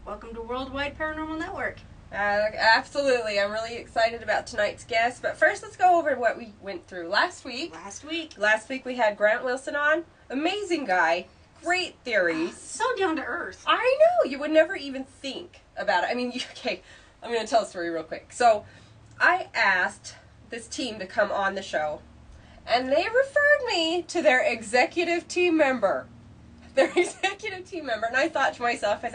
Welcome to Worldwide Paranormal Network. Absolutely. I'm really excited about tonight's guest. But first, let's go over what we went through last week. Last week we had Grant Wilson on. Amazing guy. Great theories. So down to earth. I know. You would never even think about it. I mean, okay, I'm going to tell a story real quick. So, I asked this team to come on the show, and they referred me to their executive team member. And I thought to myself,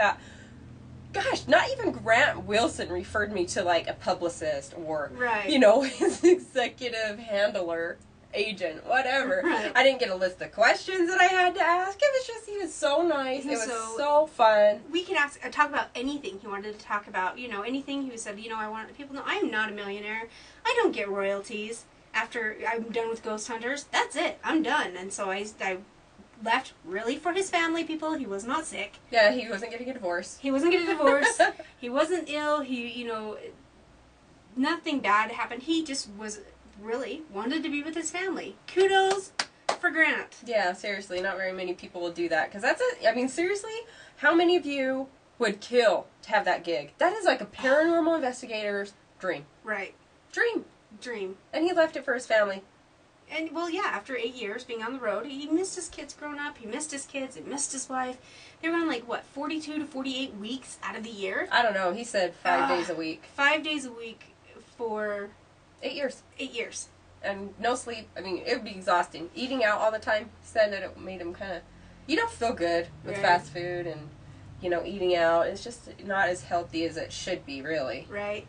gosh, not even Grant Wilson referred me to like a publicist or, right. His executive handler, agent, whatever. Right. I didn't get a list of questions that I had to ask. It was just, he was so nice. It was so fun. We could talk about anything he wanted to talk about. Anything he said, I want people to know I am not a millionaire. I don't get royalties after I'm done with Ghost Hunters. That's it. I'm done. And so I left really for his family, people. He was not sick. Yeah, he wasn't getting a divorce. He wasn't He wasn't ill. Nothing bad happened. He just was really wanted to be with his family. Kudos for Grant. Yeah, seriously, not very many people will do that. Because seriously, how many of you would kill to have that gig? That is like a paranormal investigator's dream. Right. Dream. And he left it for his family. And, well, yeah, after 8 years being on the road, he missed his kids growing up. He missed his kids. He missed his wife. They were on, 42 to 48 weeks out of the year? I don't know. He said 5 days a week. 5 days a week for... 8 years. 8 years. And no sleep. I mean, it would be exhausting. Eating out all the time. He said that it made him kind of... You don't feel good with fast food and, eating out. It's just not as healthy as it should be, really. Right.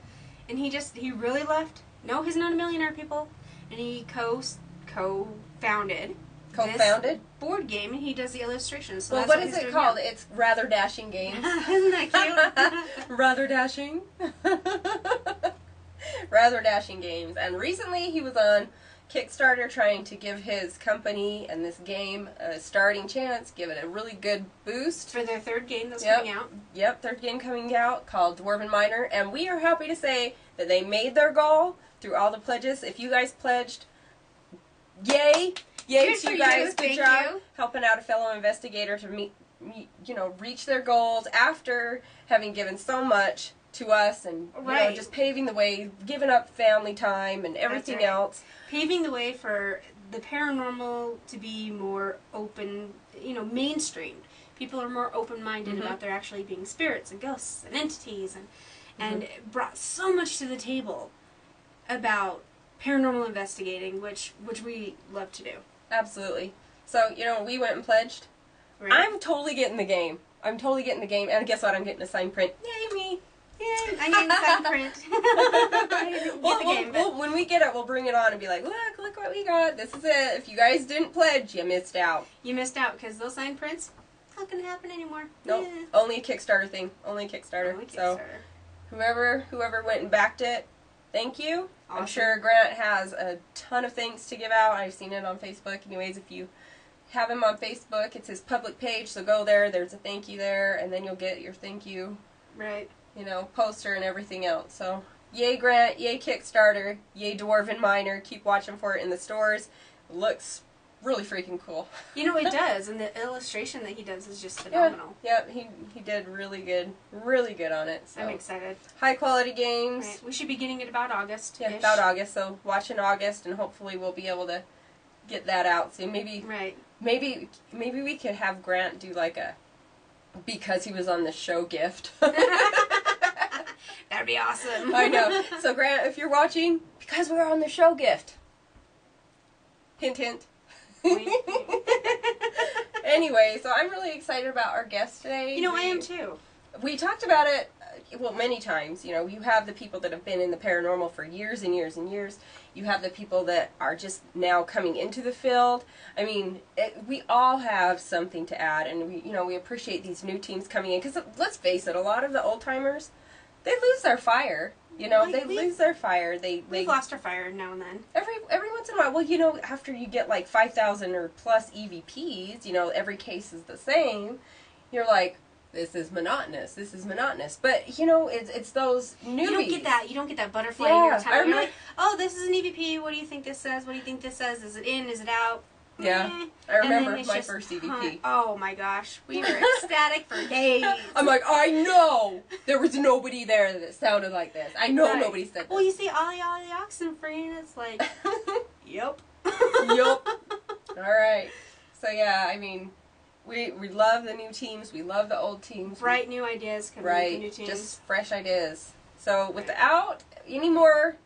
And he really left. No, he's not a millionaire, people. And he co-founded this board game, and he does the illustrations. So well, what is it called? It's Rather Dashing Games. Isn't that cute? Rather Dashing. Rather Dashing Games. And recently he was on Kickstarter trying to give his company and this game a starting chance, give it a really good boost. For their third game that's coming out. Yep, third game coming out called Dwarven Miner. And we are happy to say that they made their goal through all the pledges. If you guys pledged, yay to you guys. Good job helping out a fellow investigator to reach their goals after having given so much to us and just paving the way, giving up family time and everything else. Paving the way for the paranormal to be more open, mainstream. People are more open-minded about there actually being spirits and ghosts and entities and brought so much to the table about paranormal investigating, which we love to do. Absolutely. So, we went and pledged. Right. I'm totally getting the game. And guess what? I'm getting a signed print. Yay, me. Yay, I'm getting the signed print. I didn't get the game, when we get it, we'll bring it on and be like, look what we got. This is it. If you guys didn't pledge, you missed out. You missed out, because those signed prints, not going to happen anymore. Nope. Yeah. Only a Kickstarter thing. Only a Kickstarter. So, whoever went and backed it, thank you. Awesome. I'm sure Grant has a ton of things to give out. I've seen it on Facebook. Anyways, if you have him on Facebook, it's his public page, so go there. There's a thank you there, and then you'll get your thank you, poster and everything else. So, yay Grant, yay Kickstarter, yay Dwarven Miner. Keep watching for it in the stores. It looks really freaking cool. It does, and the illustration that he does is just phenomenal. Yeah, he did really good on it. So. I'm excited. High quality games. Right. We should be getting it about August. Yeah, about August. So watch in August, and hopefully we'll be able to get that out soon. Maybe we could have Grant do because he was on the show gift. That'd be awesome. I know. So Grant, if you're watching, because we're on the show gift. Hint, hint. Anyway, so I'm really excited about our guest today. I am too. We talked about it, many times. You have the people that have been in the paranormal for years and years and years. You have the people that are just now coming into the field. I mean, we all have something to add, and we appreciate these new teams coming in. Because let's face it, a lot of the old timers, they lose their fire. They lose their fire. We've lost our fire now and then. Every once in a while. Well, after you get 5,000 or plus EVPs, every case is the same. You're like, this is monotonous. But it's those newbies. You don't get that butterfly in your tongue. You're like, oh, this is an EVP. What do you think this says? Is it in? Is it out? Yeah, I remember my first EVP. Oh my gosh, we were ecstatic for days. I'm like, I know there was nobody there that sounded like this. I know nobody said this. Well, you see Ollie Ollie Oxenfree, and it's like, yep. Yup. All right. So yeah, I mean, we love the new teams. We love the old teams. Bright new ideas coming with the new teams. Just fresh ideas. So without any more,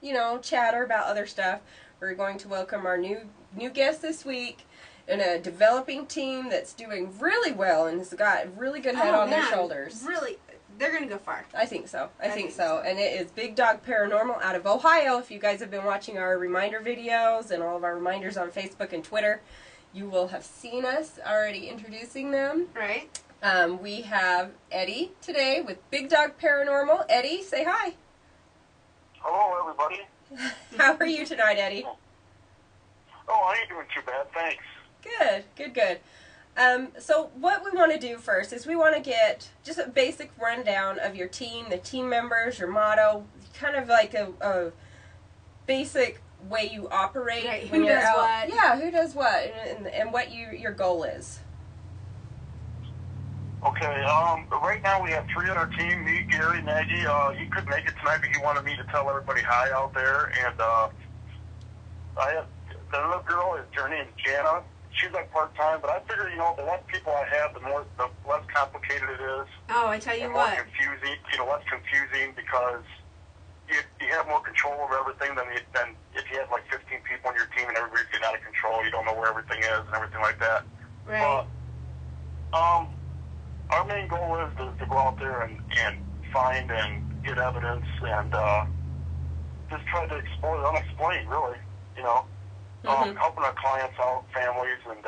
chatter about other stuff, we're going to welcome our new guest this week in a developing team that's doing really well and has got a really good head on their shoulders. Really, they're going to go far. I think so. I think so. And it is Big Dawg Paranormal out of Ohio. If you guys have been watching our reminder videos and all of our reminders on Facebook and Twitter, you will have seen us already introducing them. Right. We have Eddie today with Big Dawg Paranormal. Eddie, say hi. Hello, everybody. How are you tonight, Eddie? Oh, I ain't doing too bad, thanks. Good. So what we want to do first is we want to get just a basic rundown of your team, the team members, your motto, kind of like a basic way you operate. Right. When you're out. What? Yeah, who does what, and what your goal is. Okay, right now we have 3 on our team, me, Gary, Maggie. He couldn't make it tonight, but he wanted me to tell everybody hi out there. And I have the little girl, her name's Jana. She's like part-time, but I figure, the less people I have, the less complicated it is. Oh, I tell you and what. More confusing, less confusing because you have more control over everything than if you have like 15 people on your team and everybody's getting out of control. You don't know where everything is and everything like that. Right. Our main goal is to go out there and find and get evidence and just try to explore the unexplained, really. Helping our clients out, families, and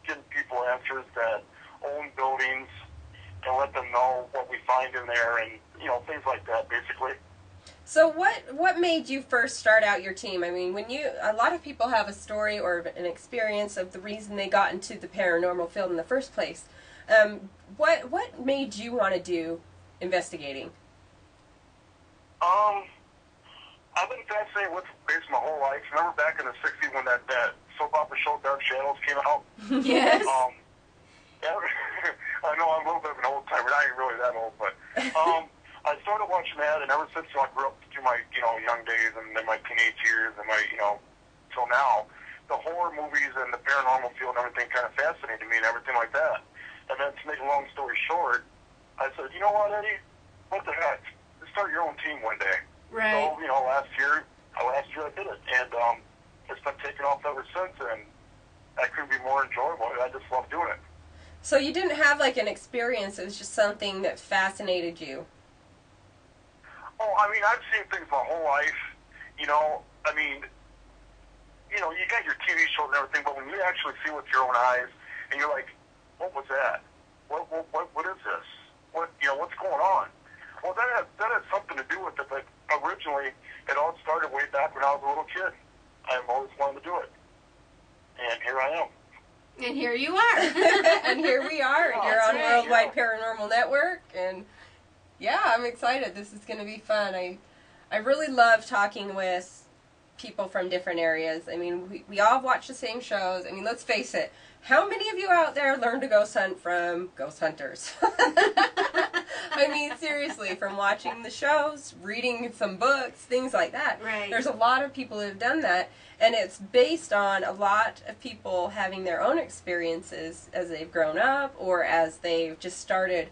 getting people answers that own buildings and let them know what we find in there and things like that, basically. So what made you first start out your team? I mean, a lot of people have a story or an experience of the reason they got into the paranormal field in the first place. What made you want to do investigating? I've been fascinated with space my whole life. Remember back in the 60s when that soap opera show Dark Shadows came out? Yes. Yeah, I know I'm a little bit of an old timer. I ain't really that old, but I started watching that, and ever since I grew up through my young days and then my teenage years and my till now, the horror movies and the paranormal field and everything kind of fascinated me and everything like that. And then to make a long story short, I said, you know what, Eddie? What the heck? Let's start your own team one day. Right. So, last year I did it. And it's been taking off ever since, and that couldn't be more enjoyable. I just love doing it. So you didn't have like an experience, it was just something that fascinated you. Oh, I mean, I've seen things my whole life. You got your TV shows and everything, but when you actually see with your own eyes, and you're like, what was that? What is this? What's going on? Well, that had something to do with it, but originally it all started way back when I was a little kid. I've always wanted to do it. And here I am. And here you are. And here we are. And you're on Worldwide Paranormal Network. And yeah, I'm excited. This is going to be fun. I really love talking with people from different areas. I mean, we all watch the same shows. I mean, let's face it. How many of you out there learn to ghost hunt from ghost hunters? I mean, seriously, from watching the shows, reading some books, things like that. Right. There's a lot of people who have done that, and it's based on a lot of people having their own experiences as they've grown up or as they've just started,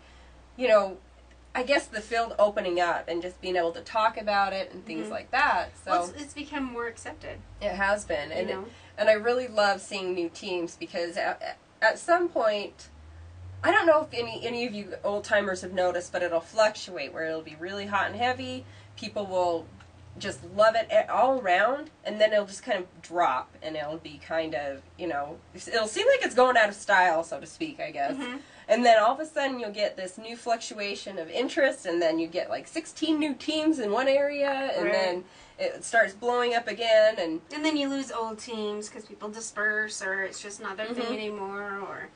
I guess the field opening up and just being able to talk about it and things like that. So well, it's become more accepted. It has been, and I really love seeing new teams because at some point, I don't know if any of you old timers have noticed, but it'll fluctuate where it'll be really hot and heavy. People will just love it all around, and then it'll just kind of drop, and it'll be kind of it'll seem like it's going out of style, so to speak, I guess. And then all of a sudden you'll get this new fluctuation of interest, and then you get like 16 new teams in one area, and then it starts blowing up again. And then you lose old teams because people disperse, or it's just not their thing anymore, or,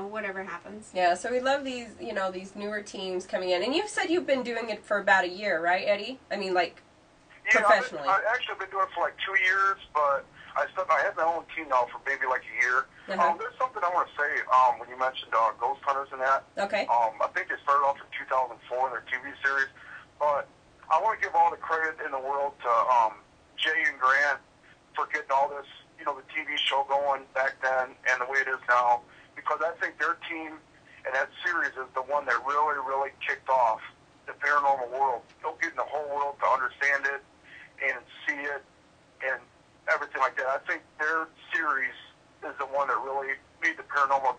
whatever happens. Yeah, so we love these, these newer teams coming in. And you said you've been doing it for about a year, right, Eddie? I mean, like, professionally. I've actually been doing it for like 2 years, but I had my own team now for maybe like a year. There's something I want to say when you mentioned ghost hunters and that. Okay. I think they started off in 2004 in their TV series, but I want to give all the credit in the world to Jay and Grant for getting all this, you know, the TV show going back then and the way it is now, because I think their team and that series is the one that really, really kicked off the paranormal world, getting the whole world to understand it and see it and everything like that. I think their series is the one that really made the paranormal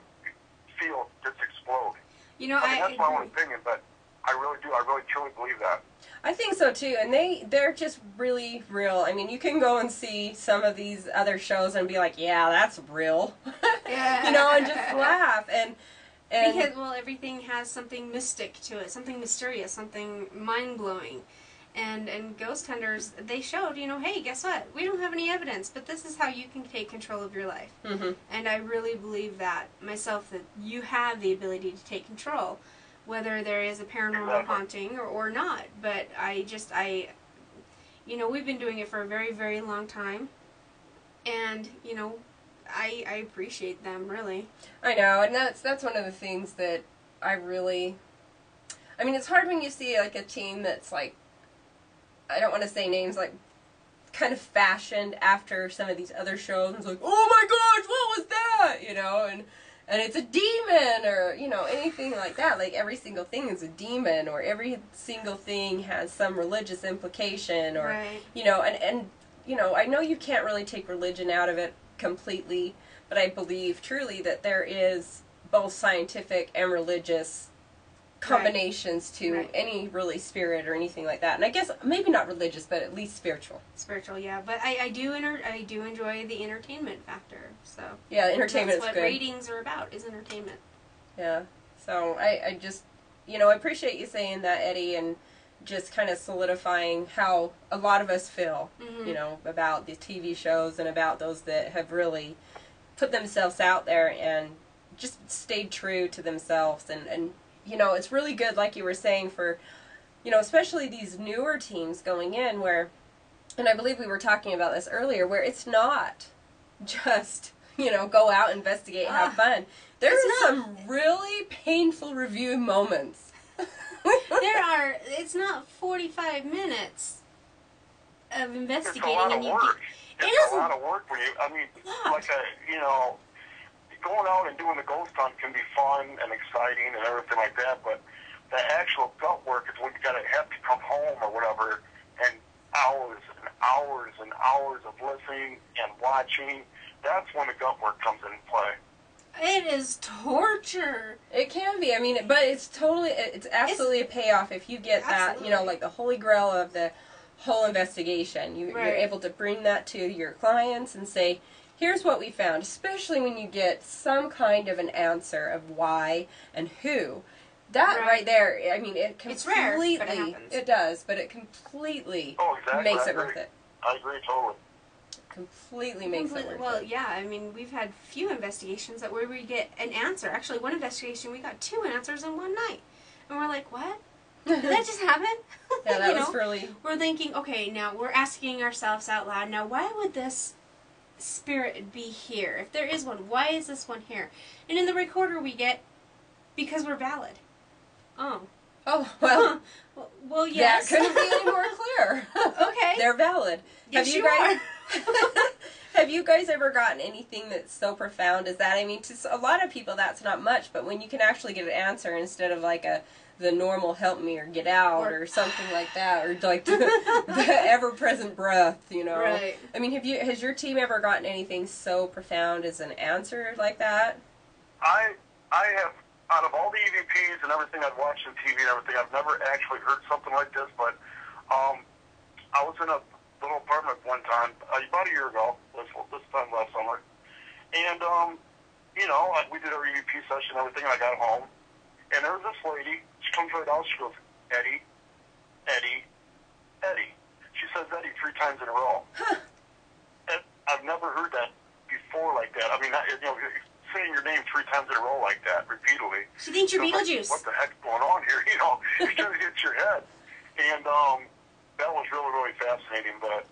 field just explode. You know, I mean, that's my own opinion, but I really do. I really truly believe that. I think so too, and they're just really real. I mean, you can go and see some of these other shows and be like, yeah, that's real. Yeah. You know, and just laugh and because, well, everything has something mystic to it, something mysterious, something mind-blowing. And ghost hunters, they showed, you know, hey, guess what? We don't have any evidence, but this is how you can take control of your life. Mm-hmm. And I really believe that myself, that you have the ability to take control, whether there is a paranormal haunting or not. But you know, we've been doing it for a very, very long time. And, you know, I appreciate them, really. I know, and that's one of the things that I really... I mean, it's hard when you see, like, a team that's, like, I don't want to say names, like, kind of fashioned after some of these other shows, and it's like, oh my gosh, what was that? You know, and it's a demon, or, you know, anything like that. Like, every single thing is a demon, or every single thing has some religious implication, or, right. You know, and, you know, I know you can't really take religion out of it completely, but I believe truly that there is both scientific and religious combinations to any really spirit or anything like that. And I guess maybe not religious, but at least spiritual. Spiritual, yeah. But I do enjoy the entertainment factor. So yeah, entertainment is good. That's what ratings are about, is entertainment. Yeah. So I just, you know, I appreciate you saying that, Eddie, and just kind of solidifying how a lot of us feel, you know, about the TV shows and about those that have really put themselves out there and just stayed true to themselves. And you know, it's really good, like you were saying, for, you know, especially these newer teams going in where, and I believe we were talking about this earlier, where it's not just, you know, go out, investigate, have fun. There's some really painful review moments. It's not 45 minutes of investigating. It's a lot of work. It's a lot of work when you, I mean, like you know, going out and doing the ghost hunt can be fun and exciting and everything like that, but the actual gut work is when you gotta have to come home or whatever, and hours and hours and hours of listening and watching. That's when the gut work comes into play. It is torture. It can be. I mean, but it's absolutely a payoff if you get that, you know, like the holy grail of the whole investigation. You're able to bring that to your clients and say, here's what we found, especially when you get some kind of an answer of why and who. That right there, I mean, it completely, it's rare, but it happens. It does, but it completely makes it worth it. I agree totally. Completely makes it worth it. Well, yeah, I mean, we've had few investigations where we get an answer. Actually, one investigation, we got 2 answers in one night. And we're like, what? Did that just happen? Yeah, that was really... We're thinking, okay, now we're asking ourselves out loud, now why would this spirit be here? If there is one, why is this one here? And in the recorder we get, because we're valid. Oh, well. Well, yes. That couldn't be any more clear. Okay. They're valid. Yes, you guys Have you guys ever gotten anything that's so profound as that? I mean, to a lot of people that's not much, but when you can actually get an answer instead of like the normal help me or get out or something like that, or like the ever-present breath, you know. Right. I mean, has your team ever gotten anything so profound as an answer like that? I have, out of all the EVPs and everything I've watched on TV and everything, I've never actually heard something like this, but I was in a little apartment one time, about a year ago, this time last summer, and, you know, we did our EVP session and everything, and I got home, and there was this lady, she comes right out, she goes, Eddie, Eddie, Eddie. She says Eddie 3 times in a row. And I've never heard that before like that. I mean, you know, saying your name 3 times in a row like that, repeatedly. She thinks you're Beetlejuice. Like, what the heck's going on here? You know, it kind of hits your head. And that was really, really fascinating. But,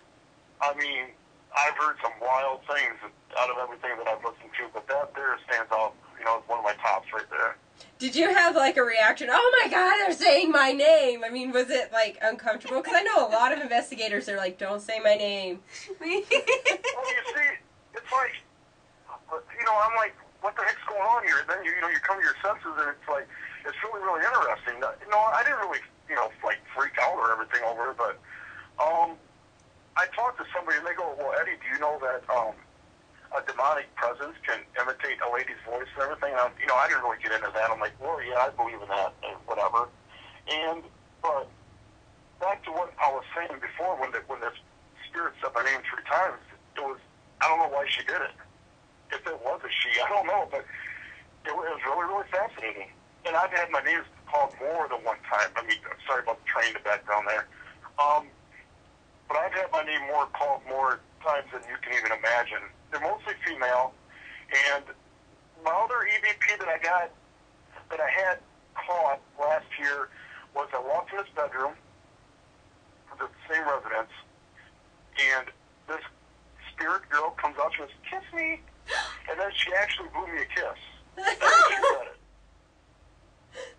I mean, I've heard some wild things out of everything that I've listened to, but that there stands out, you know, as one of my tops right there. Did you have, like, a reaction, oh my God, they're saying my name? I mean, was it, like, uncomfortable? Because I know a lot of investigators are like, don't say my name. Well, you see, it's like, you know, I'm like, what the heck's going on here? And then, you know, you come to your senses, and it's like, it's really, really interesting. You know, I didn't really, you know, like, freak out or everything over it, but I talked to somebody, and they go, well, Eddie, do you know that a demonic presence can imitate a lady's voice and everything? And you know, I didn't really get into that. I'm like, well, yeah, I believe in that, and whatever. But back to what I was saying before, when this spirit said my name 3 times, it was, I don't know why she did it. If it was a she, I don't know, but it was really, really fascinating. And I've had my name called more than one time. I mean, sorry about the train in the background there. But I've had my name called more times than you can even imagine. They're mostly female, and my other EVP that I had caught last year was I walked in this bedroom, the same residence, and this spirit girl comes out, she goes, kiss me, and then she actually blew me a kiss. That's what she said it.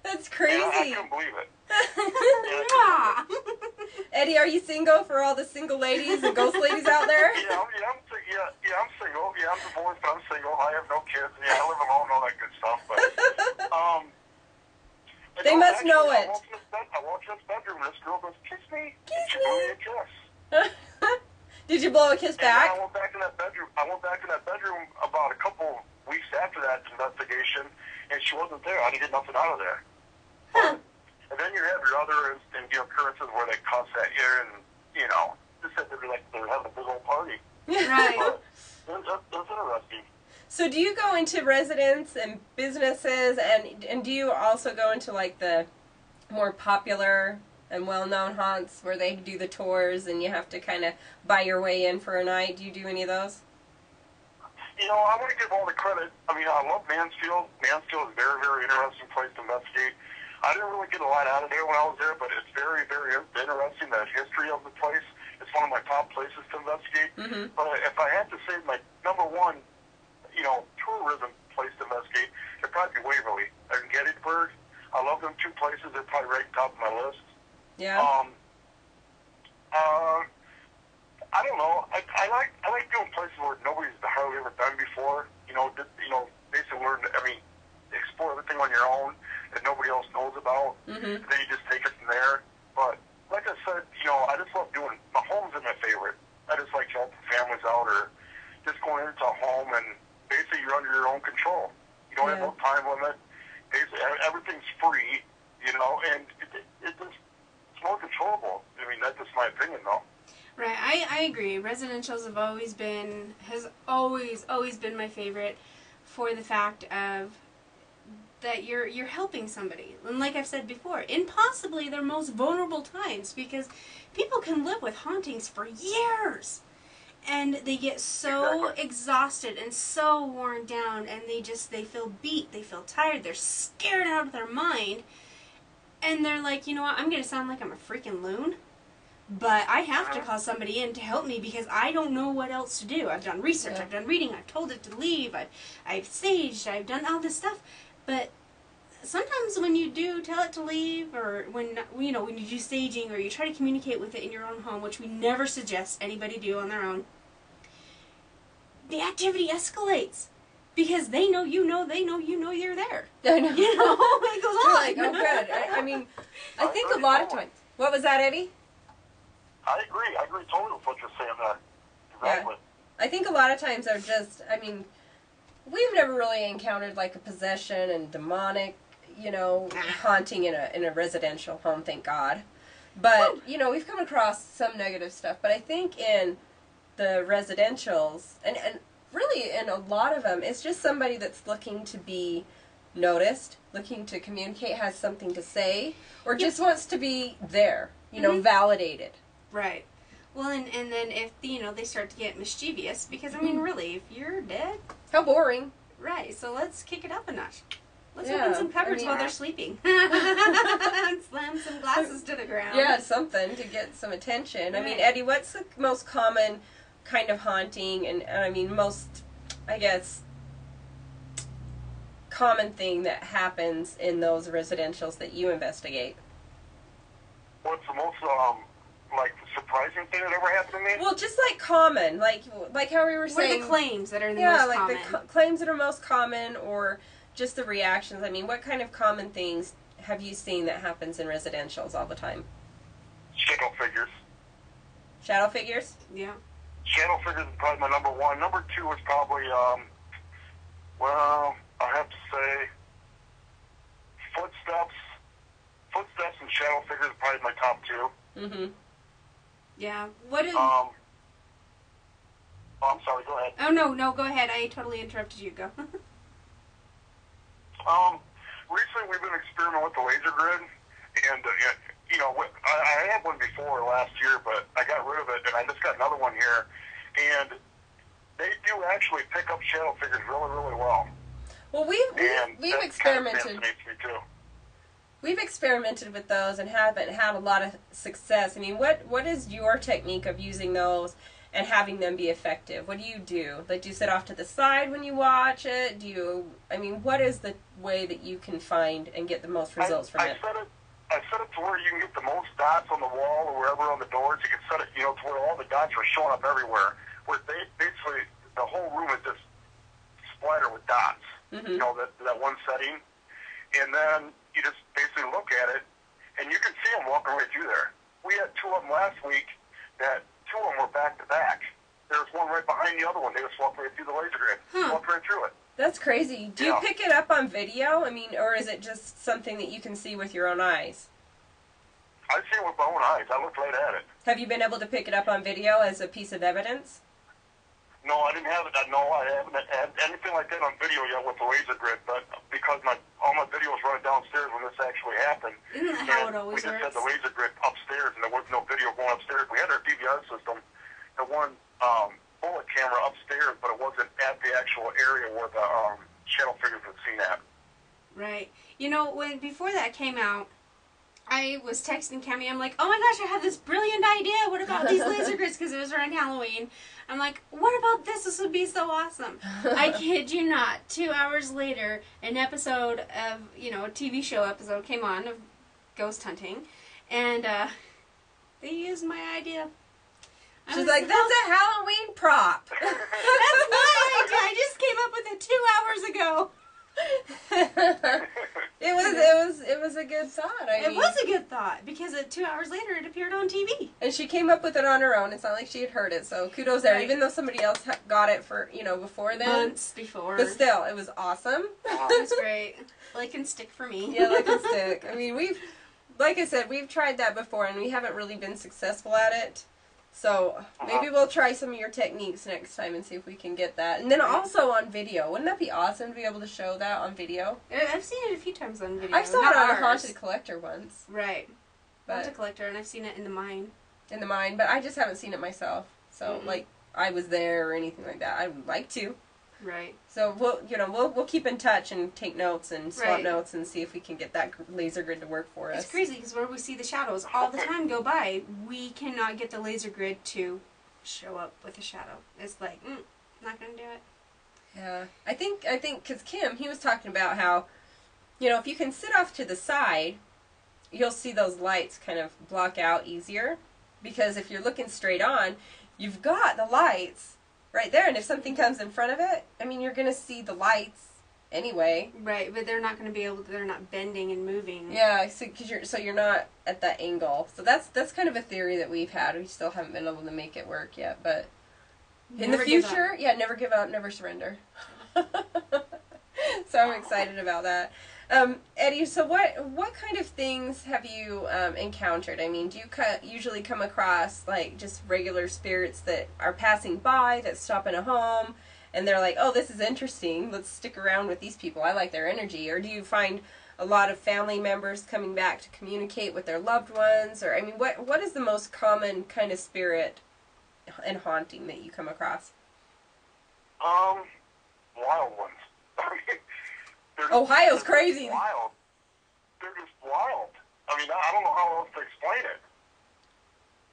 That's crazy. And I couldn't believe it. Eddie, are you single for all the single ladies and ghost ladies out there? Yeah, I'm single. Yeah, I'm divorced, but I'm single. I have no kids. Yeah, I live alone, all that good stuff. But they must know it. I walked in this bedroom, and this girl goes, "Kiss me." Kiss she me. blew me a kiss. Did you blow a kiss back? And I went back in that bedroom. About a couple weeks after that investigation, and she wasn't there. I didn't get nothing out of there. Huh. And then you have your other occurrences where they cuss at you, and you know, just said they're having a big old party. Right. But that's interesting. So do you go into residents and businesses, and do you also go into like the more popular and well-known haunts where they do the tours and you have to kind of buy your way in for a night? Do you do any of those? You know, I want to give all the credit. I mean, I love Mansfield. Mansfield is a very, very interesting place to investigate. I didn't really get a lot out of there when I was there, but it's very, very interesting, the history of the place. It's one of my top places to investigate. Mm-hmm. But if I had to say my number one, you know, tourism place to investigate, it'd probably be Waverly and Gettysburg. I love them 2 places. They're probably right top of my list. Yeah. I don't know. I like doing places where nobody's hardly ever done before. Basically learn. Explore everything on your own that nobody else knows about. Mm-hmm. And then you just take it from there. But like I said, I just love doing. My homes are my favorite. I just like helping families out, or just going into a home and basically you're under your own control. You don't have no time limit. Basically, everything's free. And it's more controllable. I mean, that's just my opinion, though. Right, I agree. Residentials has always been my favorite, for the fact of that you're helping somebody, and like I've said before, in possibly their most vulnerable times, because people can live with hauntings for years, and they get so exhausted and so worn down, and they feel beat, they feel tired, they're scared out of their mind, and they're like, you know what, I'm gonna sound like I'm a freaking loon, but I have to call somebody in to help me because I don't know what else to do. I've done research, I've done reading, I've told it to leave, I've staged, I've done all this stuff. But sometimes when you do tell it to leave, or when you do staging, or you try to communicate with it in your own home, which we never suggest anybody do on their own, the activity escalates. Because they know you know you're there. I know. It goes on. Like, oh good. I think a lot of times. What was that, Eddie? I agree totally with what you're saying there. Exactly. Yeah. I think a lot of times are just, we've never really encountered like a possession and demonic, haunting in a residential home, thank God. But, we've come across some negative stuff. But I think in the residentials, and really in a lot of them, it's just somebody that's looking to be noticed, looking to communicate, has something to say, or just wants to be there, validated. Right. Well, and then if, they start to get mischievous, because, really, if you're dead... How boring. Right, so let's kick it up a notch. Let's open some cupboards while they're sleeping. Slam some glasses to the ground. Yeah, something to get some attention. Right. Eddie, what's the most common kind of haunting and I mean most, I guess, common thing that happens in those residentials that you investigate? What's the most like surprising thing that ever happened to me? Well, just like common, like how we were saying. What are the claims that are the most common? Yeah, like the claims that are most common, or just the reactions. I mean, what kind of common things have you seen that happens in residentials all the time? Shadow figures. Shadow figures? Yeah. Shadow figures is probably my number one. Number two is probably, well, I have to say, footsteps. Footsteps and shadow figures are probably my top two. Mm-hmm. Yeah. What is... Oh, I'm sorry, go ahead. Oh, no, go ahead. I totally interrupted you. Go. Recently we've been experimenting with the laser grid, and, you know, I had one before last year, but I got rid of it, and I just got another one here, and they do actually pick up shadow figures really, really well. Well, we've experimented. Kind of fascinates me too. We've experimented with those and haven't had a lot of success. I mean, what is your technique of using those and having them be effective? What do you do? Like, do you sit off to the side when you watch it? I mean, what is the way that you can find and get the most results from it? I set it to where you can get the most dots on the wall or wherever on the doors. You can set it, you know, to where all the dots are showing up everywhere. Where basically the whole room is just splattered with dots. Mm-hmm. You know, that one setting. And then you just basically look at it, and you can see them walking right through there. We had two of them last week that two of them were back to back. There was one right behind the other one. They just walked right through the laser grid. Walked right through it. That's crazy. Do you pick it up on video? I mean, or is it just something that you can see with your own eyes? I see it with my own eyes. I looked right at it. Have you been able to pick it up on video as a piece of evidence? No, I didn't have it. No, I haven't had anything like that on video yet with the laser grid, but because all my videos running downstairs when this actually happened. Isn't that how it always works? We just works? had the laser grid upstairs, and there was no video going upstairs. We had our DVR system, the one bullet camera upstairs, but it wasn't at the actual area where the shadow figures were seen at. Right. You know, before that came out, I was texting Cammie. I'm like, oh my gosh, I have this brilliant idea. What about these laser grids? Because it was around Halloween. I'm like, what about this? This would be so awesome. I kid you not. 2 hours later, an episode of, you know, a TV show episode came on of ghost hunting. And they used my idea. She's like, that's a Halloween prop. That's my idea. I just came up with it 2 hours ago. It was a good thought. It was a good thought because 2 hours later it appeared on TV. And she came up with it on her own. It's not like she had heard it, so kudos there. Right. Even though somebody else got it for before then, Months before. but still, it was awesome. It was great. Like and stick for me. Yeah, like a stick. I mean, like I said, we've tried that before, and we haven't really been successful at it. So maybe we'll try some of your techniques next time and see if we can get that. And then also on video. Wouldn't that be awesome to be able to show that on video? I've seen it a few times on video. I saw it on a Haunted Collector once. Right. But Haunted Collector, and I've seen it in the mine. In the mine, but I just haven't seen it myself. So, like, I was there or anything like that. I would like to. Right. So we'll keep in touch and take notes and swap notes and see if we can get that laser grid to work for us. It's crazy because where we see the shadows all the time go by, we cannot get the laser grid to show up with a shadow. It's like, not gonna do it. Yeah, I think because Kim, he was talking about how, if you can sit off to the side, you'll see those lights kind of block out easier, because if you're looking straight on, you've got the lights right there, and if something comes in front of it, I mean, you're going to see the lights anyway. Right, but they're not going to be able to, they're not bending and moving. Yeah, so you're not at that angle. So that's kind of a theory that we've had. We still haven't been able to make it work yet, but in the future, never give up, never surrender. So I'm excited about that. Eddie, so what kind of things have you encountered? I mean, do you usually come across like just regular spirits that are passing by, that stop in a home, and they're like, oh, this is interesting, let's stick around with these people, I like their energy? Or do you find a lot of family members coming back to communicate with their loved ones? Or, I mean, what is the most common kind of spirit and haunting that you come across? Wild ones. Ohio's crazy. Wild. They're just wild. I mean, I don't know how else to explain it.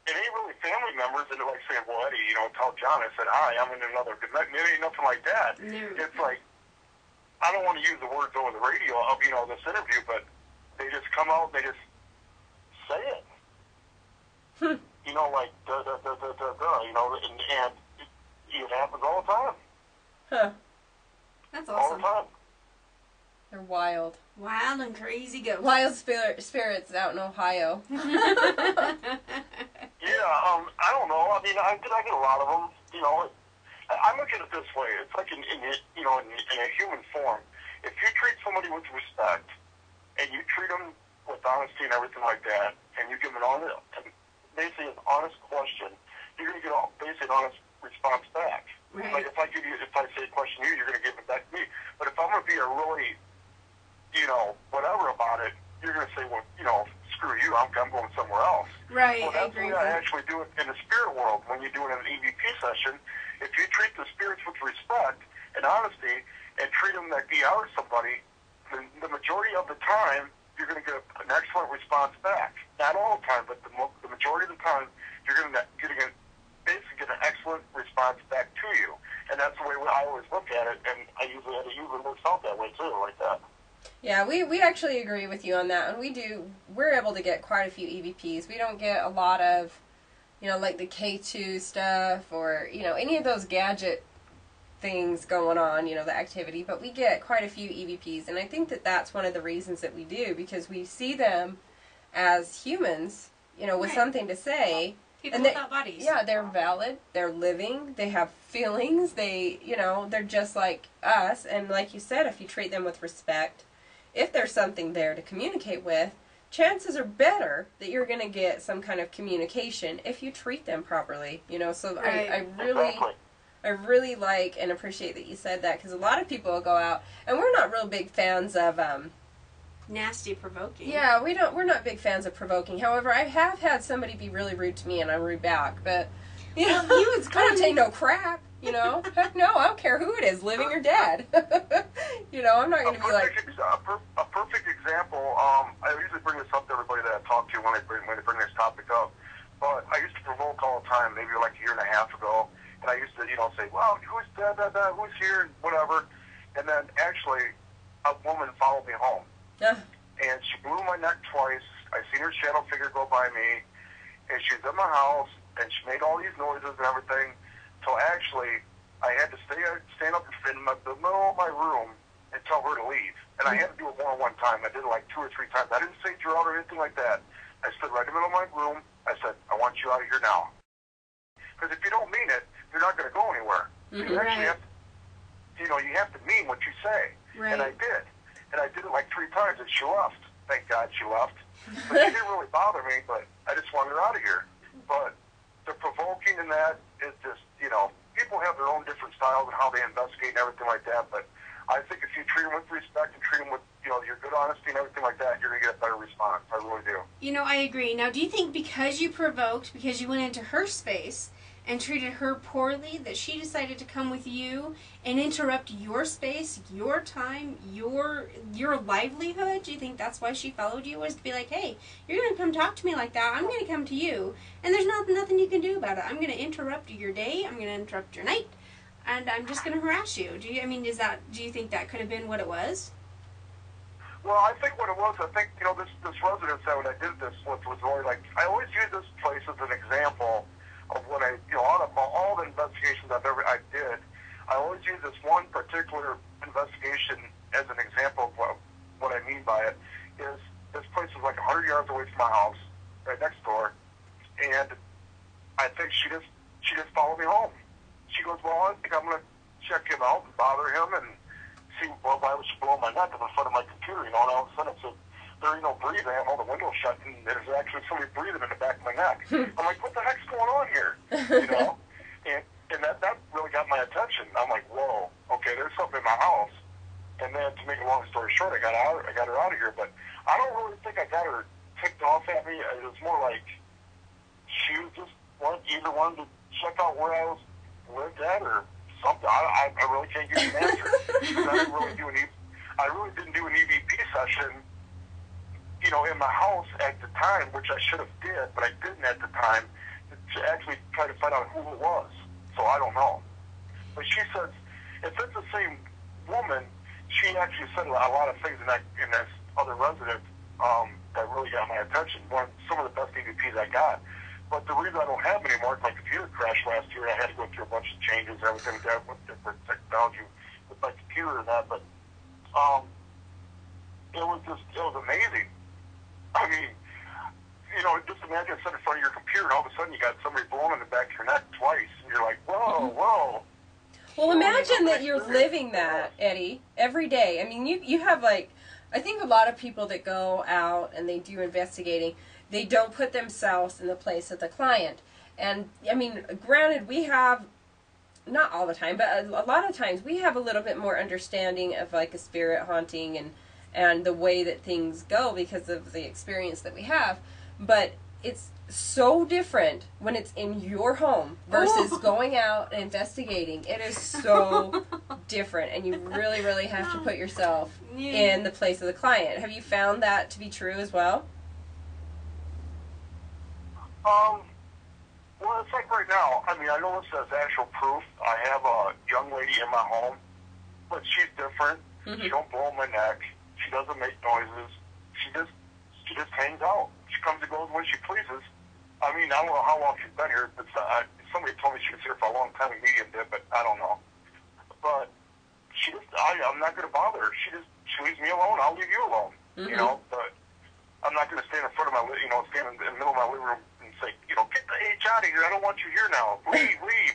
it ain't really family members that are like saying, well, Eddie, you know, tell John. I said, hi, I'm in another dimension. It ain't nothing like that. No. It's like, I don't want to use the words over the radio of, you know, this interview, but they just come out and they just say it. You know, like, you know, and it happens all the time. Huh. That's All awesome. the time. They're wild. Wild and crazy ghosts. Wild spirits out in Ohio. Yeah, I don't know. I mean, I get a lot of them. You know, I look at it this way. It's like in a human form. If you treat somebody with respect, and you treat them with honesty and everything like that, and you give them basically an honest question, you're going to get basically an honest response back. Right. Like if I say a question to you, you're going to give it back to me. But if I'm going to be a really, you know, whatever about it, you're going to say, well, you know, screw you, I'm going somewhere else. Right, Well, I that's agree the with way I that. actually do it in the spirit world. When you're doing an EVP session, if you treat the spirits with respect and honesty and treat them like they are somebody, then the majority of the time, you're going to get an excellent response back. Not all the time, but the majority of the time, you're going to basically get an excellent response back to you. And that's the way I always look at it, and it usually works out that way too, like that. Yeah, we actually agree with you on that, and we're able to get quite a few EVPs. We don't get a lot of, you know, like the K2 stuff or, you know, any of those gadget things going on, you know, the activity, but we get quite a few EVPs, and I think that that's one of the reasons that we do, because we see them as humans, you know, with Right. something to say. People And without bodies. Yeah, they're valid, they're living, they have feelings, you know, they're just like us, and like you said, if you treat them with respect, if there's something there to communicate with, chances are better that you're going to get some kind of communication if you treat them properly, you know, so Right. I really like and appreciate that you said that, because a lot of people will go out, and we're not real big fans of, Nasty, provoking. yeah, we're not big fans of provoking. However, I have had somebody be really rude to me, and I'm rude back, but, you know, I don't take no crap, you know, heck no, I don't care who it is, living or dead. You know, I'm not going to be like... A perfect example, I usually bring this up to everybody that I talk to when they bring this topic up, but I used to provoke all the time, maybe like a year and a half ago, and I used to, you know, say, well, who's who's here, and whatever, and then actually, a woman followed me home, and she blew my neck twice. I seen her shadow figure go by me, and she's in my house, and she made all these noises and everything, so actually, I had to stand up in the middle of my room and tell her to leave. And I had to do it more than one time. I did it like 2 or 3 times. I didn't say you're out or anything like that. I stood right in the middle of my room. I said, I want you out of here now. Because if you don't mean it, you're not going to go anywhere. Mm-hmm. You actually have to, you know, you have to mean what you say. Right. And I did. And I did it like 3 times, and she left. Thank God she left. But she didn't really bother me, but I just wanted her out of here. But the provoking in that is just, you know, people have their own different styles and how they investigate and everything like that, but I think if you treat them with respect and treat them with, you know, your good honesty and everything like that, you're going to get a better response. I really do. You know, I agree. Now, do you think because you provoked, because you went into her space and treated her poorly, that she decided to come with you and interrupt your space, your time, your livelihood? Do you think that's why she followed you, was to be like, hey, you're going to come talk to me like that, I'm going to come to you, and there's nothing you can do about it. I'm going to interrupt your day, I'm going to interrupt your night, and I'm just going to harass you. Do you think that could have been what it was? Well, I think what it was, you know, this residence that when I did this was really like, I always use this place as an example of what you know, out of all the investigations I did, I always use this one particular investigation as an example of what I mean by it. Is this place is like 100 yards away from my house, right next door, and I think she just followed me home. She goes, well, I think I'm going to check him out and bother him and see, well, why was she blowing my neck in front of my computer, you know, and all of a sudden it said, there ain't no breathing, I have all the windows shut, and there's actually somebody breathing in the back of my neck. I'm like, what the heck's going on here? You know? And that really got my attention. I'm like, whoa, okay, there's something in my house. And then, to make a long story short, I got her out of here, but I don't really think I got her ticked off at me. It was more like she was just either wanted to check out where I lived at or something. I really can't give you an answer. Because I really didn't do an EVP session, you know, in my house at the time, which I should have did, but I didn't at the time, to actually try to find out who it was. So I don't know. But she says, if it's the same woman, she actually said a lot of things in this other resident that really got my attention. Some of the best EVPs I got. But the reason I don't have them anymore is my computer crashed last year, and I had to go through a bunch of changes and everything like that with different technology with my computer and that. But it was amazing. I mean, just imagine sitting in front of your computer, and all of a sudden you got somebody blowing in the back of your neck twice, and you're like, whoa, whoa. Well, imagine that you're living that, Eddie, every day. I mean, you have, like, I think a lot of people that go out and they do investigating, they don't put themselves in the place of the client. And, I mean, granted, we have, not all the time, but a lot of times we have a little bit more understanding of, like, a spirit haunting and the way that things go because of the experience that we have. But it's so different when it's in your home versus going out and investigating. It is so different, and you really, really have to put yourself in the place of the client. Have you found that to be true as well? Well, it's like right now. I mean, I know this as actual proof. I have a young lady in my home, but she's different. She don't blow my neck. She doesn't make noises. She just hangs out. She comes and goes when she pleases. I mean, I don't know how long she's been here. But somebody told me she was here for a long time. A medium did, but I don't know. But I'm not going to bother her. She leaves me alone. I'll leave you alone. You know, but I'm not going to stand in front of my, stand in the middle of my living room and say, get the H out of here. I don't want you here now. Leave.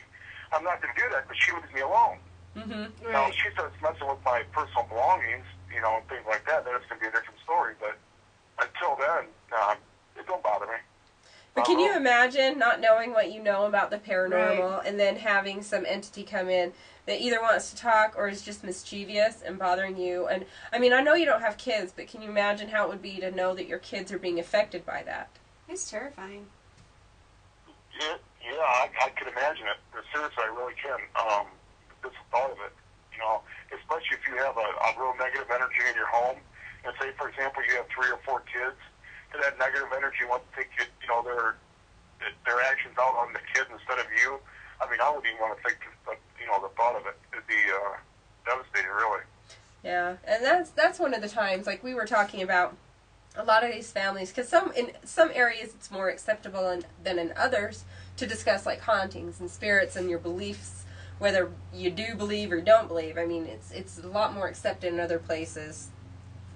I'm not going to do that, but she leaves me alone. Right. Now, if she starts messing with my personal belongings, and things like that, then it's going to be a different story. But until then, it don't bother me. But can you imagine not knowing what you know about the paranormal and then having some entity come in that either wants to talk or is just mischievous and bothering you? And, I mean, I know you don't have kids, but can you imagine how it would be to know that your kids are being affected by that? It's terrifying. Yeah, I could imagine it. Seriously, I really can. Just the thought of it, especially if you have a real negative energy in your home, and say, for example, you have 3 or 4 kids, and that negative energy wants to take their actions out on the kids instead of you. I mean, I wouldn't even want to think, the thought of it. It'd be devastating, really. Yeah, and that's one of the times, like we were talking about, a lot of these families, because in some areas it's more acceptable than in others to discuss like hauntings and spirits and your beliefs, whether you do believe or don't believe. I mean, it's a lot more accepted in other places,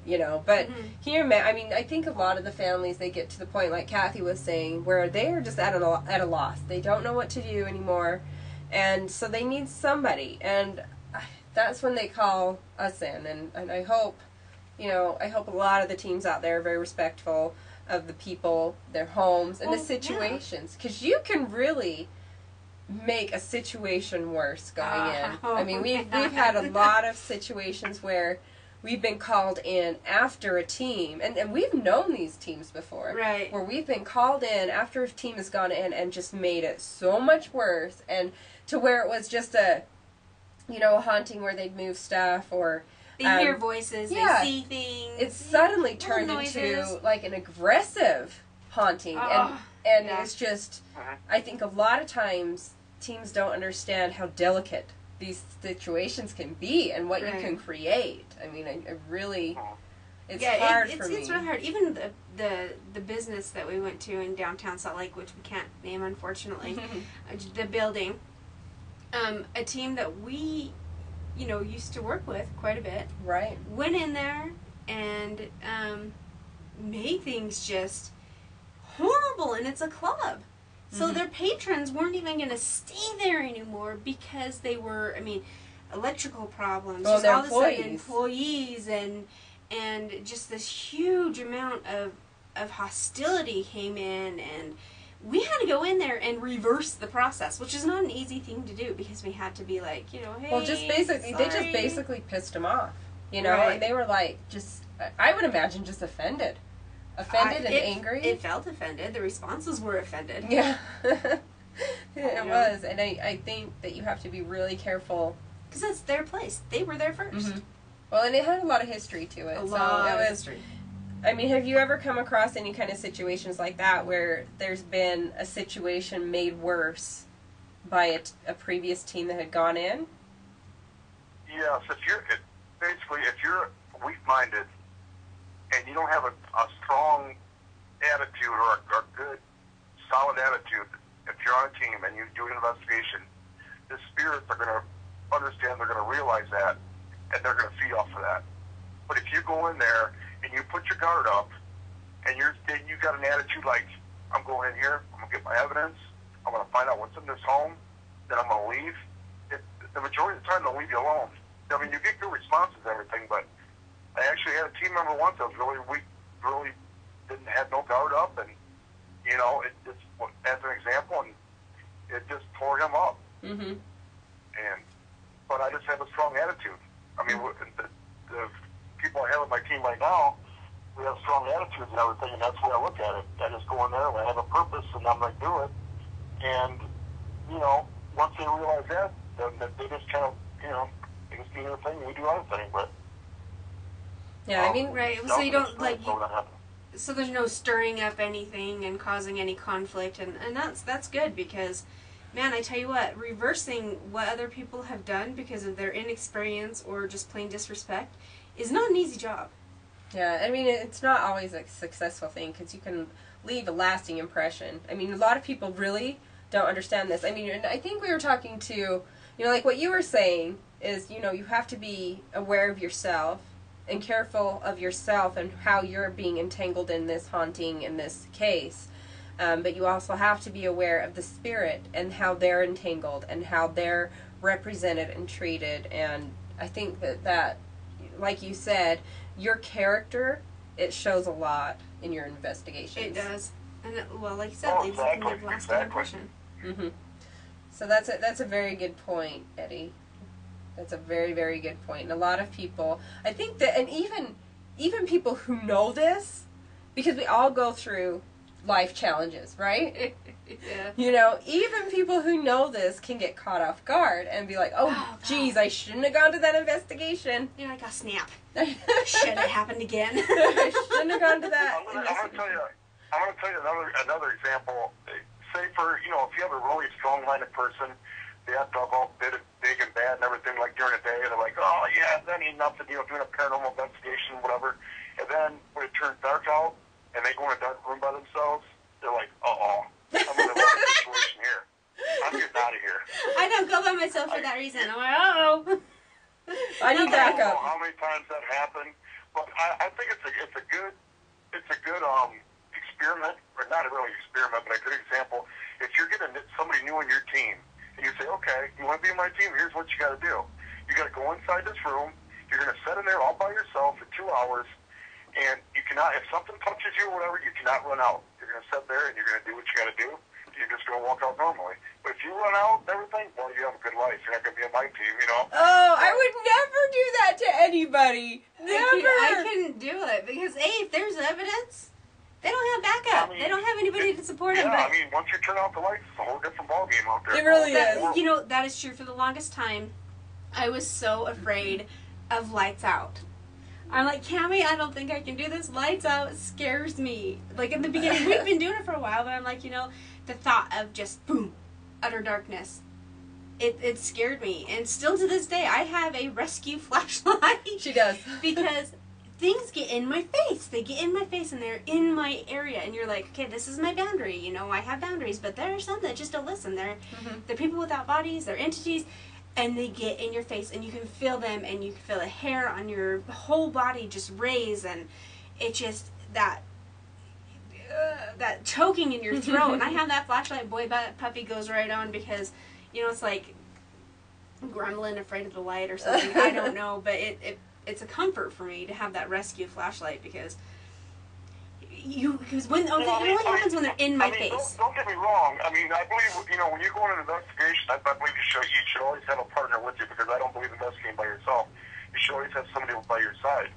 But can you imagine? I mean, I think a lot of the families, they get to the point, like Kathy was saying, where they are just at a loss. They don't know what to do anymore, and so they need somebody, and that's when they call us in. And I hope, I hope a lot of the teams out there are very respectful of the people, their homes, and the situations, because you can really make a situation worse going in. I mean, we've had a lot of situations where we've been called in after a team, and we've known these teams before, right? Where we've been called in after a team has gone in and just made it so much worse, and to where it was just a haunting where they'd move stuff or they hear voices, they see things. It suddenly turned into like an aggressive haunting, and it's just, I think a lot of times teams don't understand how delicate these situations can be and what you can create. I mean, I really, it's hard for me. It's really hard. Even the business that we went to in downtown Salt Lake, which we can't name unfortunately, the building, a team that we, used to work with quite a bit, went in there and made things just horrible, and it's a club. So their patrons weren't even going to stay there anymore because they were, electrical problems. Well, just all of a employees. sudden, employees and just this huge amount of hostility came in, and we had to go in there and reverse the process, which is not an easy thing to do because we had to be like, hey, well, they just basically pissed them off, and they were like, I would imagine just offended and angry. It felt offended. The responses were offended. Yeah. It was. And I think that you have to be really careful. Because that's their place. They were there first. Well, and it had a lot of history to it. A lot of history. I mean, have you ever come across any kind of situations like that where there's been a situation made worse by a previous team that had gone in? Yes, if you're weak-minded and you don't have a strong attitude or a good, solid attitude, if you're on a team and you do an investigation, the spirits are going to understand, they're going to realize that, and they're going to feed off of that. But if you go in there and you put your guard up and you got an attitude like, I'm going in here, I'm going to get my evidence, I'm going to find out what's in this home, then I'm going to leave, the majority of the time they'll leave you alone. I mean, you get good responses and everything, but I actually had a team member once that was really weak, really didn't have no guard up, and, you know, it just, as an example, and it just tore him up. Mm-hmm. But I just have a strong attitude. I mean, the people I have on my team right now, we have strong attitudes and everything, and that's the way I look at it. I just go in there and I have a purpose, and I'm going to do it. And, you know, once they realize that, then they just kind of, you know, they just do their thing, and we do our thing. But yeah, I mean, right. So you don't so there's no stirring up anything and causing any conflict, and that's good, because, man, I tell you what, reversing what other people have done because of their inexperience or just plain disrespect is not an easy job. Yeah, I mean, it's not always a successful thing because you can leave a lasting impression. I mean, a lot of people really don't understand this. I mean, I think we were talking to, you know, like what you were saying is, you know, you have to be aware of yourself and careful of yourself and how you're being entangled in this haunting, in this case. But you also have to be aware of the spirit and how they're entangled and how they're represented and treated. And I think that, like you said, your character, it shows a lot in your investigations. It does. And, well, like you said, leaves a lasting impression. Mm-hmm. So that's a very good point, Eddie. That's a very, very good point. And a lot of people, I think that, and even people who know this, because we all go through life challenges, right? Yeah. You know, even people who know this can get caught off guard and be like, oh geez, I shouldn't have gone to that investigation. You're like, snap. Should have happened again. I shouldn't have gone to that. I'm going to tell you another example. Say for, you know, if you have a really strong-minded person, they have to talk all big and bad and everything, like during the day, and they're like, oh yeah, that ain't nothing, you know, doing a paranormal investigation, whatever. And then when it turns dark out, and they go in a dark room by themselves, they're like, I'm in a bad situation here. I'm getting out of here. I don't go by myself for that reason. I'm like, uh-oh. I need backup. I don't know how many times that happened, but I think it's a good experiment, or not a really experiment, but a good example. If you're getting somebody new on your team, and you say, okay, you want to be on my team, here's what you got to do. You got to go inside this room. You're going to sit in there all by yourself for 2 hours, and you cannot, if something touches you or whatever, you cannot run out. You're going to sit there and you're going to do what you got to do. You're just going to walk out normally. But if you run out and everything, well, you have a good life. You're not going to be on my team, you know? Oh, I would never do that to anybody. Never. I couldn't do it because, if there's evidence, they don't have backup. They don't have anybody to support them. Yeah, I mean, once you turn off the lights, it's a whole different ballgame out there. It really is. You know, that is true. For the longest time, I was so afraid of lights out. I'm like, Cammie, I don't think I can do this. Lights out scares me. Like, in the beginning, we've been doing it for a while, but I'm like, you know, the thought of just, boom, utter darkness, it scared me. And still to this day, I have a rescue flashlight. She does. Because things get in my face. They get in my face and they're in my area. And you're like, okay, this is my boundary. You know, I have boundaries. But there are some that just don't listen. They're people without bodies. They're entities. And they get in your face. And you can feel them. And you can feel the hair on your whole body just raise. And it just, that choking in your throat. And I have that flashlight. Boy, puppy goes right on because, you know, it's like gremlin afraid of the light or something. I don't know. But it's a comfort for me to have that rescue flashlight because when it only happens when they're in my face. Don't get me wrong. I mean, I believe, you know, when you go on an investigation, I believe you should always have a partner with you because I don't believe investigating by yourself. You should always have somebody by your side.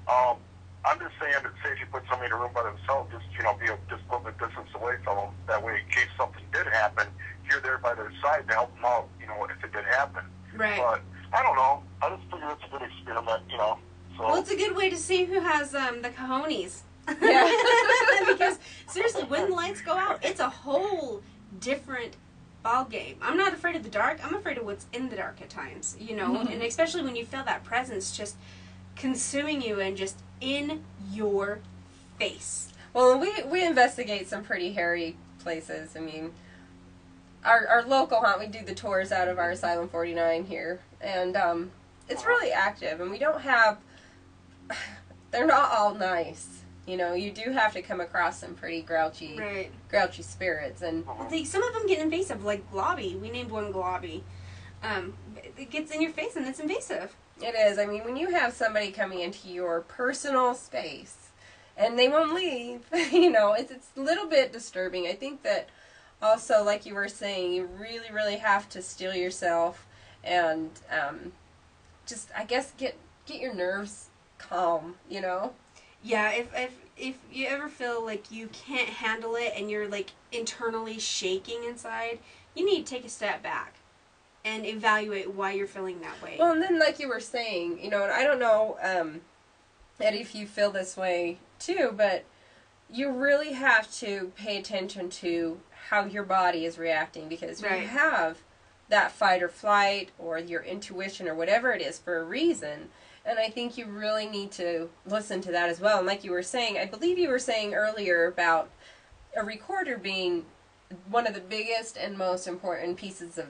I'm just saying that, say, if you put somebody in a room by themselves, just, you know, be just a little bit distance away from them. That way, in case something did happen, you're there by their side to help them out, you know, if it did happen. Right. But I don't know. I just figure it's a good experiment, you know. So. Well, it's a good way to see who has the cojones Yeah. Because seriously, when the lights go out, it's a whole different ball game. I'm not afraid of the dark. I'm afraid of what's in the dark at times, you know, and especially when you feel that presence just consuming you and just in your face. Well, we investigate some pretty hairy places. I mean, our local haunt, we do the tours out of our Asylum 49 here, and it's really active, and we don't have, they're not all nice. You know, you do have to come across some pretty grouchy spirits, and some of them get invasive, like Globby. We named one Globby. It gets in your face and it's invasive. It is. I mean, when you have somebody coming into your personal space and they won't leave, you know, it's a little bit disturbing. I think that also, like you were saying, you really, really have to steel yourself and just, I guess, get your nerves calm, you know? Yeah, if you ever feel like you can't handle it and you're like internally shaking inside, you need to take a step back and evaluate why you're feeling that way. Well, and then like you were saying, you know, and I don't know, Eddie, if you feel this way too, but you really have to pay attention to how your body is reacting, because you have that fight or flight or your intuition or whatever it is for a reason. And I think you really need to listen to that as well. And like you were saying, I believe you were saying earlier about a recorder being one of the biggest and most important pieces of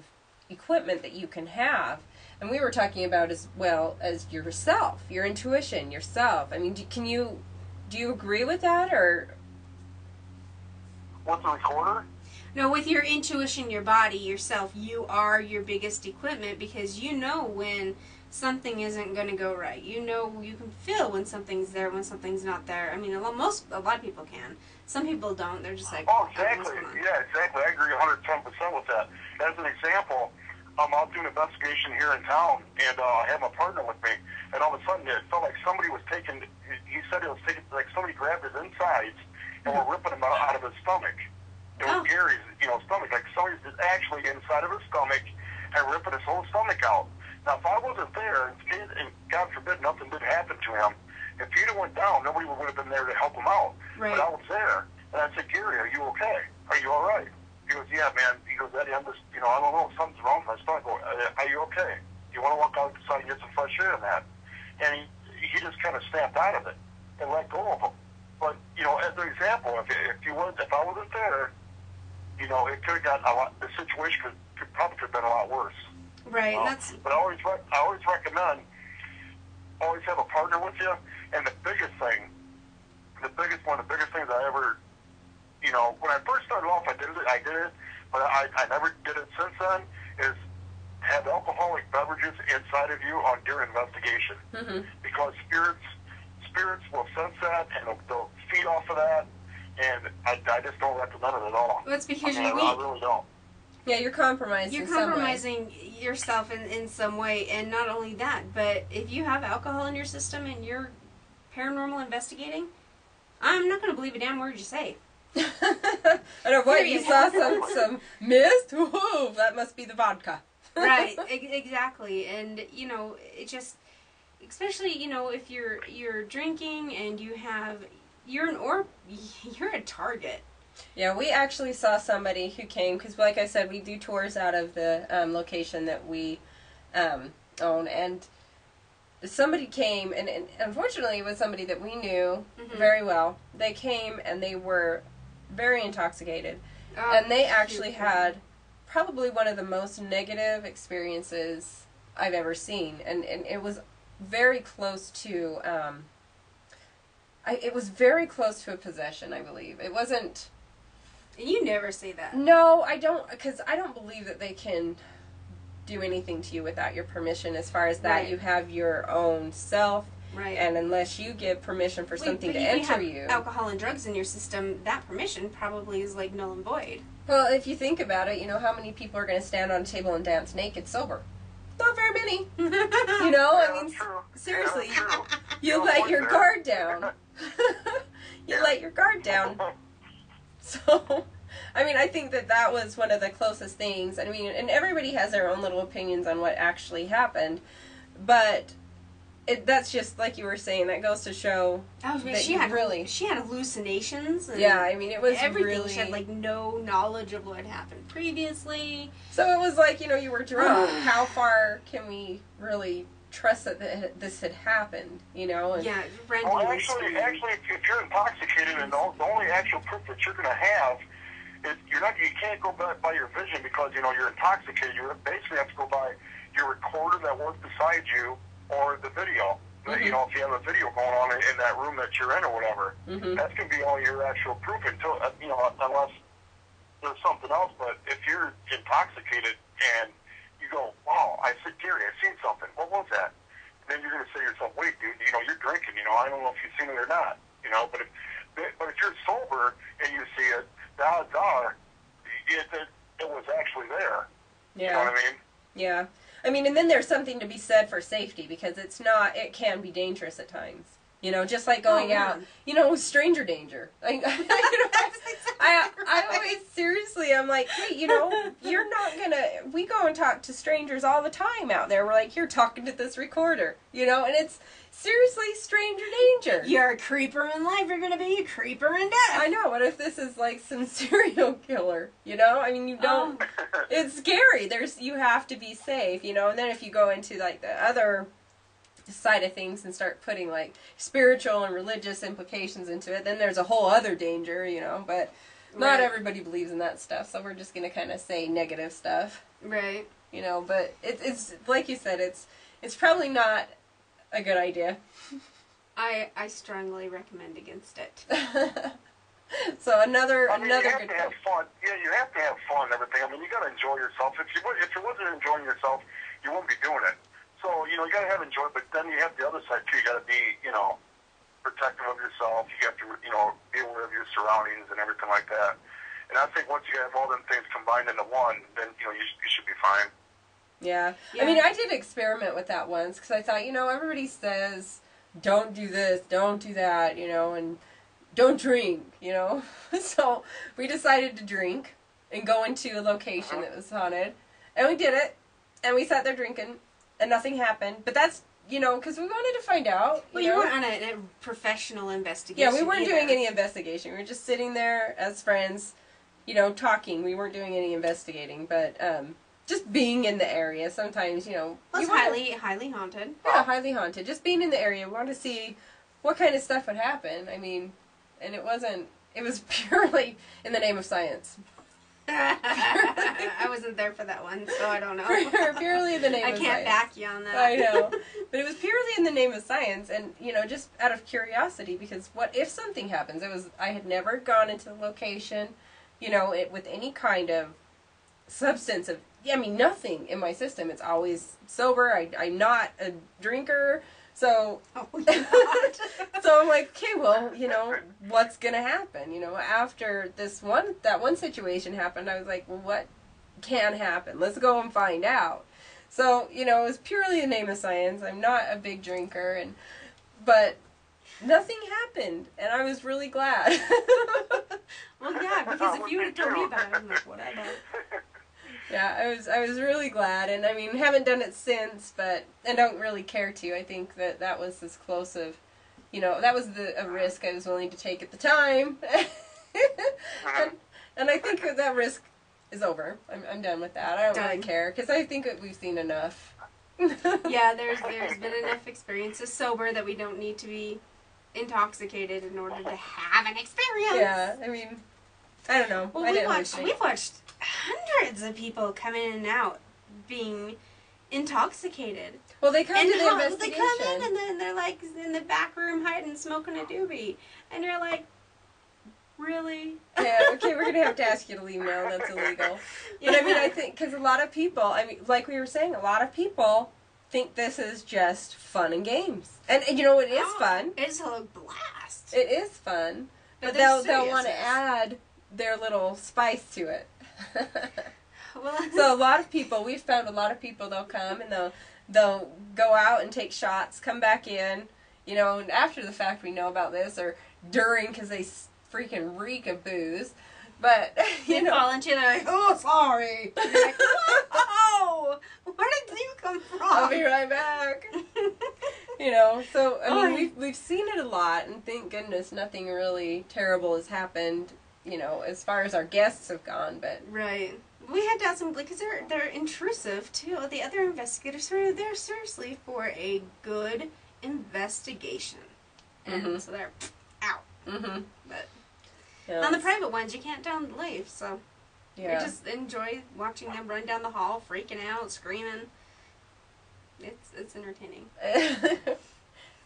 equipment that you can have. And we were talking about as well as yourself, your intuition, yourself. I mean, do you agree with that, or? What's a recorder? No, with your intuition, your body, yourself, you are your biggest equipment, because you know when something isn't going to go right. You know, you can feel when something's there, when something's not there. I mean, a lot of people can. Some people don't. They're just like, oh, exactly. Yeah, exactly. I agree 110% with that. As an example, I was doing an investigation here in town, and I had my partner with me, and all of a sudden it felt like somebody was taking, he said it was taking, like somebody grabbed his insides and were ripping him out of his stomach. It was Gary's, stomach. Like somebody's actually inside of his stomach and ripping his whole stomach out. Now, if I wasn't there, and God forbid nothing did happen to him, if he'd have went down, nobody would have been there to help him out. Right. But I was there, and I said, Gary, are you okay? Are you all right? He goes, yeah, man. He goes, Eddie, I'm just, I don't know, something's wrong with my stomach. I go, are you okay? Do you want to walk outside and get some fresh air in that? And he just kind of snapped out of it and let go of him. But, as an example, if I wasn't there, it could have gotten a lot, the situation could probably have been a lot worse. Right, But I always recommend, always have a partner with you. And the biggest thing, one of the biggest things I ever, when I first started off, I did it, but I never did it since then, is have alcoholic beverages inside of you during investigation. Mm-hmm. Because spirits will sense that, and they'll feed off of that, and I just don't recommend it at all. Well, it's because I really don't. Yeah, you're compromising. You're compromising yourself in some way, and not only that, but if you have alcohol in your system and you're paranormal investigating, I'm not going to believe a damn word you say. I know what you saw some mist. Whoa, that must be the vodka. Right, exactly, and it just, especially if you're drinking and you have urine, or you're a target. Yeah, we actually saw somebody who came, because like I said, we do tours out of the location that we own, and somebody came, and unfortunately it was somebody that we knew very well. They came and they were very intoxicated, and they actually had probably one of the most negative experiences I've ever seen, and it was very close to, it was very close to a possession, I believe. It wasn't... You never say that. No, I don't, because I don't believe that they can do anything to you without your permission. As far as that, right. You have your own self, right? And unless you give permission for something to enter you, alcohol and drugs in your system, that permission probably is like null and void. Well, if you think about it, how many people are going to stand on a table and dance naked sober? Not very many. I mean, seriously, you let your guard down. You let your guard down. So, I mean, I think that was one of the closest things. I mean, and everybody has their own little opinions on what actually happened, but that's just like you were saying. That goes to show that she had hallucinations. And yeah, I mean, it was everything. really. She had like no knowledge of what had happened previously. So it was like, you know, you were drunk. How far can we really trust that this had happened? You know? And yeah, well, actually, if you're intoxicated, and the only actual proof that you're going to have is you can't go by your vision because you know you're intoxicated. You basically have to go by your recorder that was beside you or the video. Mm-hmm. You know, if you have a video going on in that room that you're in or whatever, mm-hmm. that's going to be all your actual proof until you know, unless there's something else. But if you're intoxicated and you go, wow, I said, Gary, I seen something. What was that? And then you're going to say to yourself, wait, dude, you know, you're drinking. You know, I don't know if you've seen it or not. You know, but if you're sober and you see it, the odds are it was actually there. Yeah. You know what I mean? Yeah. I mean, and then there's something to be said for safety because it can be dangerous at times. You know, just like going out, you know, stranger danger. Like, you know, I always, seriously, I'm like, hey, you know, you're not gonna, we go and talk to strangers all the time out there. We're like, you're talking to this recorder, you know, and it's seriously stranger danger. You're a creeper in life, you're gonna be a creeper in death. I know, what if this is like some serial killer, you know? I mean, you don't, it's scary. You have to be safe, you know, and then if you go into like the other side of things and start putting like spiritual and religious implications into it, then there's a whole other danger, you know, but not everybody believes in that stuff, so we're just going to kind of say negative stuff. Right. You know, but it's like you said, it's probably not a good idea. I strongly recommend against it. So another you have good to have fun. Yeah, you have to have fun and everything. I mean, you got to enjoy yourself. If you wasn't enjoying yourself, you wouldn't be doing it. So, you know, you got to have enjoy, but then you have the other side, too. You got to be, you know, protective of yourself. You have to, you know, be aware of your surroundings and everything like that. And I think once you have all them things combined into one, then, you know, you should be fine. Yeah. I mean, I did experiment with that once because I thought, you know, everybody says, don't do this, don't do that, you know, and don't drink, you know. So we decided to drink and go into a location that was haunted. And we did it. And we sat there drinking. And nothing happened, but that's, you know, because we wanted to find out. Well, you weren't on a professional investigation. Yeah, we weren't doing any investigation. We were just sitting there as friends, you know, talking. We weren't doing any investigating, but just being in the area. Sometimes, you know, it was highly haunted. Yeah, highly haunted. Just being in the area, we wanted to see what kind of stuff would happen. I mean, and it was purely in the name of science. I wasn't there for that one, so I don't know. Purely in the name of science. I can't back you on that. I know. But it was purely in the name of science and, you know, just out of curiosity because what if something happens? I had never gone into the location, you know, with any kind of substance nothing in my system. It's always sober. I'm not a drinker. So, so I'm like, okay, well, you know, what's going to happen? You know, after that one situation happened, I was like, well, what can happen? Let's go and find out. So, you know, it was purely in the name of science. I'm not a big drinker, but nothing happened, and I was really glad. Well, yeah, because if you would have told me about it, I'm like, whatever. Yeah, I was really glad, and I mean, haven't done it since, and don't really care to. I think that was as close of, you know, that was a risk I was willing to take at the time, and I think that risk is over. I'm done with that. I don't really care, because I think that we've seen enough. Yeah, there's been enough experiences sober that we don't need to be intoxicated in order to have an experience. Yeah, I mean, I don't know. Well, we've watched hundreds of people come in and out being intoxicated. Well, they come to the investigation. They come in and then they're like in the back room hiding, smoking a doobie. And you're like, really? Yeah, okay, we're going to have to ask you to leave now. That's illegal. Yeah. But I mean, I think, because a lot of people, I mean, like we were saying, a lot of people think this is just fun and games. And you know, it is fun. It's a blast. It is fun. But they'll want to add their little spice to it. Well, so we've found a lot of people, they'll come and they'll go out and take shots, come back in, you know, and after the fact we know about this, or during, because they freaking reek of booze. But, you know. Fall into, they're like, oh, sorry. You're like, oh, where did you come from? I'll be right back. You know, so I mean, we've seen it a lot, and thank goodness nothing really terrible has happened. You know, as far as our guests have gone, but right. We had to ask them because they're intrusive too. The other investigators were there seriously for a good investigation, and so they're out. Mm-hmm. But on the private ones, you can't down leave, so we just enjoy watching them run down the hall, freaking out, screaming. It's entertaining.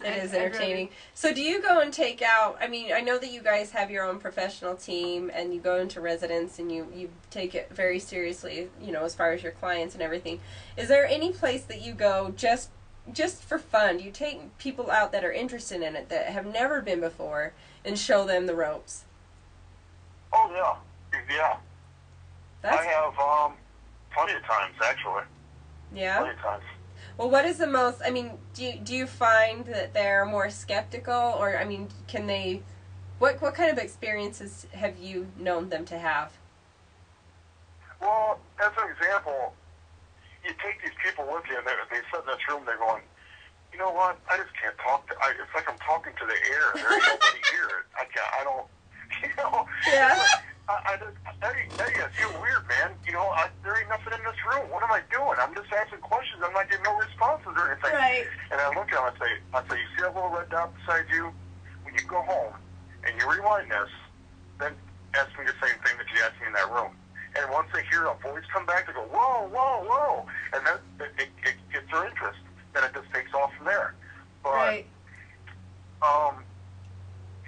It is entertaining. So do you go and take out, I mean, I know that you guys have your own professional team and you go into residence and you take it very seriously, you know, as far as your clients and everything. Is there any place that you go just for fun? Do you take people out that are interested in it, that have never been before, and show them the ropes? Oh, yeah. Yeah. I have plenty of times, actually. Yeah? Plenty of times. Well, what is the most, I mean, do you find that they're more skeptical, or, I mean, can they, what kind of experiences have you known them to have? Well, as an example, you take these people with you, and they sit in this room, they're going, you know what, I just can't talk to, it's like I'm talking to the air, there ain't nobody here, I don't, you know, yeah. I feel weird, man. You know, there ain't nothing in this room. What am I doing? I'm just asking questions. I'm not getting no responses or anything. Right. And I look at him and I say, you see that little red dot beside you? When you go home and you rewind this, then ask me the same thing that you asked me in that room. And once they hear a voice come back, they go, whoa, whoa, whoa. And then it gets their interest. Then it just takes off from there. But,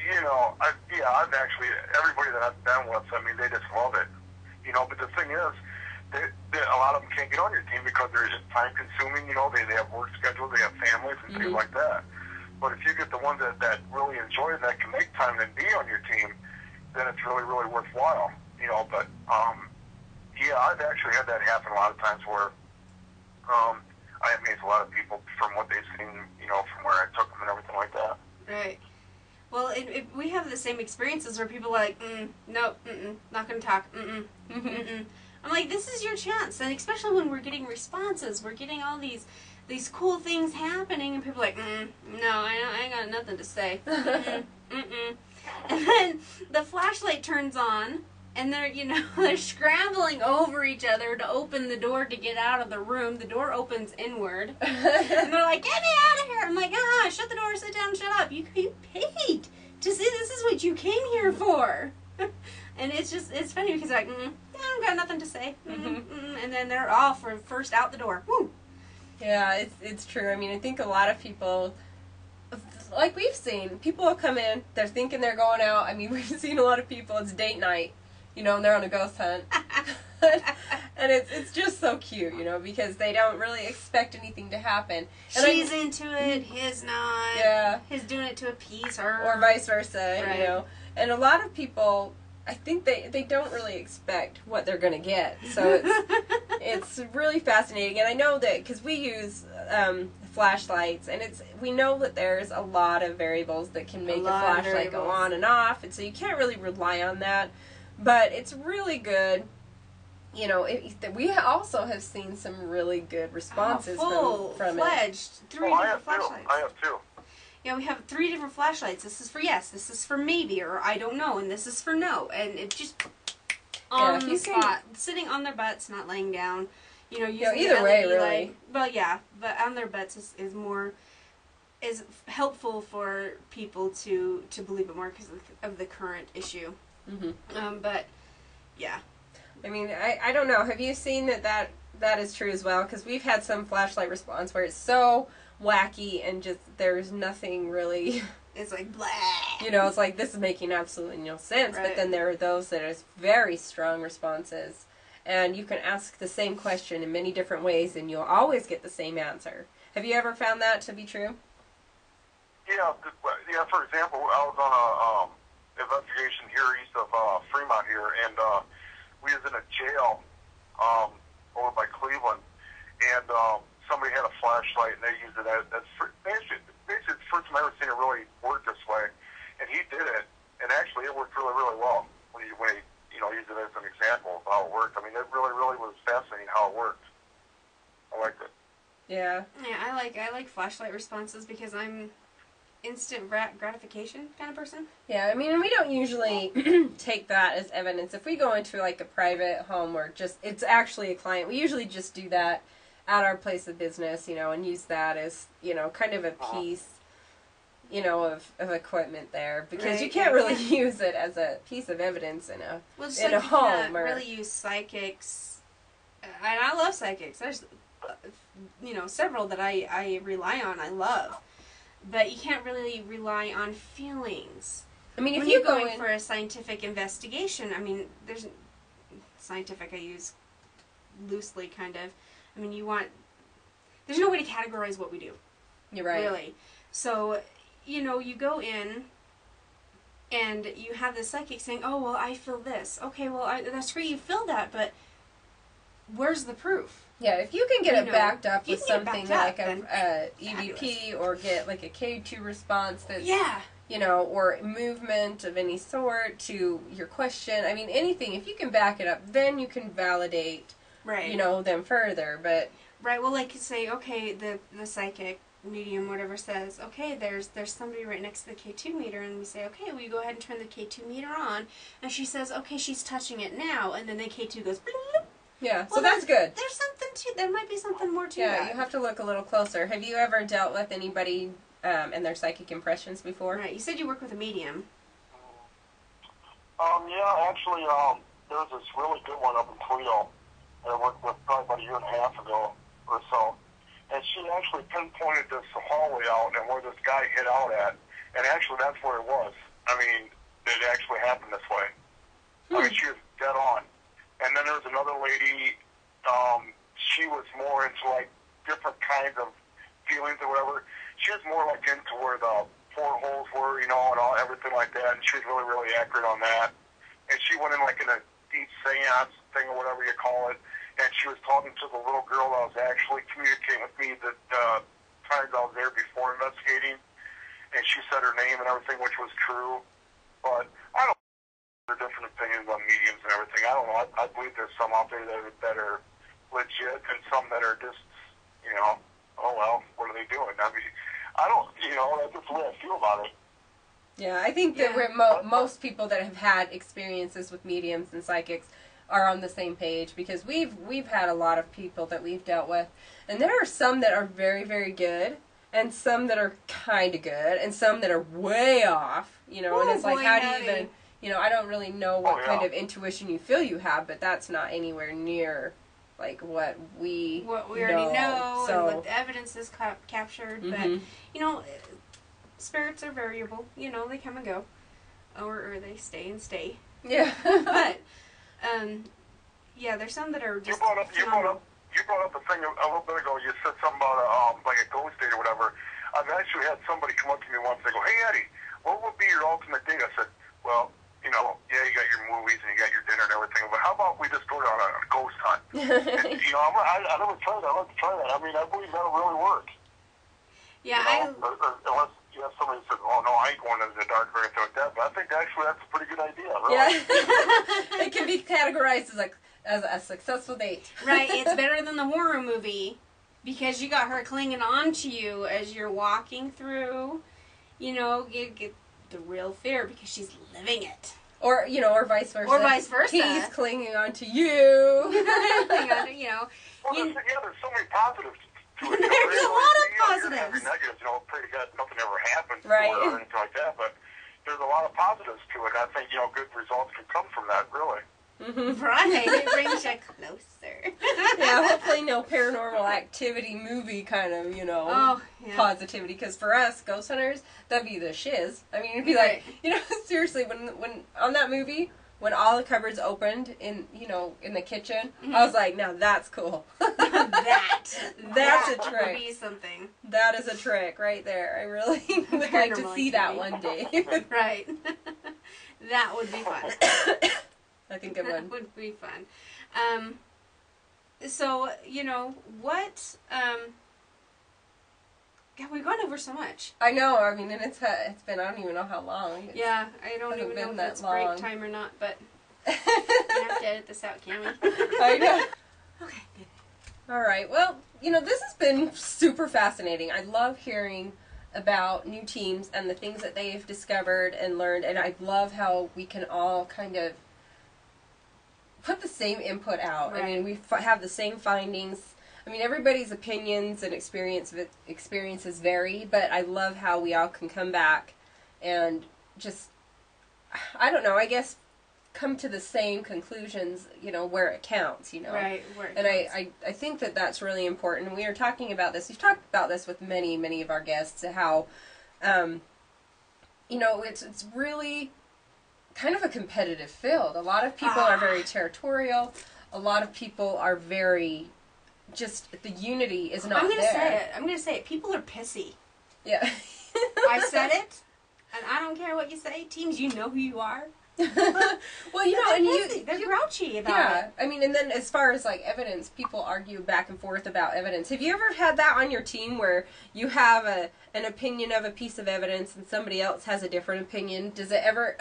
you know, I've actually, everybody that I've been with, I mean, they just love it. You know, but the thing is, a lot of them can't get on your team because they're just time consuming, you know, they have work schedules, they have families and things like that. But if you get the ones that really enjoy it, that can make time and be on your team, then it's really, really worthwhile. You know, but, I've actually had that happen a lot of times where I amazed a lot of people from what they've seen, you know, from where I took them and everything like that. Right. Well, we have the same experiences where people are like, nope, not going to talk, I'm like, this is your chance. And especially when we're getting responses, we're getting all these cool things happening, and people are like, no, I ain't got nothing to say. And then the flashlight turns on, and they're, you know, they're scrambling over each other to open the door to get out of the room. The door opens inward. And they're like, get me out of here. I'm like, shut the door, sit down, shut up. You paid to see this is what you came here for. And it's funny because they're like, I don't got nothing to say. And then they're off for first out the door. Woo. Yeah, it's true. I mean, I think a lot of people, like we've seen, people will come in, they're thinking they're going out. I mean, we've seen a lot of people, it's date night, you know, and they're on a ghost hunt. And it's just so cute, you know, because they don't really expect anything to happen. And she's into it, his not. Yeah. He's doing it to appease her. Or vice versa, right. You know. And a lot of people, I think they don't really expect what they're going to get. So it's really fascinating. And I know that because we use flashlights, and we know that there's a lot of variables that can make a flashlight go on and off, and so you can't really rely on that. But it's really good. You know, we also have seen some really good responses from fledged, it. 3 different flashlights. I have two. Yeah, we have 3 different flashlights. This is for yes, this is for maybe, or I don't know, and this is for no. And it just on the spot, sitting on their butts, not laying down. You know, using either the LED way, really. light. Well, yeah, but on their butts is helpful for people to believe it more because of the current issue. But yeah. I mean, I don't know. Have you seen that is true as well? Because we've had some flashlight response where it's so wacky and just there's nothing really. It's like blah. You know, it's like this is making absolutely no sense. Right. But then there are those that are very strong responses, and you can ask the same question in many different ways, and you'll always get the same answer. Have you ever found that to be true? Yeah. For example, I was on a investigation here east of Fremont here, and we was in a jail over by Cleveland, and somebody had a flashlight, and they used it as basically the first time I ever seen it really work this way, and he did it, and actually it worked really, really well when he used it as an example of how it worked. I mean, it really, really was fascinating how it worked. I liked it. Yeah. Yeah, I like flashlight responses because I'm instant gratification kind of person. Yeah, I mean, and we don't usually take that as evidence. If we go into like a private home or just it's actually a client, we usually just do that at our place of business, and use that as, kind of a piece, of equipment there, because you can't really use it as a piece of evidence in a home. You can't really use psychics, and I love psychics. There's, several that I rely on. I love. But you can't really rely on feelings. I mean, if when you're going for a scientific investigation, I mean, there's scientific I use loosely, kind of. I mean, there's no way to categorize what we do. You're right. Really. So, you go in and you have the psychic saying, oh, well, I feel this. Okay, well, that's great you feel that, but where's the proof? Yeah, if you can get it backed up with something like a EVP or get like a K2 response that's, yeah. Or movement of any sort to your question. I mean, anything. If you can back it up, then you can validate, them further. But right, well, like say, okay, the psychic medium, whatever, says, okay, there's somebody right next to the K2 meter, and we say, okay, will you go ahead and turn the K2 meter on? And she says, okay, she's touching it now, and then the K2 goes, bloop. Yeah, so that's good. There's something there might be something more to that. Yeah, you have to look a little closer. Have you ever dealt with anybody and their psychic impressions before? Right, you said you work with a medium. Yeah, actually, there was this really good one up in Toledo that I worked with probably about a year and a half ago or so. And she actually pinpointed this hallway out and where this guy hid out at. And actually, that's where it was. I mean, it actually happened this way. I mean, she was dead on. And then there was another lady, she was more into, like, different kinds of feelings or whatever. She was more, like, into where the portholes were, and all everything like that. And she was really, really accurate on that. And she went in, like, in a deep seance thing or whatever you call it. And she was talking to the little girl that was actually communicating with me that times I was there before investigating. And she said her name and everything, which was true. But I don't know. There are different opinions on mediums and everything. I don't know. I believe there's some out there that are legit and some that are just, oh, well, what are they doing? I mean, I don't, that's just the way I feel about it. Yeah, I think that most people that have had experiences with mediums and psychics are on the same page, because we've had a lot of people that we've dealt with, and there are some that are very, very good, and some that are kind of good, and some that are way off, and it's like, how do you even, I don't really know what kind of intuition you feel you have, but that's not anywhere near, like, what we already know, so, and what the evidence is captured, but, spirits are variable, they come and go, or they stay and stay. Yeah. But, there's some that are just You brought up the thing a little bit ago. You said something about like a ghost date or whatever. I've actually had somebody come up to me once. They go, "Hey Eddie, what would be your ultimate date?" I said, "Well, you got your movies and you got your dinner and everything, but how about we just go on a ghost hunt?" And, I never tried that. I'd like to try that. I mean, I believe that'll really work. Yeah, unless you have somebody who says, "Oh no, I ain't going into the dark or anything like that." But I think actually that's a pretty good idea. Really. Yeah, it can be categorized as a successful date. Right, it's better than the horror movie, because you got her clinging on to you as you're walking through. You get the real fear because she's living it. Or vice versa. Or vice versa. He's clinging on to you. Clinging on to, Well, there's so many positives to it. There's a lot of positives. Every negatives, pray to God nothing ever happens right. to it or anything like that, but there's a lot of positives to it. I think, good results can come from that, really. Mm-hmm. Right, it brings you closer. Yeah, hopefully no Paranormal Activity movie kind of, positivity. Because for us, ghost hunters, that'd be the shiz. I mean, it'd be like, seriously, when on that movie, when all the cupboards opened in the kitchen, I was like, now that's cool. That's a trick. Would be something. That is a trick right there. I really would like to see that one day. Right. That would be fun. I think it would. That would be fun. So, what, God, we've gone over so much. I know, I mean, and it's been, I don't even know how long. I don't even know if it's break time or not, but we have to edit this out, can't we? I know. Okay, good. All right. Well, this has been super fascinating. I love hearing about new teams and the things that they've discovered and learned, and I love how we can all kind of put the same input out. Right. I mean, we have the same findings. I mean, everybody's opinions and experiences vary, but I love how we all can come back and just, I don't know, I guess come to the same conclusions, where it counts, Right, where it and counts. I think that that's really important. We were talking about this. We've talked about this with many of our guests, how, it's really kind of a competitive field. A lot of people are very territorial. A lot of people are very, just, the unity is not there. I'm going to say it. People are pissy. Yeah. I said it, and I don't care what you say. Teams, you know who you are. Well, They're grouchy about it. Yeah, I mean, and then as far as like evidence, people argue back and forth about evidence. Have you ever had that on your team where you have an opinion of a piece of evidence and somebody else has a different opinion? Does it ever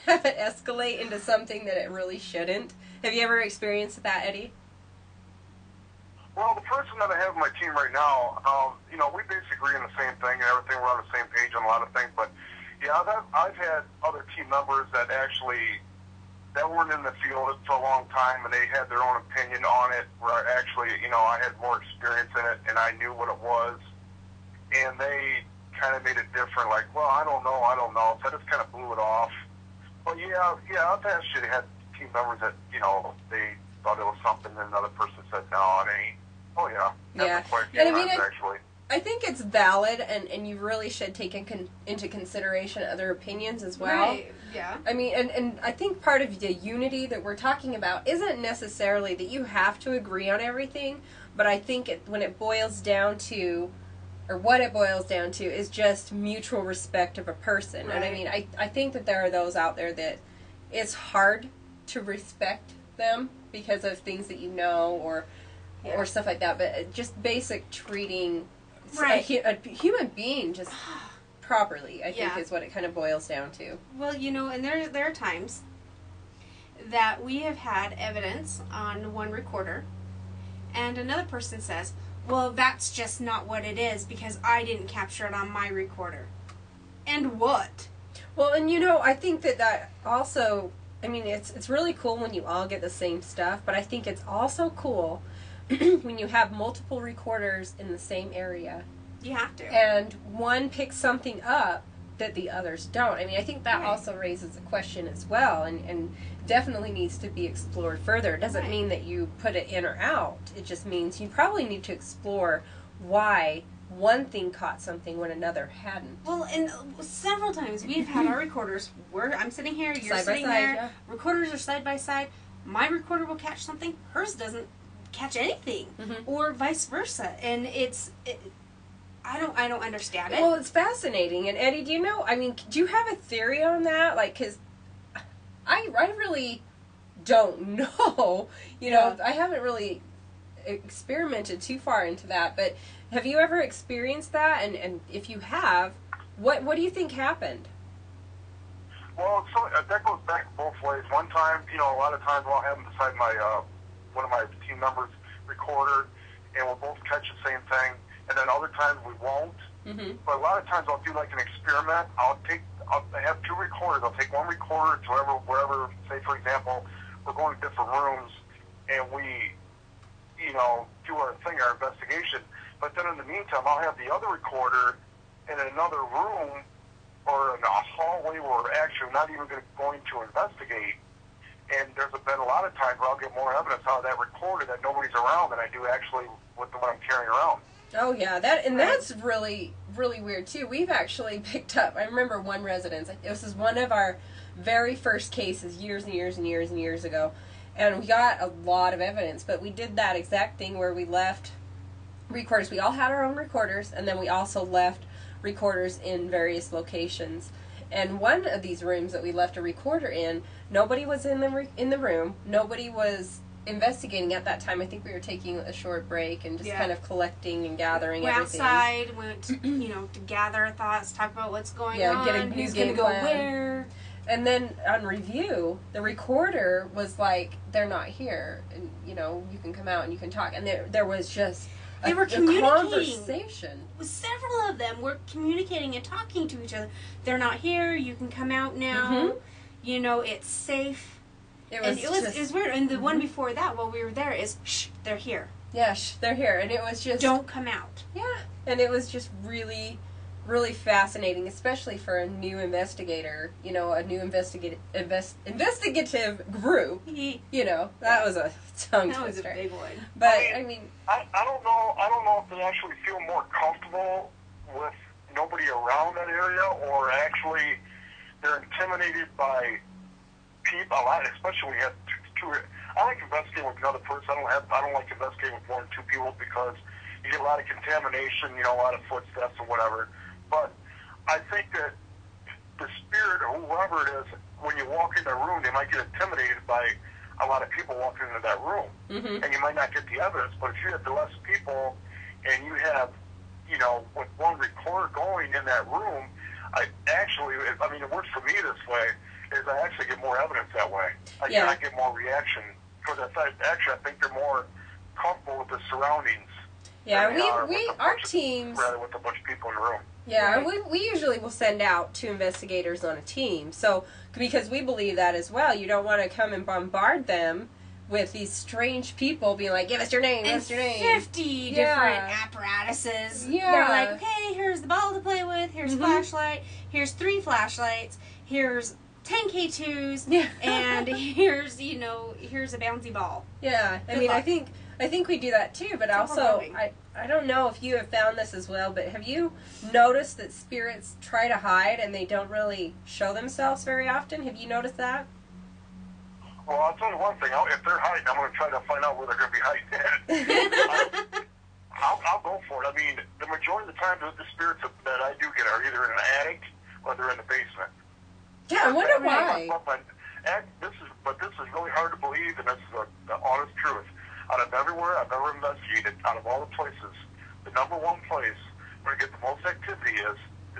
have it escalate into something that it really shouldn't? Have you ever experienced that, Eddie? Well, the person that I have on my team right now, we basically agree on the same thing and everything. We're on the same page on a lot of things, but yeah, I've had other team members that weren't in the field for a long time, and they had their own opinion on it, where actually, I had more experience in it, and I knew what it was, and they kind of made it different, like, well, I don't know, so I just kind of blew it off. But yeah, I've actually had team members that, they thought it was something, and another person said, no, it ain't. Oh, yeah. Yeah. Quite a few And I mean, times, actually. I think it's valid, and you really should take into consideration other opinions as well. Right, yeah. I mean, and I think part of the unity that we're talking about isn't necessarily that you have to agree on everything, but I think when it boils down to, or what it boils down to, is just mutual respect of a person. Right. And I mean, I think that there are those out there that it's hard to respect them because of things that or stuff like that, but just basic treating Right. a human being just properly, I think, Yeah. is what it kind of boils down to. Well, and there are times that we have had evidence on one recorder, and another person says, well, that's just not what it is because I didn't capture it on my recorder. And what? Well, and I think that also, I mean, it's really cool when you all get the same stuff, but I think it's also cool when you have multiple recorders in the same area. You have to. And one picks something up that the others don't. I mean, I think that Right. also raises a question as well, and definitely needs to be explored further. It doesn't Right. mean that you put it in or out. It just means you probably need to explore why one thing caught something when another hadn't. Well, and several times we've had our recorders. I'm sitting here, you're Side by sitting side, there. yeah. Recorders are side by side. My recorder will catch something. Hers doesn't catch anything, or vice versa. And I don't understand it. Well, it's fascinating. And Eddie, do you have a theory on that? Like, because I really don't know. Yeah. I haven't really experimented too far into that, but have you ever experienced that? And if you have, what do you think happened? Well, that goes back both ways. One time, a lot of times I'll have them beside my one of my team members' recorder, and we'll both catch the same thing. And then other times we won't. Mm-hmm. But a lot of times I'll do like an experiment. I'll have two recorders. I'll take one recorder to wherever. Say for example, we're going to different rooms, and we, do our investigation. But then in the meantime, I'll have the other recorder in another room or in a hallway where we're actually not even going to investigate. And there's been a lot of times where I'll get more evidence out of that recorder that nobody's around than I do actually with the one I'm carrying around. Oh yeah, that's really, really weird too. We've actually picked up, I remember one residence, this was one of our very first cases years and years and years and years ago, and we got a lot of evidence, but we did that exact thing where we left recorders. We all had our own recorders, and then we also left recorders in various locations. And one of these rooms that we left a recorder in, nobody was in the room. Nobody was investigating at that time. I think we were taking a short break and just kind of collecting and gathering everything. Outside, went to gather our thoughts, talk about what's going on, get a new who's going to game go plan. where. And then on review, the recorder was like, they're not here. And, you know, you can come out and you can talk. And there was just they were a communicating. conversation. Several of them were communicating and talking to each other. They're not here. You can come out now. Mm-hmm. You know, it's safe. It was weird. And the one before that, while we were there, is, shh, they're here. Yeah, shh, they're here. And it was just... Don't come out. Yeah. And it was just really, really fascinating, especially for a new investigator, you know, a new investigative group. You know, that was a tongue twister. That was a big one. But, I don't know if they actually feel more comfortable with nobody around that area, or actually they're intimidated by people, especially when you have two. I like investigating with another person. I don't like investigating with more than two people, because you get a lot of contamination, you know, a lot of footsteps or whatever. But I think that the spirit or whoever it is, when you walk in the room, they might get intimidated by a lot of people walking into that room. Mm-hmm. And you might not get the evidence. But if you have the less people and you have, you know, with one recorder going in that room, it works for me this way, is I actually get more evidence that way. I get more reaction. Because actually, I think they're more comfortable with the surroundings. Yeah, our teams... Rather with a bunch of people in the room. Yeah, right. we usually will send out 2 investigators on a team. So, because we believe that as well. You don't want to come and bombard them with these strange people being like, give us your name, give us your name. 50 different apparatuses. Yeah. They're like, okay, here's the ball to play with, here's a flashlight, here's 3 flashlights, here's 10 K2s, and here's a bouncy ball. Yeah, I think we do that too, but also, I don't know if you have found this as well, but have you noticed that spirits try to hide and they don't really show themselves very often? Have you noticed that? Well, I'll tell you one thing. If they're hiding, I'm going to try to find out where they're going to be hiding at. I'll go for it. I mean, the majority of the time, the spirits that I do get are either in an attic or they're in the basement. Yeah, I wonder why. This is really hard to believe, and this is the honest truth. Out of everywhere I've ever investigated, out of all the places, the number one place where you get the most activity is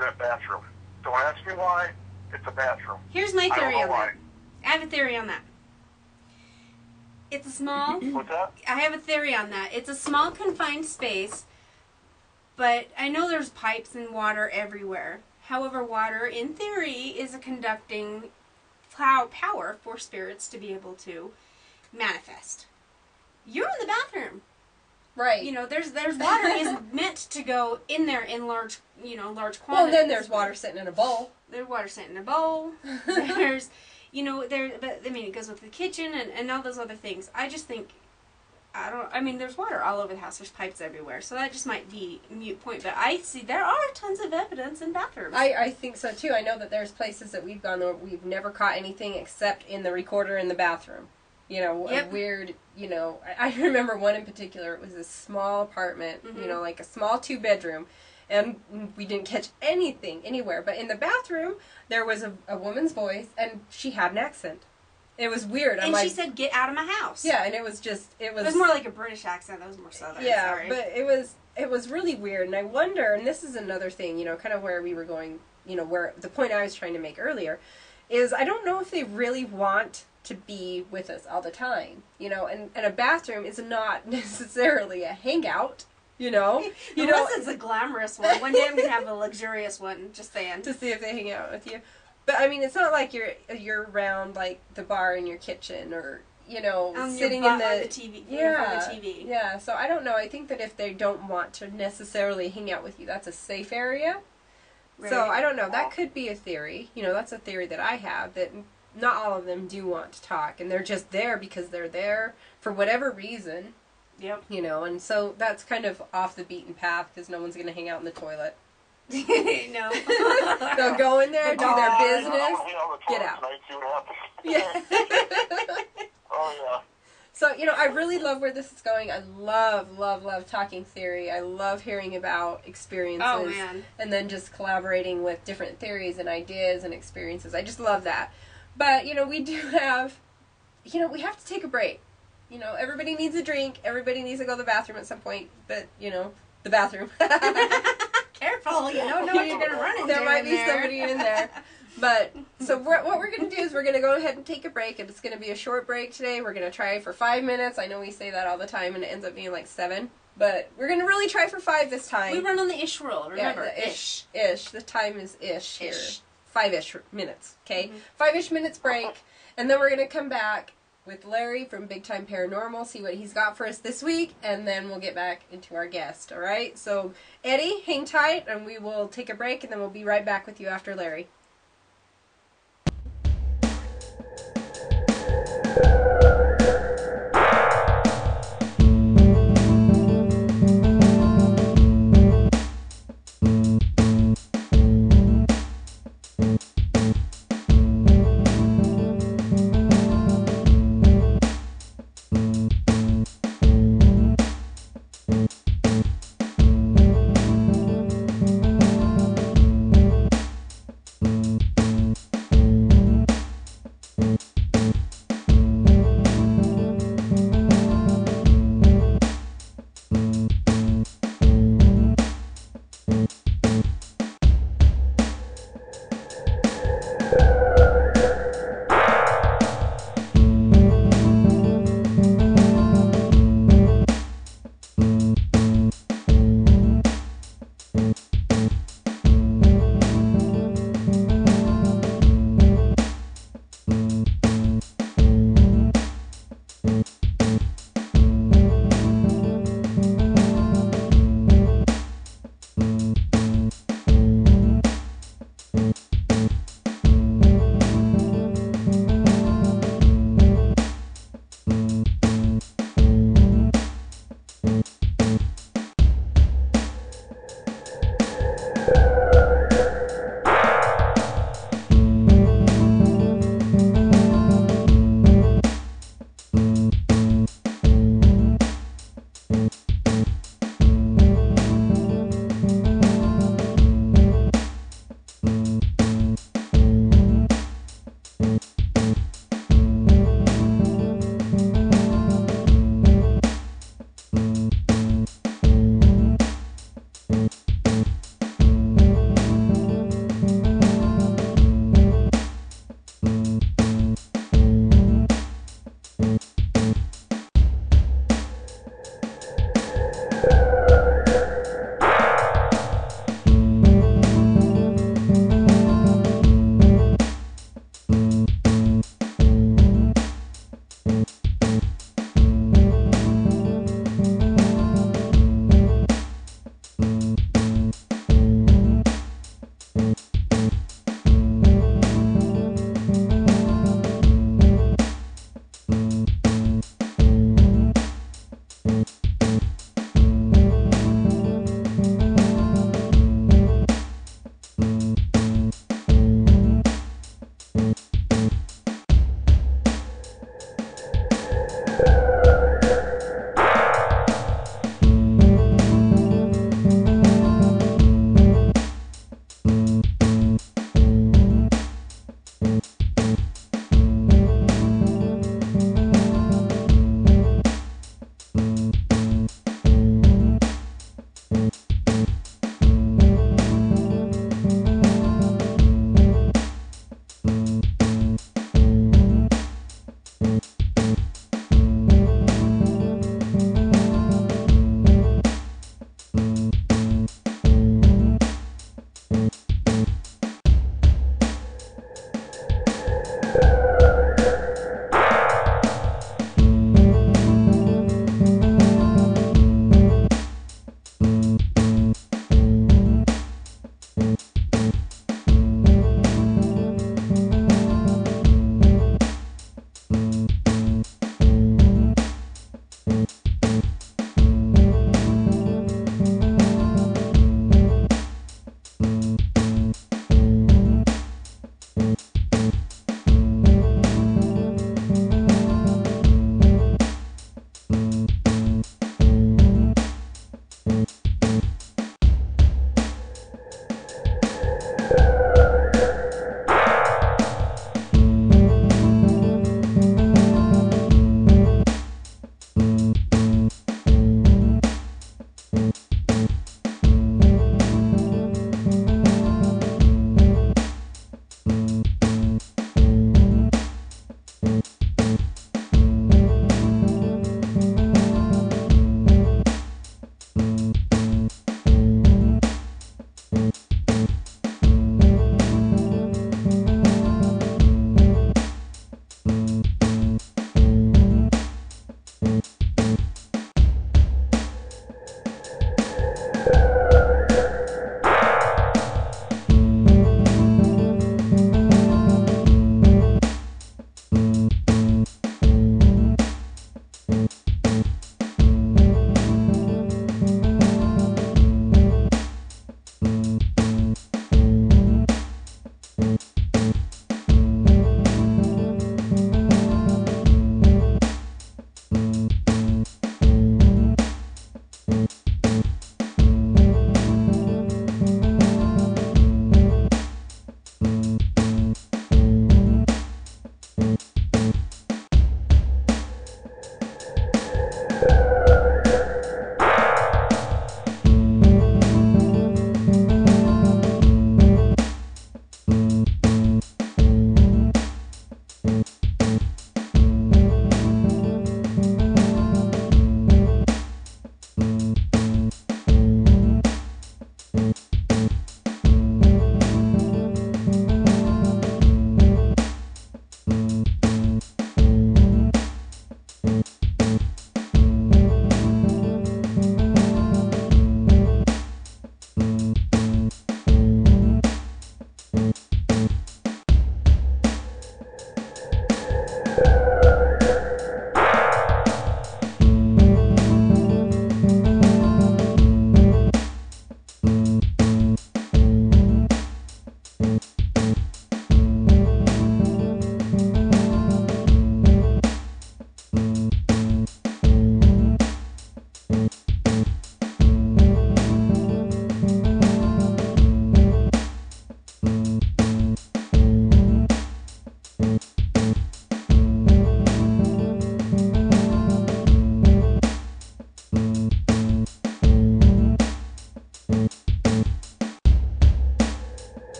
that bathroom. Don't ask me why. It's a bathroom. Here's my theory on that. I have a theory on that. It's a small... What's that? I have a theory on that. It's a small confined space, but I know there's pipes and water everywhere. However, water, in theory, is a conducting power for spirits to be able to manifest. You're in the bathroom. Right. You know, there's water is meant to go in there in large quantities. Well, then there's water sitting in a bowl. There's water sitting in a bowl. There's, but it goes with the kitchen and all those other things. I just think, there's water all over the house. There's pipes everywhere. So that just might be a mute point. But I see there are tons of evidence in bathrooms. I think so, too. I know that there's places that we've gone where we've never caught anything except in the recorder in the bathroom. A weird, I remember one in particular. It was a small apartment, like a small 2-bedroom. And we didn't catch anything anywhere. But in the bathroom, there was a woman's voice, and she had an accent. It was weird. She said, "Get out of my house." Yeah, and it was more like a British accent. That was more southern. Yeah, sorry. but it was really weird. And I wonder, and this is another thing, kind of where we were going, where the point I was trying to make earlier, is I don't know if they really want to be with us all the time. And a bathroom is not necessarily a hangout. Unless it's a glamorous one. One day I'm gonna have a luxurious one. Just saying. To see if they hang out with you. But it's not like you're around like the bar in your kitchen or sitting in the TV. Yeah, the TV. Yeah. So I don't know. I think that if they don't want to necessarily hang out with you, that's a safe area. Right. So I don't know. That could be a theory. That's a theory that I have, that not all of them do want to talk, and they're just there because they're there for whatever reason. Yep. And so that's kind of off the beaten path because no one's going to hang out in the toilet. No. They'll go in there, do their business, get out. Yeah. Oh, yeah. So, I really love where this is going. I love talking theory. I love hearing about experiences. Oh, man. And then just collaborating with different theories and ideas and experiences. I just love that. But, we do have, we have to take a break. Everybody needs a drink. Everybody needs to go to the bathroom at some point. But, the bathroom. Careful, you don't know what you're going to run into. There might be somebody in there. But, so what we're going to do is we're going to go ahead and take a break. And it's going to be a short break today. We're going to try for 5 minutes. I know we say that all the time and it ends up being like 7. But we're going to really try for 5 this time. We run on the ish rule, remember. Yeah, ish. The time is ish here. 5-ish minutes, okay? Mm-hmm. 5-ish minutes break. And then we're going to come back with Larry from Big Time Paranormal, see what he's got for us this week, and then we'll get back into our guest, all right? So, Eddie, hang tight, and we will take a break, and then we'll be right back with you after Larry.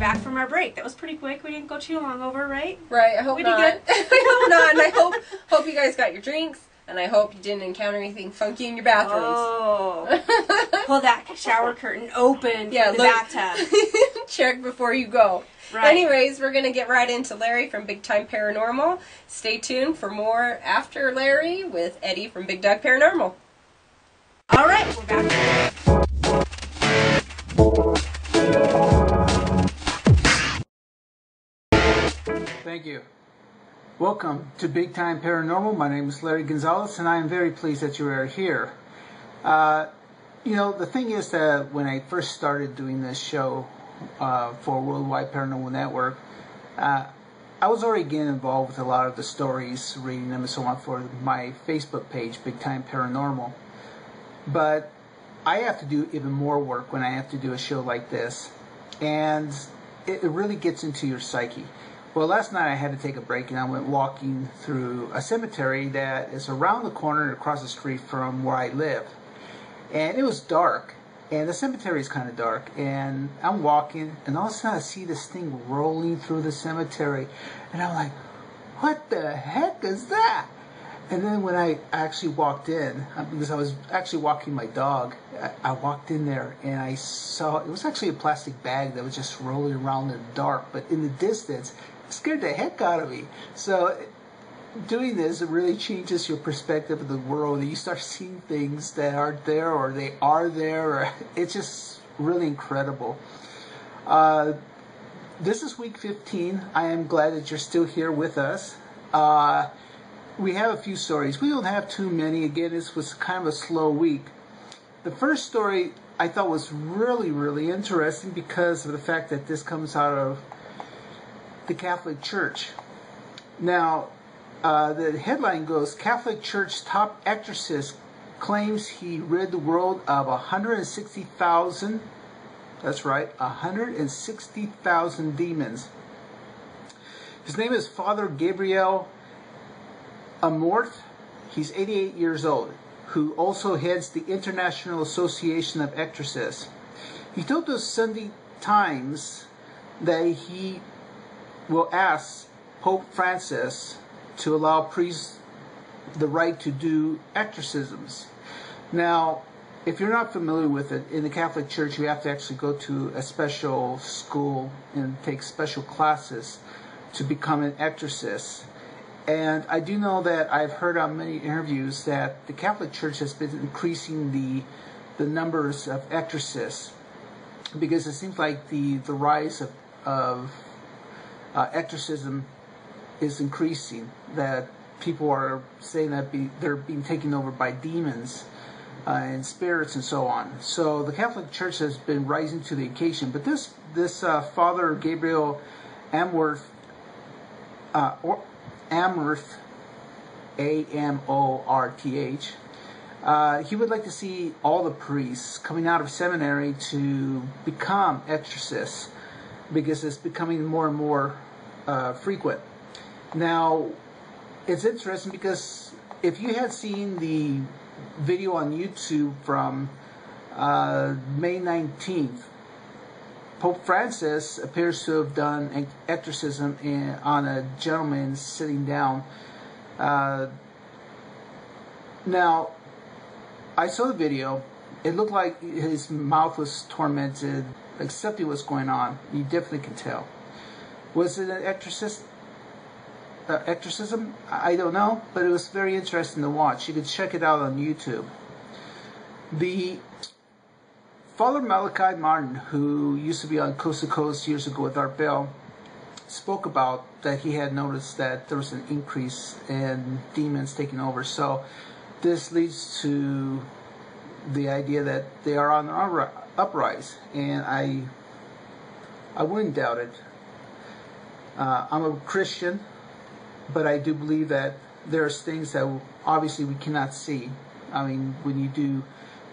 back from our break. That was pretty quick. We didn't go too long over, right? Right, I hope not. Good. I hope not, and I hope you guys got your drinks, and I hope you didn't encounter anything funky in your bathrooms. Oh. Pull that shower curtain open yeah, for the bathtub. Check before you go. Right. Anyways, we're going to get right into Larry from Big Time Paranormal. Stay tuned for more after Larry with Eddie from Big Dawg Paranormal. All right, we're back. Thank you. Welcome to Big Time Paranormal. My name is Larry Gonzalez, and I am very pleased that you are here. You know, the thing is that when I first started doing this show for Worldwide Paranormal Network, I was already getting involved with a lot of the stories, reading them and so on for my Facebook page, Big Time Paranormal. But I have to do even more work when I have to do a show like this, and it really gets into your psyche. Well, last night I had to take a break, and I went walking through a cemetery that is around the corner and across the street from where I live. And it was dark, and the cemetery is kind of dark, and I'm walking, and all of a sudden I see this thing rolling through the cemetery, and I'm like, what the heck is that? And then when I actually walked in, because I was actually walking my dog, I walked in there and I saw, it was actually a plastic bag that was just rolling around in the dark, but in the distance, it scared the heck out of me. So doing this, it really changes your perspective of the world, and you start seeing things that aren't there, or they are there, or it's just really incredible. This is week 15. I am glad that you're still here with us. We have a few stories. We don't have too many. Again, this was kind of a slow week. The first story I thought was really, really interesting because of the fact that this comes out of the Catholic Church. Now, the headline goes, Catholic Church top exorcist claims he rid the world of 160,000, that's right, 160,000 demons. His name is Father Gabriel Amorth. He's 88 years old, who also heads the International Association of Exorcists. He told the Sunday Times that he will ask Pope Francis to allow priests the right to do exorcisms. Now, if you're not familiar with it, in the Catholic Church you have to actually go to a special school and take special classes to become an exorcist. And I do know that I've heard on many interviews that the Catholic Church has been increasing the numbers of exorcists, because it seems like the rise of exorcism is increasing, that people are saying that they're being taken over by demons and spirits and so on. So the Catholic Church has been rising to the occasion. But this Father Gabriel Amorth, Amorth, A-M-O-R-T-H, he would like to see all the priests coming out of seminary to become exorcists, because it's becoming more and more frequent. Now, it's interesting because if you had seen the video on YouTube from May 19th, Pope Francis appears to have done an exorcism on a gentleman sitting down. Now, I saw the video. It looked like his mouth was tormented, like something was going on. You definitely can tell. Was it an exorcism? I don't know, but it was very interesting to watch. You could check it out on YouTube. The Father Malachi Martin, who used to be on Coast to Coast years ago with Art Bell, spoke about that he had noticed that there was an increase in demons taking over. So this leads to the idea that they are on the uprise, and I wouldn't doubt it. I'm a Christian, but I do believe that there's things that obviously we cannot see. I mean, when you do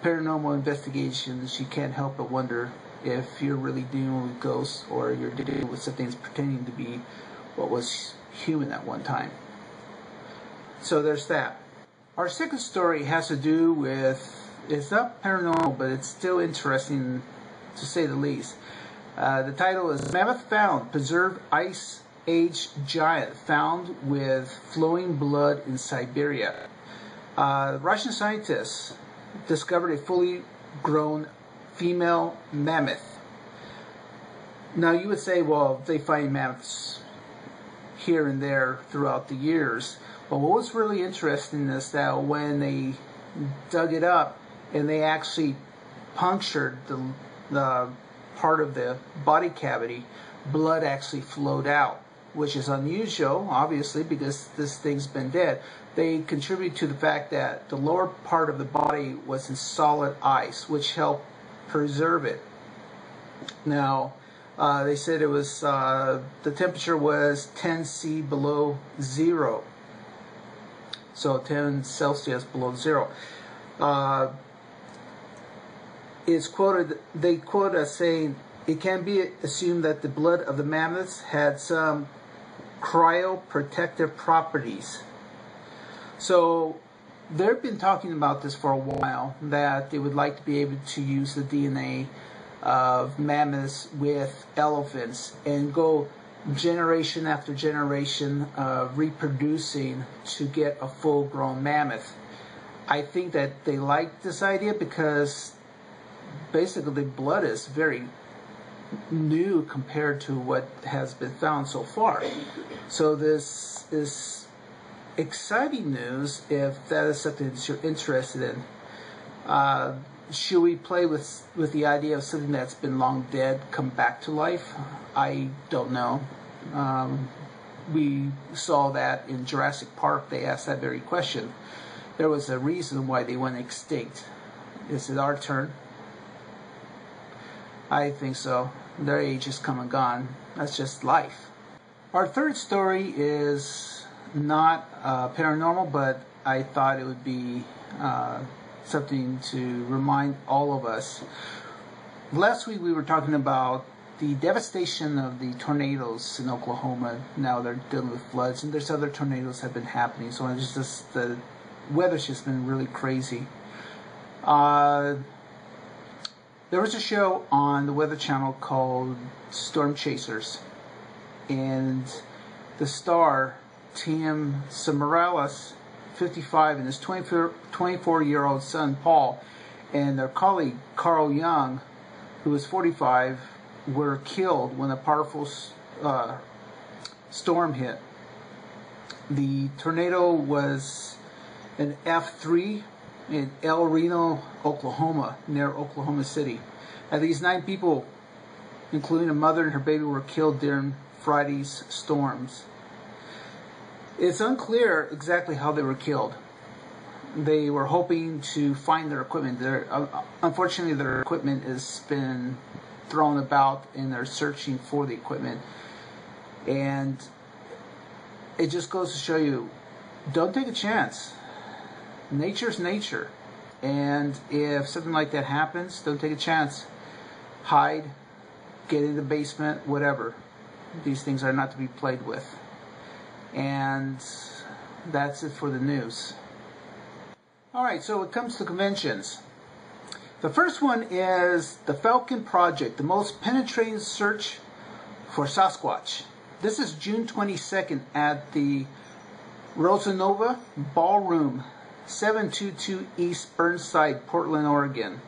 paranormal investigations, you can't help but wonder if you're really dealing with ghosts, or you're dealing with something that's pretending to be what was human at one time. So there's that. Our second story has to do with, it's not paranormal, but it's still interesting to say the least. The title is Mammoth Found, Preserved Ice Age Giant Found with Flowing Blood in Siberia. Russian scientists discovered a fully grown female mammoth. Now you would say, well, they find mammoths here and there throughout the years. But what was really interesting is that when they dug it up and they actually punctured the part of the body cavity, blood actually flowed out, which is unusual, obviously, because this thing's been dead. They contribute to the fact that the lower part of the body was in solid ice, which helped preserve it. Now, they said it was, the temperature was 10 C below zero. So 10 Celsius below zero. It's quoted, they quote as saying, it can be assumed that the blood of the mammoths had some cryoprotective properties. So they've been talking about this for a while, that they would like to be able to use the DNA of mammoths with elephants and go generation after generation reproducing to get a full-grown mammoth. I think that they like this idea because basically the blood is very new compared to what has been found so far. So this is exciting news if that is something that you're interested in. Should we play with the idea of something that's been long dead come back to life? I don't know. We saw that in Jurassic Park. They asked that very question. There was a reason why they went extinct. Is it our turn? I think so. Their age is come and gone. That's just life. Our third story is not paranormal, but I thought it would be something to remind all of us. Last week we were talking about the devastation of the tornadoes in Oklahoma. Now they're dealing with floods, and there's other tornadoes that have been happening. So it's just the weather's just been really crazy. There was a show on the Weather Channel called Storm Chasers, and the star, Tim Samaralis, 55, and his 24-year-old son, Paul, and their colleague, Carl Young, who was 45, were killed when a powerful storm hit. The tornado was an F3 in El Reno, Oklahoma, near Oklahoma City. At least 9 people, including a mother and her baby, were killed during Friday's storms. It's unclear exactly how they were killed. They were hoping to find their equipment. Unfortunately, their equipment has been thrown about, and they're searching for the equipment. And it just goes to show you, don't take a chance. Nature's nature. And if something like that happens, don't take a chance. Hide, get in the basement, whatever. These things are not to be played with. And that's it for the news. Alright, so it comes to conventions. The first one is the Falcon Project, the most penetrating search for Sasquatch. This is June 22nd at the Rosanova Ballroom, 722 East Burnside, Portland, Oregon.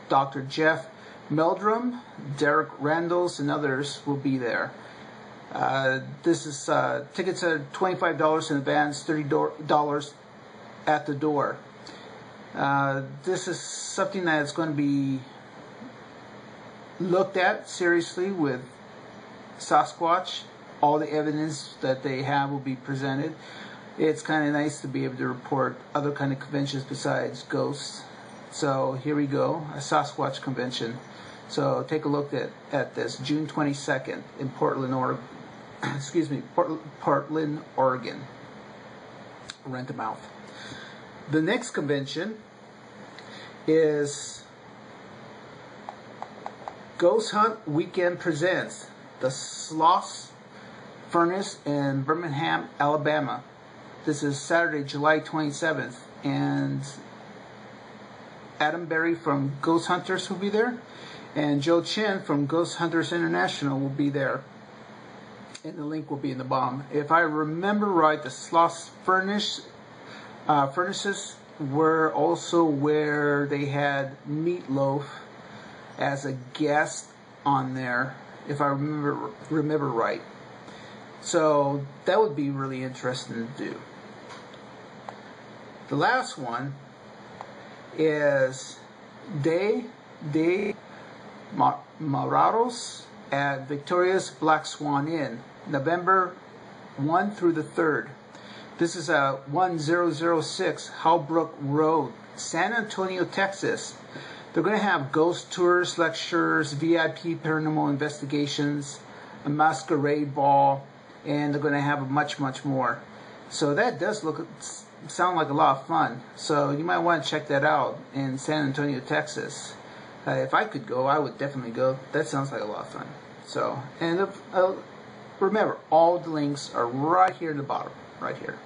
Dr. Jeff Meldrum, Derek Randalls, and others will be there. This is tickets are $25 in advance, $30 at the door. This is something that is going to be looked at seriously with Sasquatch. All the evidence that they have will be presented. It's kind of nice to be able to report other kind of conventions besides ghosts. So here we go, a Sasquatch convention. So take a look at this, June 22nd in Portland, Portland, Oregon. Rent them out. The next convention is Ghost Hunt Weekend Presents, the Sloss Furnace in Birmingham, Alabama. This is Saturday, July 27th, and Adam Berry from Ghost Hunters will be there, And Joe Chin from Ghost Hunters International will be there. And the link will be in the bottom. If I remember right, the Sloss furnaces were also where they had Meatloaf as a guest on there, if I remember right. So that would be really interesting to do. The last one is De Marados at Victoria's Black Swan Inn, November 1 through the 3rd. This is 1006 Howbrook Road, San Antonio, Texas. They're going to have ghost tours, lectures, VIP paranormal investigations, a masquerade ball, and they're going to have much more. So that does sound like a lot of fun. So you might want to check that out in San Antonio, Texas. If I could go, I would definitely go. That sounds like a lot of fun. So, and remember, all the links are right here in the bottom, right here.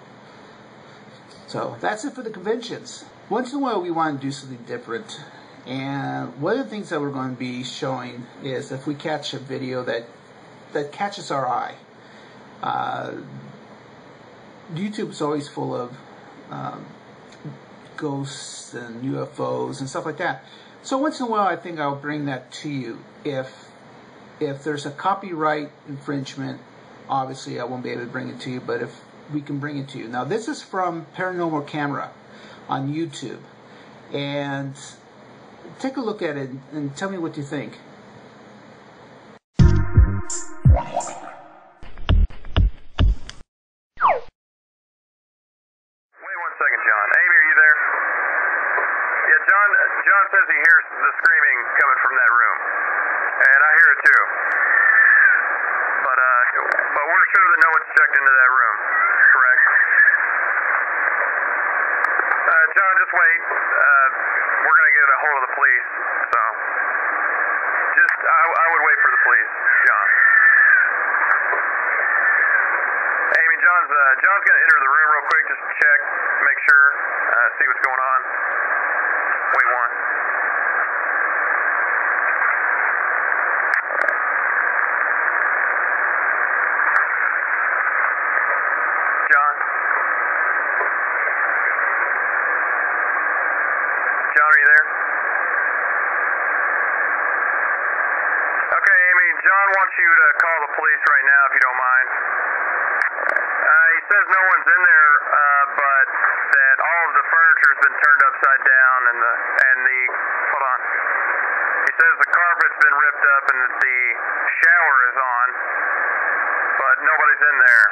So that's it for the conventions. Once in a while, we want to do something different. And one of the things that we're going to be showing is if we catch a video that catches our eye. YouTube is always full of ghosts and UFOs and stuff like that. So once in a while, I think I'll bring that to you. If there's a copyright infringement, obviously I won't be able to bring it to you, but if we can bring it to you. Now this is from Paranormal Camera on YouTube, and take a look at it and tell me what you think. John says he hears the screaming coming from that room, and I hear it too. But we're sure that no one's checked into that room, correct? John, just wait. We're gonna get a hold of the police, so I would wait for the police, John. Amy, John's gonna enter the room real quick, just check, make sure, see what's going on. Wait one. John? John, are you there? Okay, Amy, John wants you to call the police right now if you don't mind. He says no one's in there, but that all of the furniture's been turned upside down and the hold on. He says the carpet's been ripped up and that the shower is on, but nobody's in there.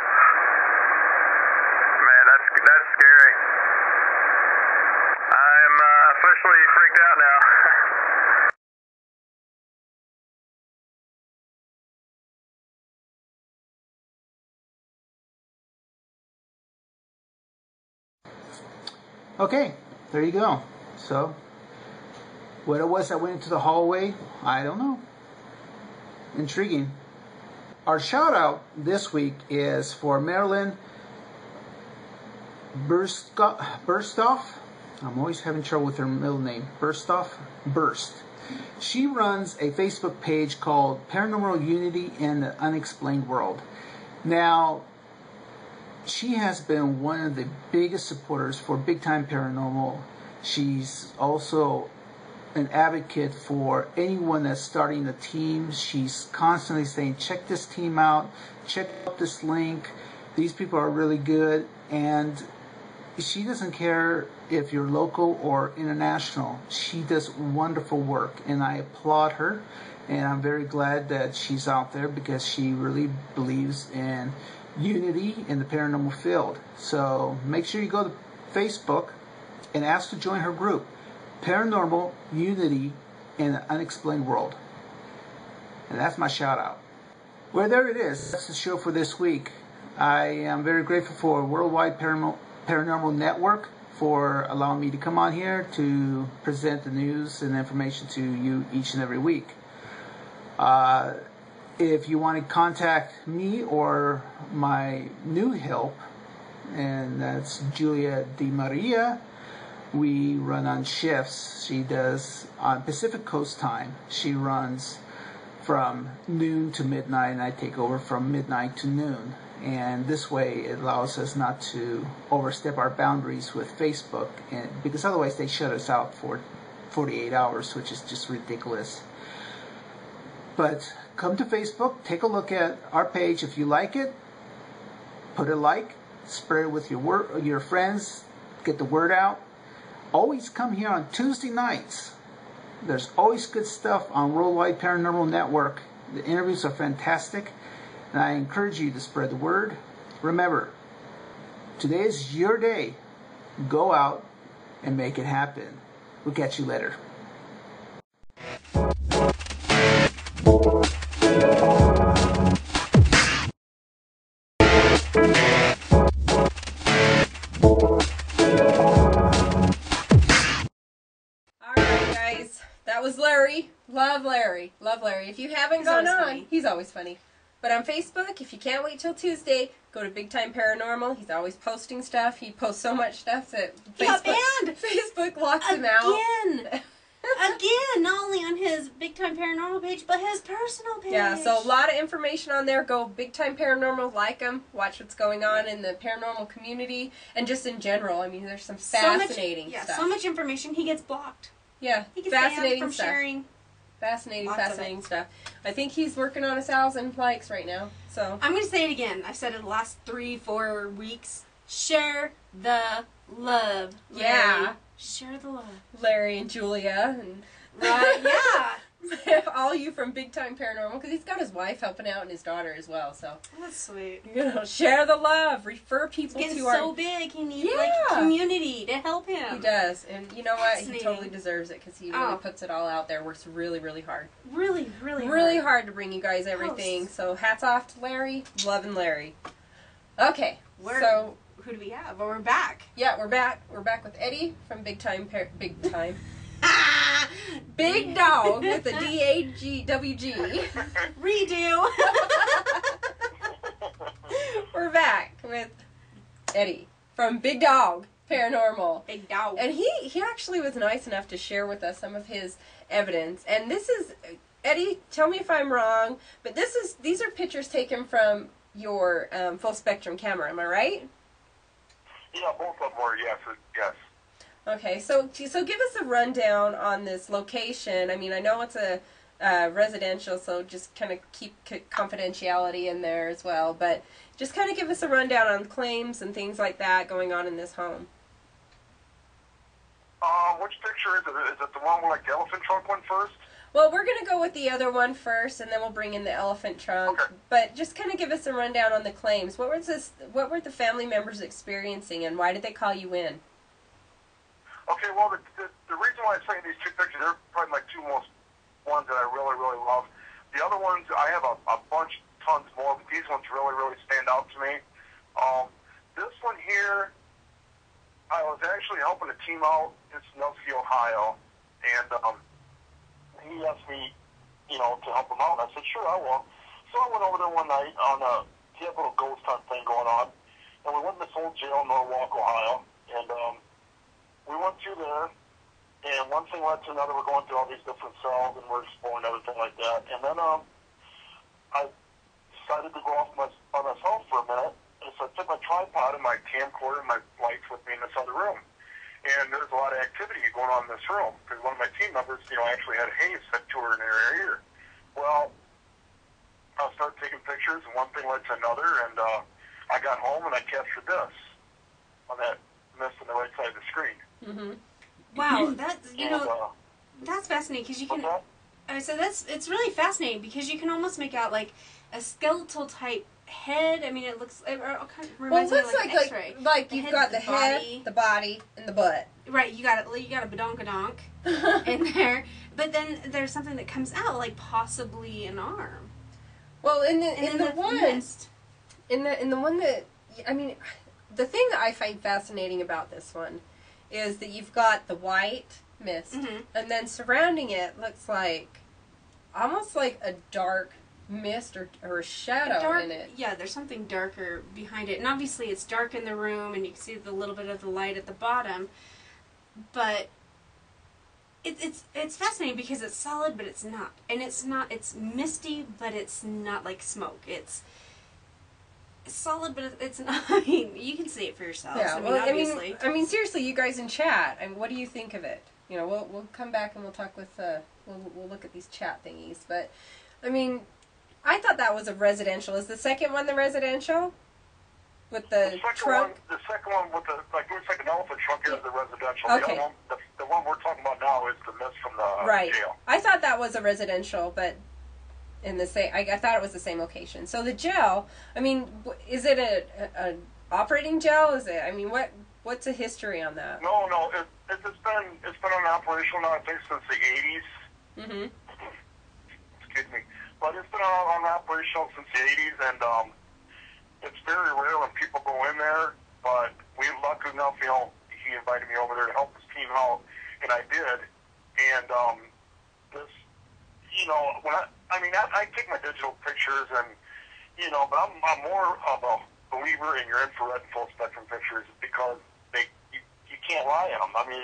Man, that's scary. I'm officially freaked out now. Okay, there you go. So, what it was that went into the hallway, I don't know. Intriguing. Our shout out this week is for Marilyn Burstoff. I'm always having trouble with her middle name. Burst. She runs a Facebook page called Paranormal Unity in the Unexplained World. Now, she has been one of the biggest supporters for Big Time Paranormal. She's also an advocate for anyone that's starting a team. She's constantly saying, check this team out, check out this link. These people are really good. And she doesn't care if you're local or international. She does wonderful work, and I applaud her. And I'm very glad that she's out there because she really believes in unity in the paranormal field. So make sure you go to Facebook and ask to join her group, Paranormal Unity in the Unexplained World. And that's my shout out. Well, there it is. That's the show for this week. I am very grateful for Worldwide Paranormal Network for allowing me to come on here to present the news and information to you each and every week. If you want to contact me or my new help, and that's Julia Di Maria, We run on shifts. She does on Pacific Coast time. She runs from noon to midnight, and I take over from midnight to noon. And this way it allows us not to overstep our boundaries with Facebook, and because otherwise they shut us out for 48 hours, which is just ridiculous. But come to Facebook, take a look at our page. If you like it, put a like, spread it with your friends, get the word out. Always come here on Tuesday nights. There's always good stuff on Worldwide Paranormal Network. The interviews are fantastic, and I encourage you to spread the word. Remember, today is your day. Go out and make it happen. We'll catch you later. That was Larry. Love Larry. Love Larry. If you haven't gone on, he's always funny. But on Facebook, if you can't wait till Tuesday, go to Big Time Paranormal. He's always posting stuff. He posts so much stuff that Facebook locks him out. Again, not only on his Big Time Paranormal page, but his personal page. Yeah, so a lot of information on there. Go Big Time Paranormal, like him, watch what's going on in the paranormal community, and just in general. I mean, there's some fascinating stuff. So much information. He gets blocked. Yeah, he gets fascinating from stuff. Sharing. Fascinating stuff. I think he's working on 1,000 likes right now. So I'm going to say it again. I've said it the last 3-4 weeks. Share the love. Larry. Yeah. Share the love. Larry and Julia. And right, yeah. All you from Big Time Paranormal, because he's got his wife helping out and his daughter as well. So that's sweet. Share the love. Refer people to our... so big. He needs community to help him. He does, and you know what? He totally deserves it because he really puts it all out there. Works really, really hard. Really hard to bring you guys everything. So hats off to Larry. Loving Larry. Okay, so who do we have? Well, we're back. Yeah, we're back. We're back with Eddie from Big Time. Big Dawg with the D-A-G-W-G. Redo. We're back with Eddie from Big Dawg Paranormal. Big Dawg. And he actually was nice enough to share with us some of his evidence. And this is, Eddie, tell me if I'm wrong, but these are pictures taken from your full spectrum camera, am I right? Yeah, both of them were, yes. Okay, so give us a rundown on this location. I mean, I know it's a residential, so just kind of keep confidentiality in there as well. But just kind of give us a rundown on claims and things like that going on in this home. Which picture is it? Is it the one with like the elephant trunk one first? Well, we're going to go with the other one first, and then we'll bring in the elephant trunk. Okay. But just kind of give us a rundown on the claims. What were the family members experiencing, and why did they call you in? Okay, well, the reason why I'm saying these two pictures, they're probably my two most ones that I really, really love. The other ones, I have a bunch, tons more, but these ones really, really stand out to me. This one here, I was actually helping a team out. It's Nelsie, Ohio, and he asked me, to help him out. And I said, sure, I will. So I went over there one night he had a little ghost hunt thing going on, and we went to this old jail in Norwalk, Ohio, and we went through there, and one thing led to another. We're going through all these different cells, and we're exploring everything like that. And then I decided to go off by myself for a minute, and so I took my tripod and my camcorder and my lights with me in this other room. And there's a lot of activity going on in this room, because one of my team members, actually had hay set to her in her ear. Well, I started taking pictures, and one thing led to another, and I got home, and I captured this on that mist on the right side of the screen. Mm-hmm. Wow, that's fascinating because you can. It's really fascinating because you can almost make out like a skeletal type head. I mean, it looks. It reminds me of like an X-ray. Like you've got the head, the body, and the butt. Right, you got a badonkadonk in there, but then there's something that comes out like possibly an arm. Well, in the one that I mean, the thing that I find fascinating about this one is that you've got the white mist, and then surrounding it looks like almost like a dark mist or a shadow in it. Yeah, there's something darker behind it, and obviously it's dark in the room, and you can see the little bit of the light at the bottom. but it's fascinating because it's solid, but it's not. And it's misty, but it's not like smoke. It's solid, but it's not. I mean, you can see it for yourselves. Yeah, I mean, obviously. I mean, seriously, you guys in chat, I mean, what do you think of it? You know, we'll come back and we'll talk with, we'll look at these chat thingies. But, I mean, I thought that was a residential. Is the second one the residential? With the trunk? The second one with the, like, looks like an elephant trunk is the residential. Okay. The other one, the one we're talking about now is the mist from the Right. jail. I thought that was a residential, but in the same, I thought it was the same location. So the gel, I mean, is it a operating gel? Is it, I mean, what's the history on that? No, it's been on operation now, I think, since the 80s. Mm-hmm. Excuse me. But it's been on operational since the 80s, and it's very rare when people go in there, but we lucky enough, you know, he invited me over there to help his team out, and I did. And this, you know, when I take my digital pictures, and you know, but I'm more of a believer in your infrared and full spectrum pictures because you can't lie in them. I mean,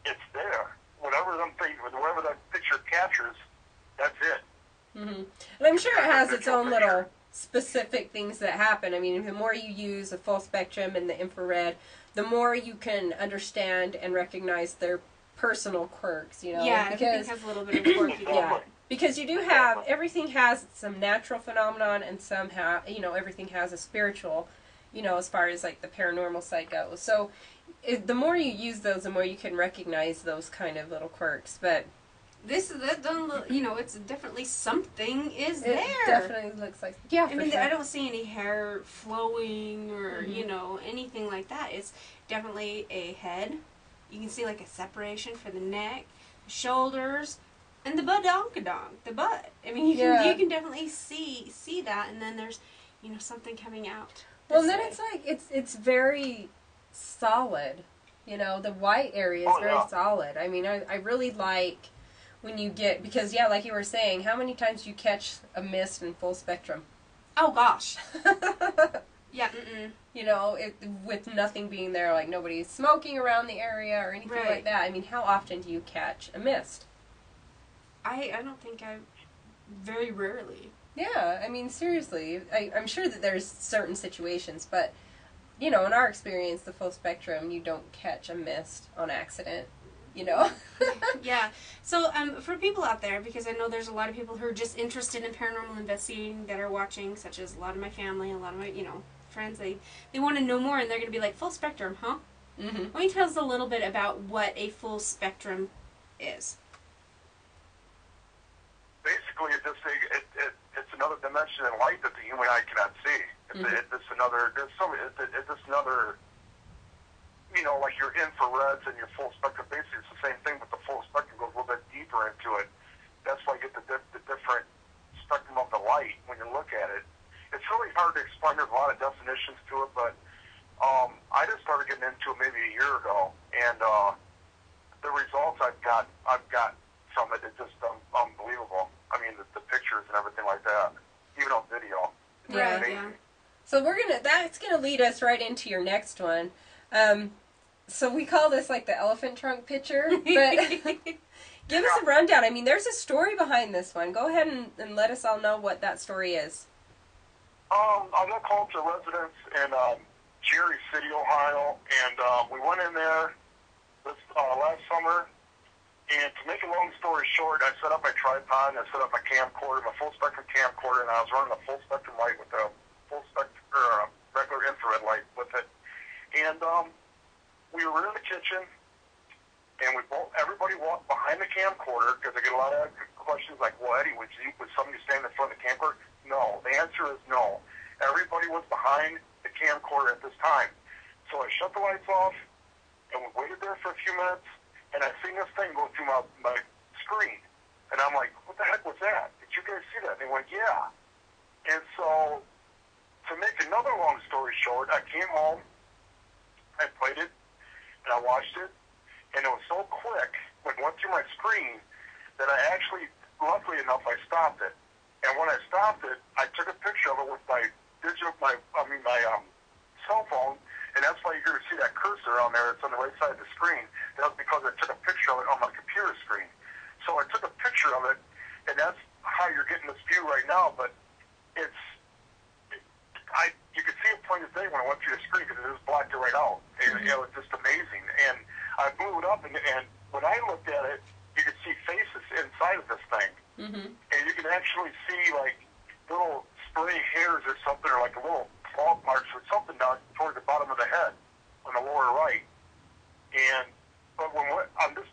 it's there. Whatever that picture captures, that's it. Mm-hmm. And I'm sure it has its own little specific things that happen. I mean, the more you use the full spectrum and the infrared, the more you can understand and recognize their personal quirks, you know? Yeah, because everything has a little bit of quirky. yeah, because you do have, everything has some natural phenomenon and some you know, everything has a spiritual, you know, as far as like the paranormal side goes. So the more you use those, the more you can recognize those kind of little quirks. But you know, it's definitely something is it there. definitely looks like, yeah, I mean, sure. I don't see any hair flowing or, you know, anything like that. It's definitely a head. You can see like a separation for the neck, the shoulders, and the badonkadonk, the butt. I mean, you can definitely see that, and then there's, you know, something coming out. Well, and then it's like, it's very solid. You know, the white area is very solid. I mean, I really like when you get, because, yeah, like you were saying, how many times do you catch a mist in full spectrum? Oh, gosh. Yeah, You know, with nothing being there, like nobody's smoking around the area or anything like that. I mean, how often do you catch a mist? I don't think very rarely. Yeah, I mean, seriously. I'm sure that there's certain situations, but, you know, in our experience, the full spectrum, you don't catch a mist on accident, you know? Yeah. So, for people out there, because I know there's a lot of people who are just interested in paranormal investigating that are watching, such as a lot of my family, a lot of my, you know, friends, they want to know more, and they're going to be like, full spectrum, huh? Mm-hmm. Let me tell us a little bit about what a full spectrum is. Basically, it's another dimension in light that the human eye cannot see. It's another, you know, like your infrareds and your full spectrum. Basically, it's the same thing, but the full spectrum goes a little bit deeper into it. That's why you get the different spectrum of the light when you look at it. It's really hard to explain. There's a lot of definitions to it, but I just started getting into it maybe a year ago, and the results I've got from it is just unbelievable. I mean, the pictures and everything like that, even on video. Yeah. So that's gonna lead us right into your next one. So we call this like the elephant trunk picture, but give us a rundown. I mean, there's a story behind this one. Go ahead and let us all know what that story is. I got called to residence in Cherry City, Ohio, and we went in there this last summer. And to make a long story short, I set up my tripod and I set up my camcorder, my full spectrum camcorder, and I was running a full spectrum light with a full spectrum regular infrared light with it. And we were in the kitchen, and everybody walked behind the camcorder because I get a lot of questions like, "Well, Eddie, would somebody stand in front of the camcorder?" No. The answer is no. Everybody was behind the camcorder at this time. So I shut the lights off, and we waited there for a few minutes. And I seen this thing go through my screen. And I'm like, what the heck was that? Did you guys see that? And they went, yeah. And so, to make another long story short, I came home, I played it, and I watched it. And it was so quick when it went through my screen that I actually, luckily enough, I stopped it. And when I stopped it, I took a picture of it with my cell phone. And that's why you you're going to see that cursor on there. It's on the right side of the screen. That was because I took a picture of it on my computer screen. So I took a picture of it, and that's how you're getting this view right now. But you could see it plain as day when I went through the screen because it just blacked it right out. And it was just amazing. And I blew it up, and when I looked at it, you could see faces inside of this thing. And you can actually see like little spray hairs or something, or like a little claw marks or something down toward the bottom of the head on the lower right. But I'm just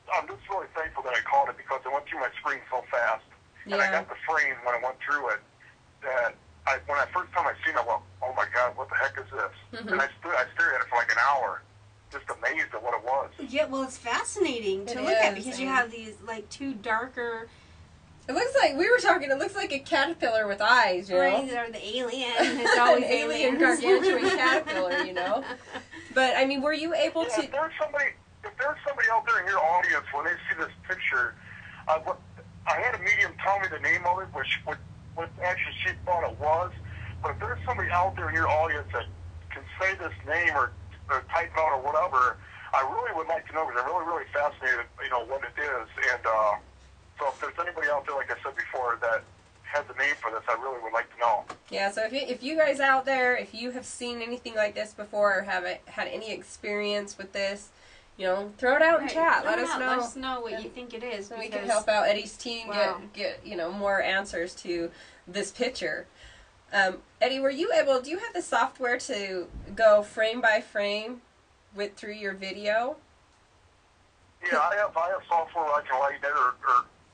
really thankful that I caught it because it went through my screen so fast, and I got the frame when I went through it. That when I first time I seen it, I went, "Oh my God, what the heck is this?" And I stared at it for like an hour, just amazed at what it was. Yeah, well, it's fascinating to look at because you have these like two darker. It looks like, we were talking, it looks like a caterpillar with eyes, you know? Right, or the alien. It's always alien gargantuan caterpillar, you know? But, I mean, were you able to... If there's somebody out there in your audience, when they see this picture, I had a medium tell me the name of it, what actually she thought it was. But if there's somebody out there in your audience that can say this name or type it out or whatever, I really would like to know, because I'm really, really fascinated, what it is. And, so if there's anybody out there, like I said before, that has a name for this, I really would like to know. Yeah, so if you guys out there, if you have seen anything like this before or have had any experience with this, throw it out in chat. Let us know. Let us know what you think it is. So we can help out Eddie's team get more answers to this picture. Eddie, do you have the software to go frame by frame through your video? Yeah, I have software where I can lighten it or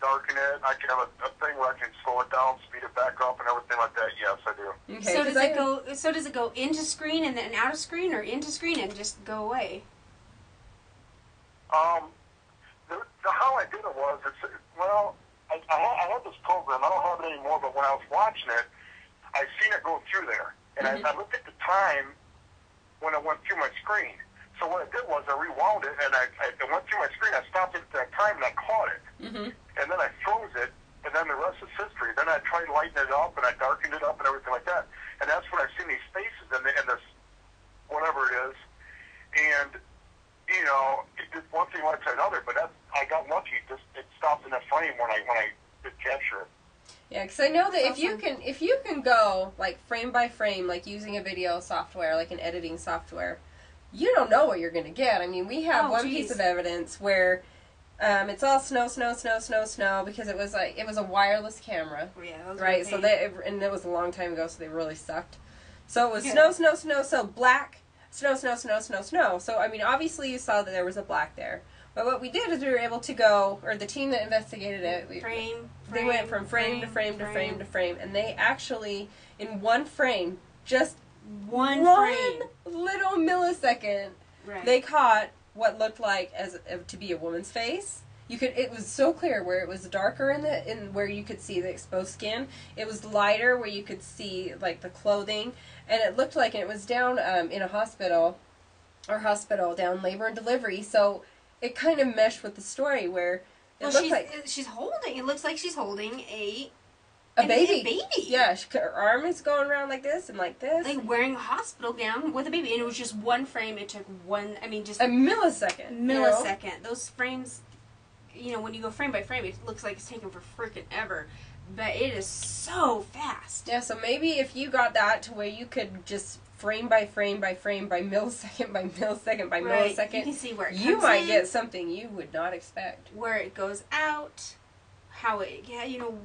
darken it. I can have a thing where I can slow it down, speed it back up, and everything like that. Yes, I do. Okay, so does it go into screen and then out of screen, or into screen and just go away? How I did it was, I had this program. I don't have it anymore, but when I was watching it, I seen it go through there, and I looked at the time when it went through my screen. So what I did was I rewound it, and it went through my screen. I stopped it at that time, and I caught it. And then I froze it, and then the rest is history. Then I tried lightening it up, and I darkened it up, and everything like that. And that's when I've seen these faces and this, whatever it is. And, it did one thing led to another, but I got lucky. It stopped in the frame when I did capture it. Yeah, because I know that if you can go like frame by frame, like using a video software, like an editing software, you don't know what you're going to get. I mean, we have piece of evidence where it's all snow, because it was a wireless camera. Yeah, right. So and it was a long time ago, so they really sucked. So it was snow, so black, snow. So I mean, obviously you saw that there was a black there. But what we did is we were able to go, or the team that investigated it, they went from frame to frame to frame to frame, and they actually, in one frame, just one little millisecond, they caught what looked like to be a woman's face. It was so clear where it was darker in where you could see the exposed skin. It was lighter where you could see like the clothing, and it looked like it was down in a hospital down labor and delivery. So it kind of meshed with the story where it looks like it looks like she's holding a baby. Yeah, her arm is going around like this and like this. Like wearing a hospital gown with a baby, and it was just one frame. It took just a millisecond. Millisecond. Those frames, when you go frame by frame, it looks like it's taken for freaking ever. But it is so fast. Yeah, so maybe if you got that to where you could just frame by frame by frame by millisecond by millisecond by millisecond, you can see where it comes you might get something you would not expect. Where it goes out,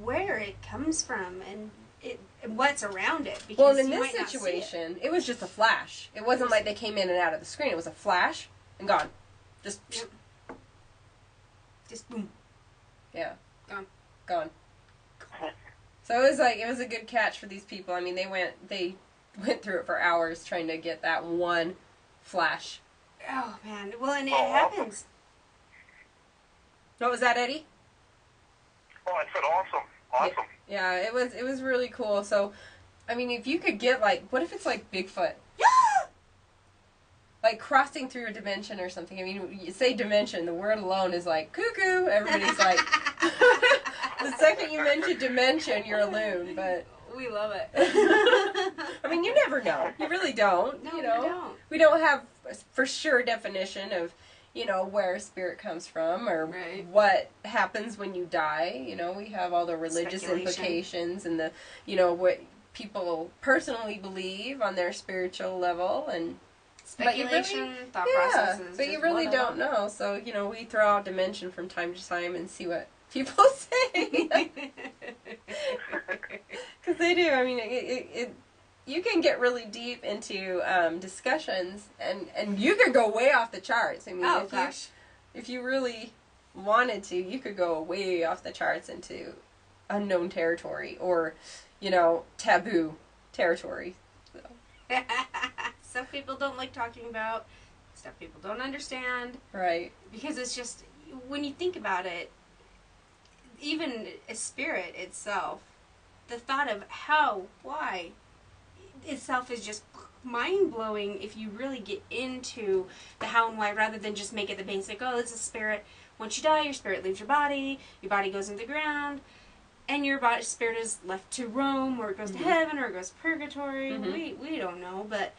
where it comes from, and what's around it. Well, in this situation, it was just a flash. It wasn't like they came in and out of the screen. It was a flash and gone. Just boom. Yeah. Gone. So it was a good catch for these people. I mean, they went through it for hours trying to get that one flash. Oh man! Well, and it happens. What was that, Eddie? Oh, I said awesome. Yeah, it was really cool. So, I mean, if you could get what if it's like Bigfoot? Yeah. Like crossing through a dimension or something. I mean, you say dimension, the word alone is like cuckoo. Everybody's like, The second you mention dimension, you're a loon, but... We love it. I mean, you never know. You really don't. No, you know? we don't. We don't have for sure definition of, you know, where spirit comes from or what happens when you die. You know, we have all the religious implications and the, you know, what people personally believe on their spiritual level and speculation, thought processes. But you really don't know. So, you know, we throw out dimension from time to time and see what people say. Because they do. I mean, you can get really deep into discussions, and you could go way off the charts. I mean, if you really wanted to, you could go way off the charts into unknown territory or, you know, taboo territory. So. Stuff people don't like talking about, stuff people don't understand. Right. Because it's just, when you think about it, even a spirit itself, the thought of how, why, itself is just mind-blowing if you really get into the how and why rather than just make it the basic, oh, it's a spirit. Once you die, your spirit leaves your body goes into the ground, and your spirit is left to roam, or it goes to heaven, or it goes to purgatory. We don't know, but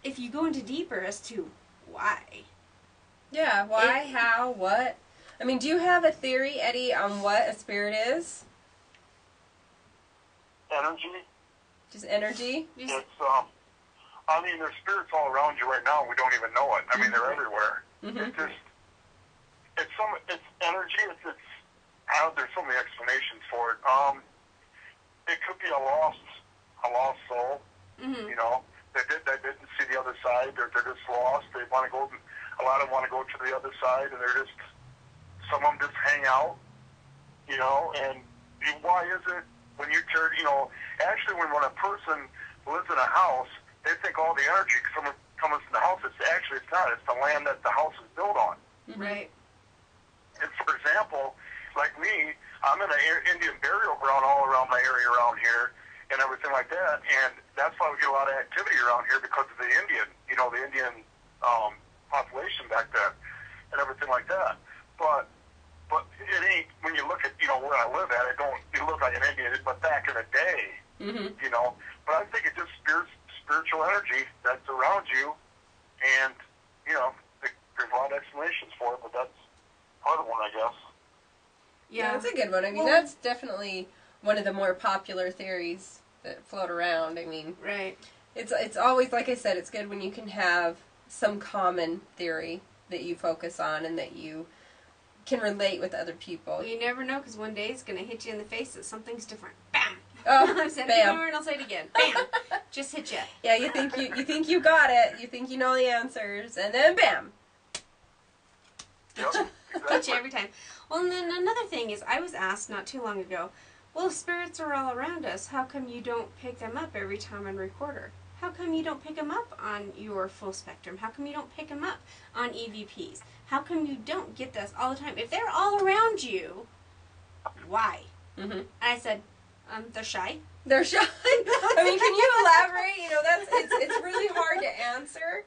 if you go into deeper as to why. Yeah, why, how, what. I mean, do you have a theory, Eddie, on what a spirit is? Energy. Just energy? It's, I mean, there's spirits all around you right now, and we don't even know it. I mean, they're everywhere. It's just, it's energy, there's so many explanations for it. It could be a lost soul, you know, that didn't see the other side, they're just lost, they want to go, a lot of them want to go to the other side, and they're just, some of them just hang out, you know, and why is it, when you turn, you know, actually when a person lives in a house, they think all the energy comes from the house. It's not. It's the land that the house is built on. Right. And for example, like me, I'm in an Indian burial ground all around my area around here and everything like that. And that's why we get a lot of activity around here because of the Indian, you know, the Indian population back then and everything like that. But it ain't, when you look at, you know, where I live at, it look like an Indian, but back in the day, you know, but I think it's just spiritual energy that's around you, and, you know, there's a lot of explanations for it, but that's part of one, I guess. Yeah, that's a good one. I mean, that's definitely one of the more popular theories that float around. I mean, it's always, like I said, it's good when you can have some common theory that you focus on and that you can relate with other people. Well, you never know, because one day it's going to hit you in the face that something's different. Bam! Oh, I've said bam. it before and I'll say it again. Bam! Just hit you. Yeah, you think you got it. You think you know the answers, and then bam! Hit you every time. Well, and then another thing is, I was asked not too long ago, well, if spirits are all around us, how come you don't pick them up every time on recorder? How come you don't pick them up on your full spectrum? How come you don't pick them up on EVPs? How come you don't get this all the time? If they're all around you, why? And I said, they're shy. They're shy. I mean, can you elaborate? You know, it's really hard to answer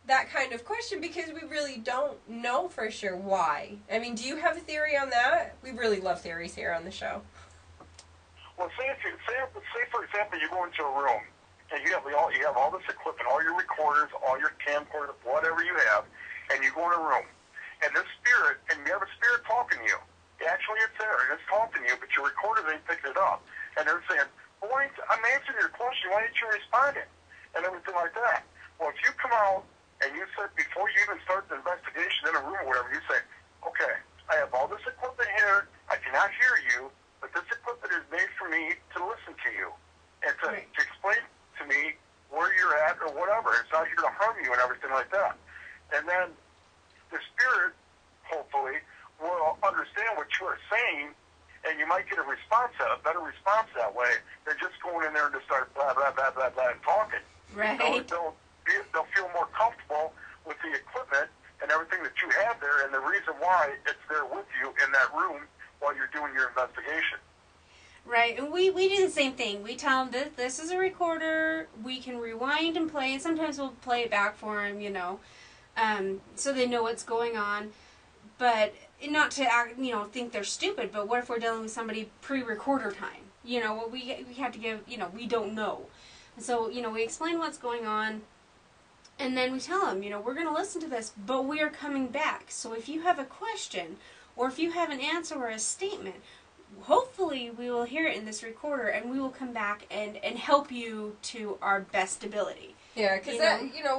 that kind of question because we really don't know for sure why. I mean, do you have a theory on that? We really love theories here on the show. Well, say for example, you go into a room and you have all this equipment, all your recorders, all your camcorders, whatever you have, and you go in a room, and this spirit, and you have a spirit talking to you. Actually, it's there, and it's talking to you, but your recorders ain't picking it up. And they're saying, well, I'm answering your question, why ain't you responding? And everything like that. Well, if you come out and you said, before you even start the investigation in a room or whatever, you say, okay, I have all this equipment here, I cannot hear you, but this equipment is made for me to listen to you and to explain to me where you're at or whatever. It's not here to harm you and everything like that. And then the spirit, hopefully, will understand what you are saying, and you might get a better response that way than just going in there and just start blah, blah, blah, blah, blah, and talking. Right. They'll feel more comfortable with the equipment and everything that you have there, and the reason why it's there with you in that room while you're doing your investigation. Right, and we do the same thing. We tell them that this is a recorder, we can rewind and play, and sometimes we'll play it back for them, you know, so they know what's going on. But not to act, think they're stupid, but what if we're dealing with somebody pre-recorder time? We have to give, we don't know. And so, we explain what's going on, and then we tell them, we're going to listen to this, but we are coming back. So if you have a question, or if you have an answer or a statement, hopefully we will hear it in this recorder, and we will come back and help you to our best ability. Yeah, because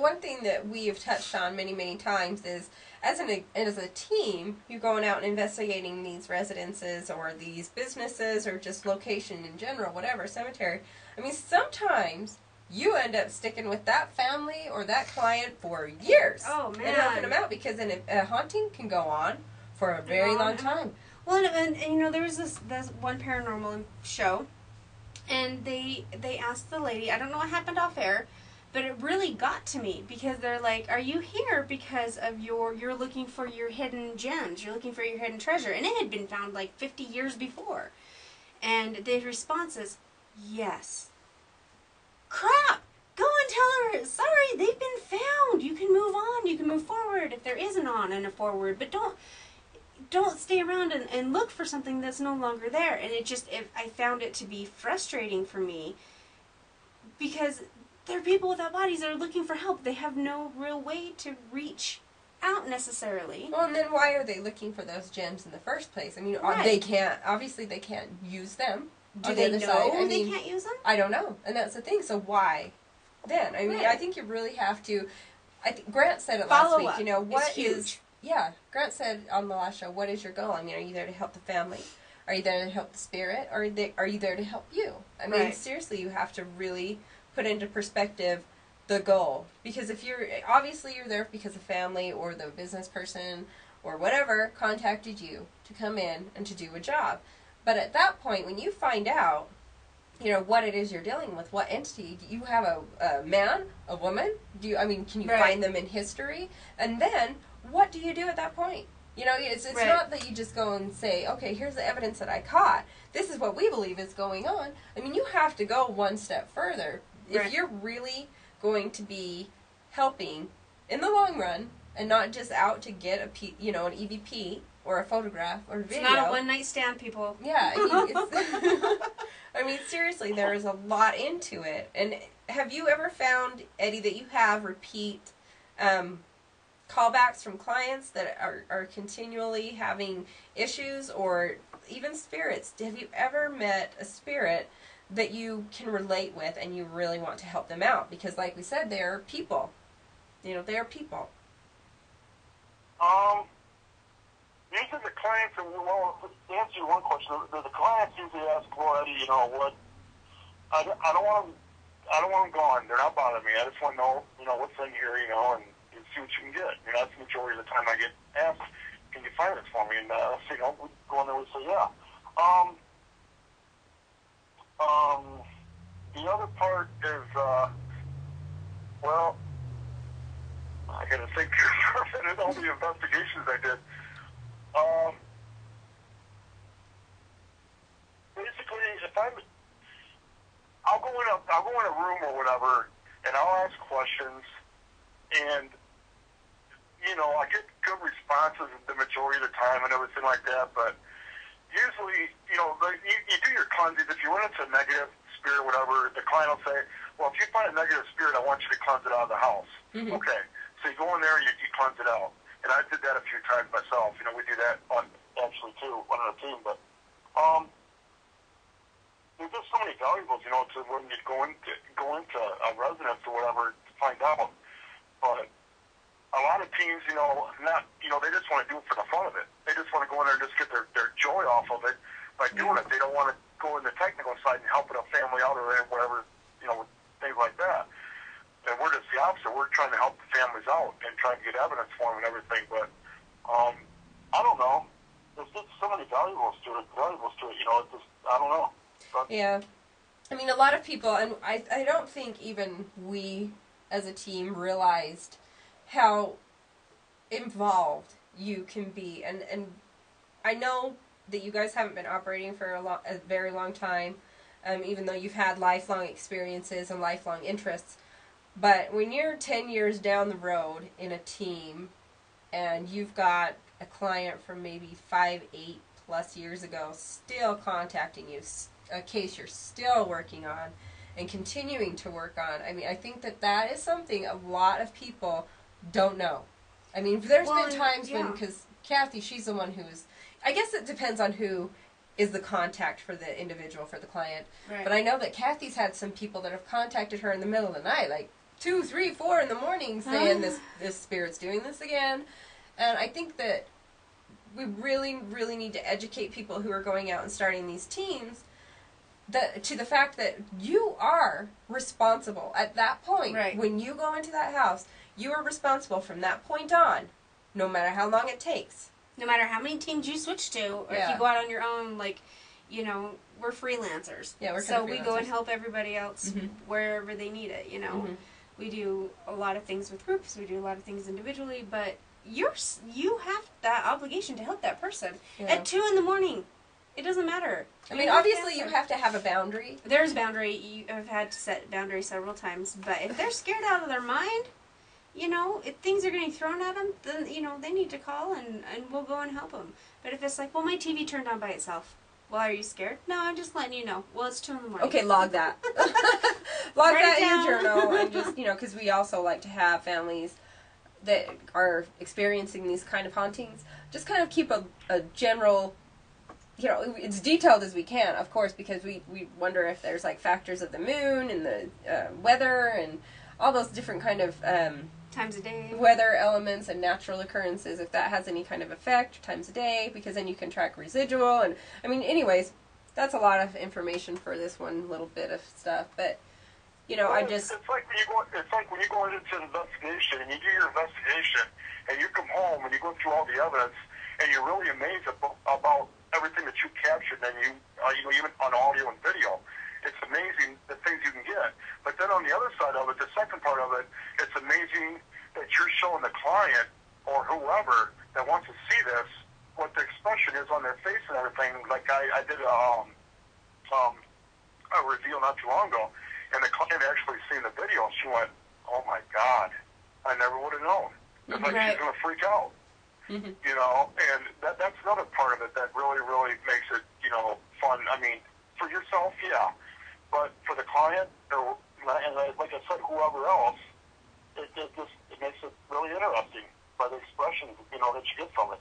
one thing that we have touched on many, many times is, as a team, you're going out and investigating these residences or these businesses or just location in general, whatever, cemetery. I mean, sometimes you end up sticking with that family or that client for years. Oh, man. And helping them out, because a haunting can go on for a very long time. Well, and there was this one paranormal show, and they asked the lady, I don't know what happened off air, but it really got to me, because they're like, are you here because of you're looking for your hidden gems, you're looking for your hidden treasure, and it had been found like 50 years before. And the response is, yes. Crap! Go and tell her, sorry, they've been found. You can move on, you can move forward if there is an on and a forward, but don't stay around and look for something that's no longer there. And I found it to be frustrating for me, because there are people without bodies that are looking for help. They have no real way to reach out necessarily. Well, and then why are they looking for those gems in the first place? I mean, right. they can't use them. Do they know they can't use them? I don't know, and that's the thing. So why then? I mean, right. I think you really have to. I think Grant said it Follow last week. up. What it's huge. Grant said on the last show, what is your goal? I mean, are you there to help the family? Are you there to help the spirit? Or are you there to help you? I mean, right. seriously, you have to really put into perspective the goal. Because if you're there because the family or the business person or whatever contacted you to come in and to do a job. But at that point, when you find out, what it is you're dealing with, what entity, do you have a man, a woman? Can you right. find them in history? And then, what do you do at that point? It's right. not that you just go and say, okay, here's the evidence that I caught. This is what we believe is going on. I mean, you have to go one step further. Right. If you're really going to be helping in the long run and not just out to get an EVP or a photograph or a video. It's not a one-night stand, people. Yeah. I mean, seriously, there is a lot into it. And have you ever found, Eddie, that you have repeat callbacks from clients that are continually having issues, or even spirits? Have you ever met a spirit that you can relate with and you really want to help them out? Because like we said, they are people. They are people. Usually the clients, to answer your one question, the clients usually ask, well, Eddie, what, I don't want them gone. They're not bothering me. I just want to know, what's in here, and see what you can get. That's the majority of the time I get asked, can you find this for me? And, we go in there and say, yeah. The other part is, I got to think for a minute, all the investigations I did. Basically, I'll go in a room or whatever, and I'll ask questions, and I get good responses the majority of the time and everything like that. But usually, you do your cleansing. If you run into a negative spirit or whatever, the client will say, "Well, if you find a negative spirit, I want you to cleanse it out of the house." Mm-hmm. Okay, so you go in there and you cleanse it out. And I did that a few times myself. We do that too on our team. But there's just so many valuables, to when you go into a residence or whatever to find out. But a lot of teams, they just want to do it for the fun of it. They just want to go in there and just get their joy off of it by doing it. They don't want to go in the technical side and helping a family out or whatever, things like that. And we're just the opposite. We're trying to help the families out and trying to get evidence for them and everything. But I don't know. There's just so many valuables to it. I don't know. But, yeah. I mean, a lot of people, and I don't think even we as a team realized how involved you can be. And I know that you guys haven't been operating for a very long time, even though you've had lifelong experiences and lifelong interests. But when you're 10 years down the road in a team and you've got a client from maybe 5, 8 plus years ago still contacting you, a case you're still working on and continuing to work on. I mean, I think that is something a lot of people don't know. I mean, there's been times when, because Kathy, she's the one who's, I guess it depends on who is the contact for the individual, for the client. Right. But I know that Kathy's had some people that have contacted her in the middle of the night, like 2, 3, 4 in the morning, saying this spirit's doing this again. And I think that we really, really need to educate people who are going out and starting these teams to the fact that you are responsible at that point. Right. When you go into that house, you are responsible from that point on, no matter how long it takes. No matter how many teams you switch to, or if you go out on your own, like, you know, we're freelancers. Yeah, we're so we go and help everybody else wherever they need it, you know. We do a lot of things with groups, we do a lot of things individually, but you have that obligation to help that person at 2 in the morning. It doesn't matter. I mean, obviously you have to have a boundary. There's boundary. I've had to set boundaries several times, but if they're scared out of their mind, you know, if things are getting thrown at them, then, you know, they need to call and we'll go and help them. But if it's like, well, my TV turned on by itself. Well, are you scared? No, I'm just letting you know. Well, it's 2 in the morning. Okay, log that. Log that in your journal. And just, you know, because we also like to have families that are experiencing these kind of hauntings, just kind of keep a general, you know, it's detailed as we can, of course, because we wonder if there's like factors of the moon and the weather and all those different kind of times a day, weather elements and natural occurrences, if that has any kind of effect, times a day, because then you can track residual. And I mean, anyways, that's a lot of information for this one little bit of stuff. But you know, I just, it's like when you go into an investigation and you do your investigation and you come home and you go through all the evidence and you're really amazed about everything that you captured, and you know, even on audio and video. It's amazing the things you can get. But then on the other side of it, the second part of it, it's amazing that you're showing the client or whoever that wants to see this, what the expression is on their face and everything. Like I did a reveal not too long ago, and the client actually seen the video, and she went, "Oh my God, I never would have known." It's like she's going to freak out. You know, and that's another part of it that really, really makes it, you know, fun. I mean, for yourself, yeah. But for the client, or, and like I said, whoever else, it makes it really interesting by the expressions, you know, that you get from it.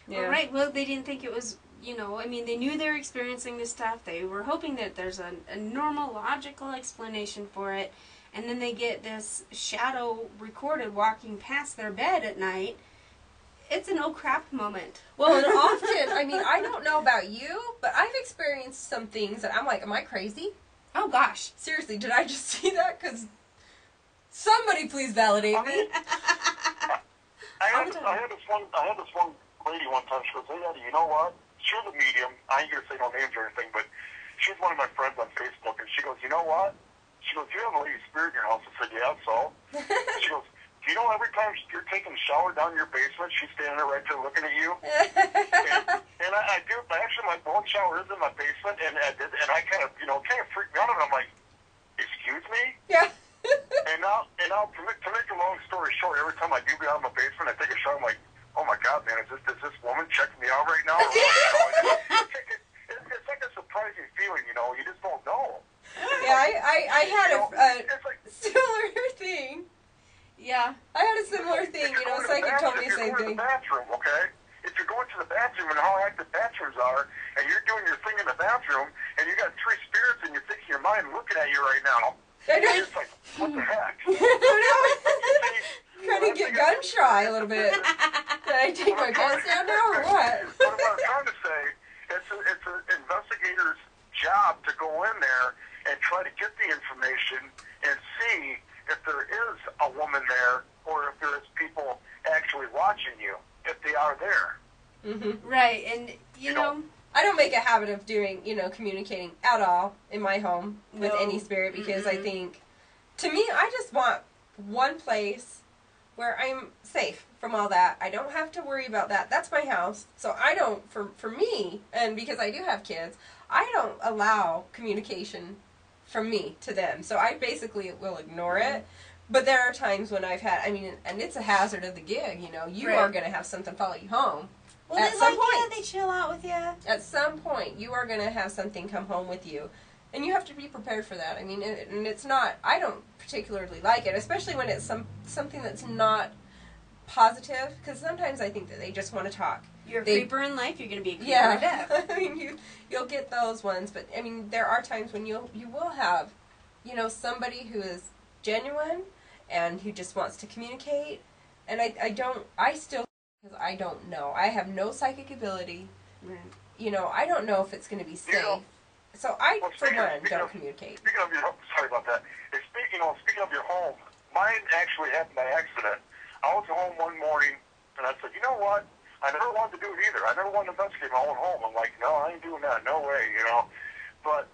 Yeah. Well, right. Well, they didn't think it was, you know, I mean, they knew they were experiencing this stuff. They were hoping that there's a normal, logical explanation for it. And then they get this shadow recorded walking past their bed at night. It's an oh crap moment. Well, and often, I mean, I don't know about you, but I've experienced some things that I'm like, am I crazy? Oh gosh. Seriously, did I just see that? Because somebody please validate me. I had this one lady one time. She goes, "Hey, Eddie, you know what? She's a medium. I ain't gonna say no names or anything, but she's one of my friends on Facebook." And she goes, "You know what?" She goes, "Do you have a lady spirit in your house?" I said, "Yeah, so." She goes, "Do you know every time you're taking a shower down in your basement, she's standing there right there looking at you?" and I do. Actually, my own shower is in my basement, and I kind of freaked me out, and I'm like, "Excuse me?" Yeah. and now to make a long story short, every time I do go out in my basement, I take a shower, I'm like, "Oh my God, man, is this woman checking me out right now?" Or what? It's like a surprising feeling, you know. You just don't know. Yeah, I had a similar thing. Yeah, I had a similar thing, you know, psychic told me the same thing. If you're going to the bathroom, okay? If you're going to the bathroom and how active bathrooms are, and you're doing your thing in the bathroom, and you got 3 spirits and you're thinking your mind looking at you right now, it's like, what the heck? Trying to get gun shy a little bit. Did I take my pants down now or what? What I'm trying to say, it's an investigator's job to go in there and try to get the information and see if there is a woman there, or if there's people actually watching you, if they are there. Right, and you know, I don't make a habit of doing, you know, communicating at all in my home with any spirit, because I think, to me, I just want one place where I'm safe from all that. I don't have to worry about that. That's my house. So I don't, for me, and because I do have kids, I don't allow communication from me to them. So I basically will ignore it. But there are times when I've had, I mean, and it's a hazard of the gig, you know. You are going to have something follow you home. Well, at they some like point, you, they chill out with you. at some point, you are going to have something come home with you. And you have to be prepared for that. I mean, and it's not, I don't particularly like it, especially when it's something that's not positive, because sometimes I think that they just want to talk. You're a creeper in life, you're going to be a creeper yeah. in death. I mean, you'll get those ones, but I mean, there are times when you will have, somebody who is genuine and who just wants to communicate. And I still, because I don't know. I have no psychic ability. Right. I don't know if it's going to be safe. So for one, don't communicate. Speaking of your, sorry about that. Speaking of your home, mine actually happened by accident. I was home one morning, and I said, you know what? I never wanted to do it either. I never wanted to investigate my own home. I'm like, no, I ain't doing that. No way, But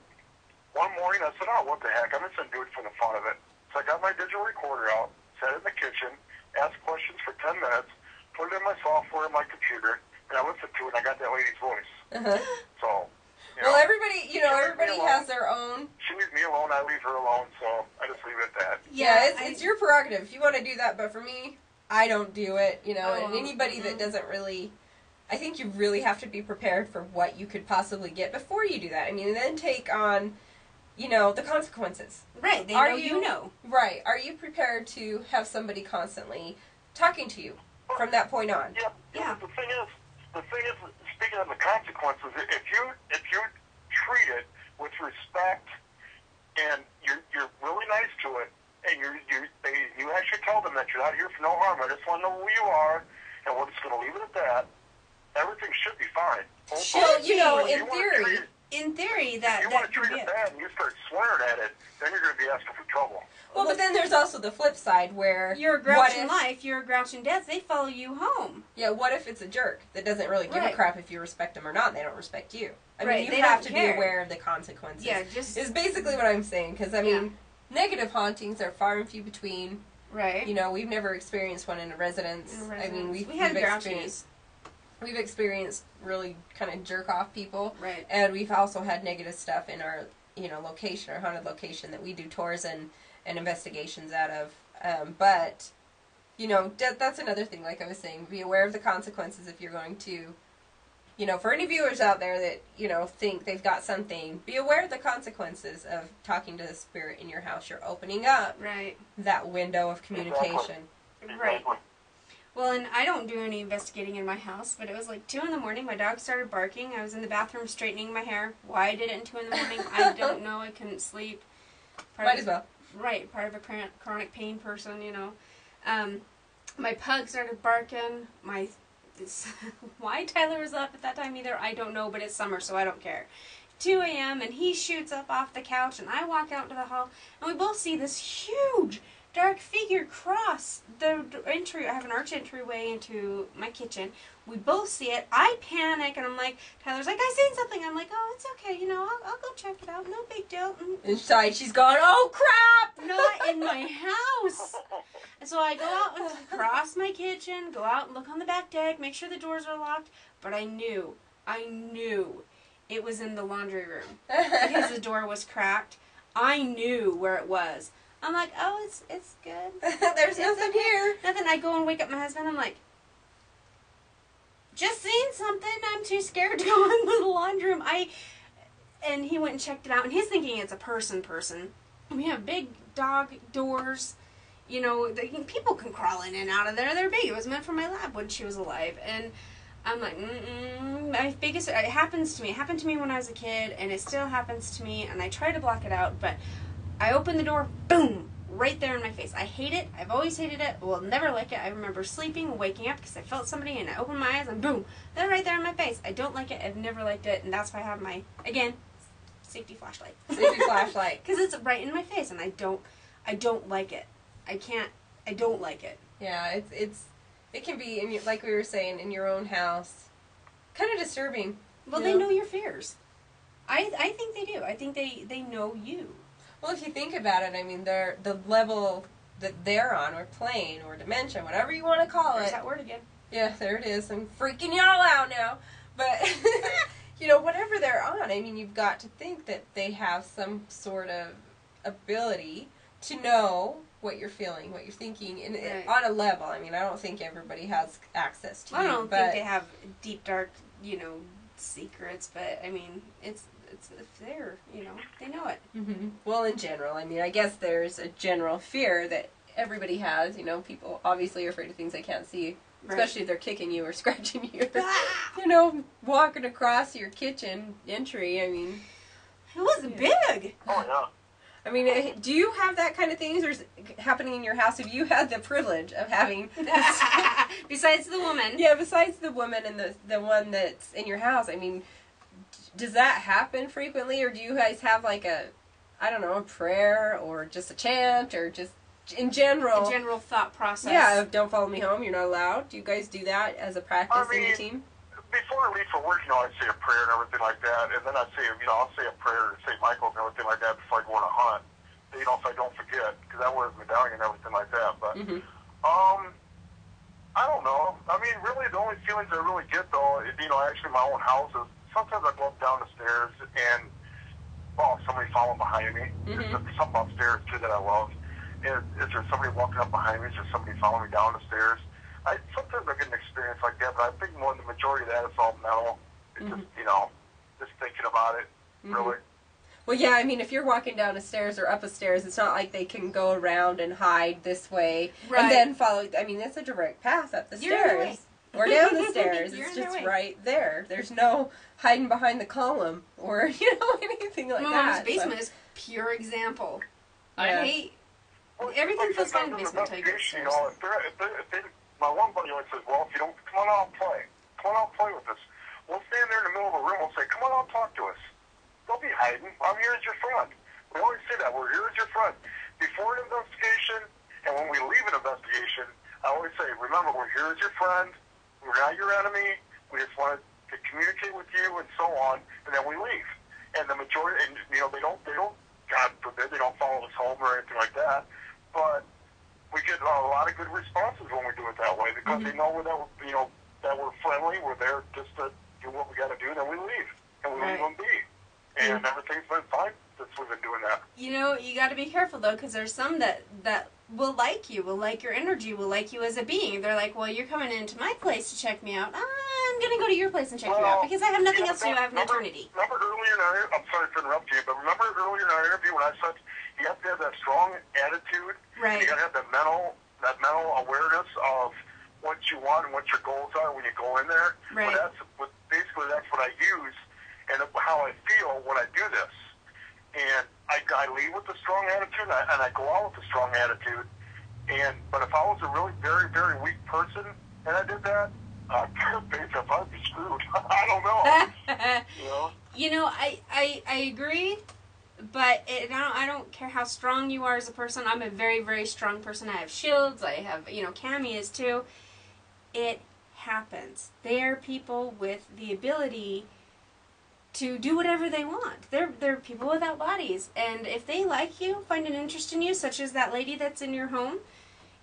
one morning, I said, oh, what the heck? I'm just going to do it for the fun of it. So I got my digital recorder out, set it in the kitchen, asked questions for 10 minutes, put it in my software in my computer, and I listened to it, and I got that lady's voice. Uh-huh. So... Well, everybody has their own. She leaves me alone, I leave her alone, so I just leave it at that. Yeah, it's your prerogative if you want to do that, but for me, I don't do it, and anybody that doesn't really, I think you really have to be prepared for what you could possibly get before you do that. I mean, and then take on, the consequences. Right, they know you know. Right, are you prepared to have somebody constantly talking to you from that point on? Yeah. The thing is, speaking of the consequences, if you treat it with respect and you're really nice to it, and you actually tell them that you're not here for no harm, I just want to know who you are, and we're just going to leave it at that, everything should be fine. In theory, that if you want to treat it bad and you start swearing at it, then you're going to be asking for trouble. Well, but then there's also the flip side where... You're a grouch in life, you're a grouch in death, they follow you home. Yeah, what if it's a jerk that doesn't really give a crap if you respect them or not, and they don't respect you? I mean, you have to be aware of the consequences. Yeah, just... is basically what I'm saying, because, I mean, negative hauntings are far and few between. Right. We've never experienced one in a residence. I mean, we've experienced really kind of jerk-off people. Right. And we've also had negative stuff in our, location, our haunted location that we do tours and investigations out of. But, that's another thing, like I was saying. Be aware of the consequences if you're going to, for any viewers out there that, think they've got something, be aware of the consequences of talking to the spirit in your house. You're opening up that window of communication. Exactly. Right. Well, and I don't do any investigating in my house, but it was like 2 in the morning. My dog started barking. I was in the bathroom straightening my hair. Why I did it at 2 in the morning, I don't know. I couldn't sleep. Might as well. Right, part of a chronic pain person, My pug started barking. Why Tyler was up at that time either, I don't know, but it's summer, so I don't care. 2 a.m., and he shoots up off the couch, and I walk out into the hall, and we both see this huge dark figure cross the entry. I have an arch entryway into my kitchen. We both see it. I panic, and I'm like, Tyler's like, I seen something. I'm like, oh, it's okay, I'll go check it out. No big deal. Inside, she's gone, oh, crap! Not in my house. And so I go out and cross my kitchen, go out and look on the back deck, make sure the doors are locked. But I knew it was in the laundry room because the door was cracked. I knew where it was. I'm like, oh, it's good. There's nothing here. Nothing. I go and wake up my husband. I'm like, just seen something. I'm too scared to go into the laundry room. And he went and checked it out, and he's thinking it's a person. We have big dog doors. People can crawl in and out of there. They're big. It was meant for my lab when she was alive. And I'm like, it happens to me. It happened to me when I was a kid, and it still happens to me, and I try to block it out, but I open the door, boom, right there in my face. I hate it. I've always hated it. Will never like it. I remember sleeping, waking up because I felt somebody, and I opened my eyes, and boom, they're right there in my face. I don't like it. I've never liked it, and that's why I have my, again, safety flashlight. Safety flashlight. Because it's right in my face, and I don't like it. I don't like it. Yeah, it can be, like we were saying, in your own house, kind of disturbing. Well, they know your fears. I think they do. I think they know you. Well, if you think about it, I mean, the level that they're on, or plane, or dimension, whatever you want to call There's it. that word again. Yeah, there it is. I'm freaking y'all out now. But, whatever they're on, I mean, you've got to think that they have some sort of ability to know what you're feeling, what you're thinking, and on a level. I mean, I don't think everybody has access to I don't think they have deep, dark, secrets, but I mean, it's there, they know it. Mm-hmm. Well, in general, I mean, I guess there's a general fear that everybody has. People obviously are afraid of things they can't see, especially if they're kicking you or scratching you, walking across your kitchen entry. I mean, it was big. Oh yeah. I mean, do you have that kind of things, or is it happening in your house? Have you had the privilege of having besides the woman? Yeah, besides the woman and the one that's in your house. I mean, does that happen frequently, or do you guys have like a prayer or just a chant or just in general? A general thought process. Yeah, don't follow me home. You're not allowed. Do you guys do that as a practice in your team? Before I leave for work, I say a prayer and everything like that, and then I say, I'll say a prayer to St. Michael's and everything like that before I go on a hunt. So I don't forget, because I wear his medallion and everything like that. But, I don't know. I mean, really, the only feelings I really get, though, is, actually my own house is sometimes I go up down the stairs and, somebody following behind me. There's something upstairs, too, that I love. Is there somebody walking up behind me? Is there somebody following me down the stairs? Sometimes I get an experience like that, but I think more than the majority of that is all mental. It's just thinking about it, really. Well, yeah, I mean, if you're walking down a stairs or up a stairs, it's not like they can go around and hide this way and then follow. I mean, it's a direct path up the stairs or down the stairs. It's just right there. There's no hiding behind the column or, anything like that. My mom's basement is pure example. I hate... Everything feels fine in the basement until you get upstairs. My one buddy always says, well, if you don't, come on out and play. Come on out and play with us. We'll stand there in the middle of a room. We'll say, come on out and talk to us. Don't be hiding. I'm here as your friend. We always say that. We're here as your friend. Before an investigation and when we leave an investigation, I always say, remember, we're here as your friend. We're not your enemy. We just want to communicate with you and so on, and then we leave. And the majority, and they don't, God forbid, they don't follow us home or anything like that. But we get a lot of good responses when we do it that way because they know that we're friendly. We're there just to do what we got to do, and then we leave, and we leave them be, and everything's been fine since we've been doing that. You got to be careful though, because there's some that will like you, will like your energy, will like you as a being. They're like, well, you're coming into my place to check me out. I'm gonna go to your place and check you out because I have nothing else to do. I have an eternity. Remember earlier in our, I'm sorry for interrupting you, but remember earlier in our interview when I said you have to have that strong attitude. Right. You got to have that mental awareness of what you want and what your goals are when you go in there. Right. Basically, that's what I use and how I feel when I do this. And I lead with a strong attitude, and I go out with a strong attitude. But if I was a really very, very weak person and I did that, I'd be screwed. I don't know. I agree. But I don't care how strong you are as a person. I'm a very, very strong person. I have shields. I have, Cammie is too. It happens. They are people with the ability to do whatever they want. They're people without bodies. And if they like you, find an interest in you, such as that lady that's in your home,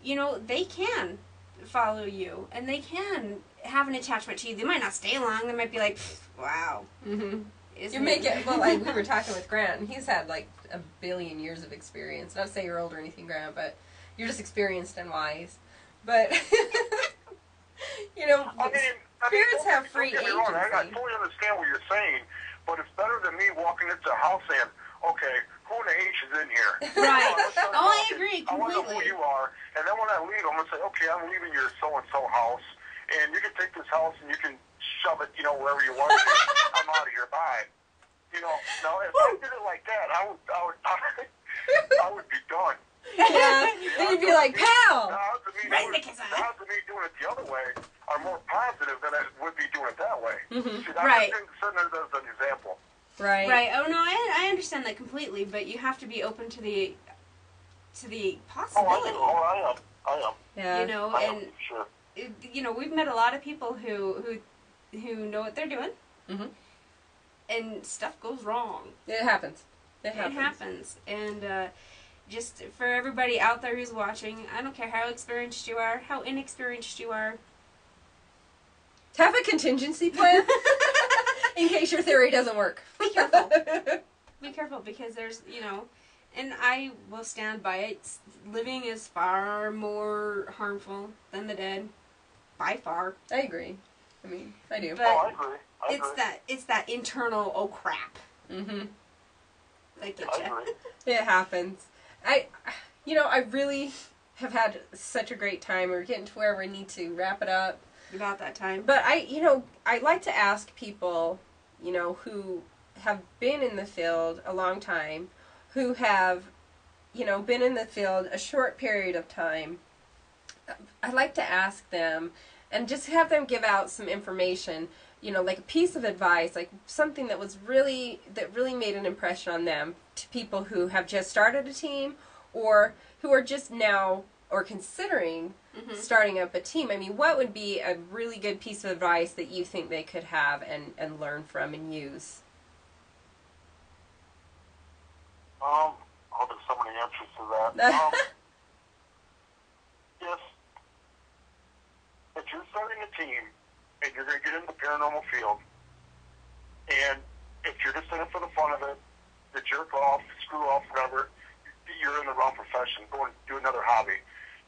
they can follow you. And they can have an attachment to you. They might not stay long. They might be like, wow. Mm-hmm. We were talking with Grant, and he's had like a billion years of experience. Not to say you're old or anything, Grant, but you're just experienced and wise. But spirits have free agency. I fully understand what you're saying, but it's better than me walking into a house saying, okay, who in the H is in here? Right. I agree completely. I want to know who you are, and then when I leave, I'm going to say, okay, I'm leaving your so-and-so house, and you can take this house and you can shove it, wherever you want to. I'm out of here. Bye. Now if I did it like that, I would be done. Yeah. Then you'd be like, pal. The odds of me doing it the other way are more positive than it would be doing it that way. Mm-hmm. See, I'm just setting it as an example. Right. Right. Oh no, I understand that completely, but you have to be open to the possibility. I am. Yeah. Sure. We've met a lot of people who know what they're doing, and stuff goes wrong. It happens. And just for everybody out there who's watching, I don't care how experienced you are, how inexperienced you are. Have a contingency plan in case your theory doesn't work. Be careful. Be careful because there's, And I will stand by it. Living is far more harmful than the dead. By far. I agree. I mean, I do. But I agree. It's that internal, oh crap. Mm-hmm. I get I you. agree. It happens. I really have had such a great time. We're getting to where we need to wrap it up. About that time. But I like to ask people, who have been in the field a long time, who have, been in the field a short period of time. I like to ask them and just have them give out some information, like a piece of advice, like something that really made an impression on them, to people who have just started a team or who are just now or considering starting up a team. I mean, what would be a really good piece of advice that you think they could have and learn from and use? Oh, there's so many answers to that. If you're starting a team and you're going to get in the paranormal field, and if you're just in it for the fun of it, to jerk off, screw off, whatever, you're in the wrong profession. Go and do another hobby.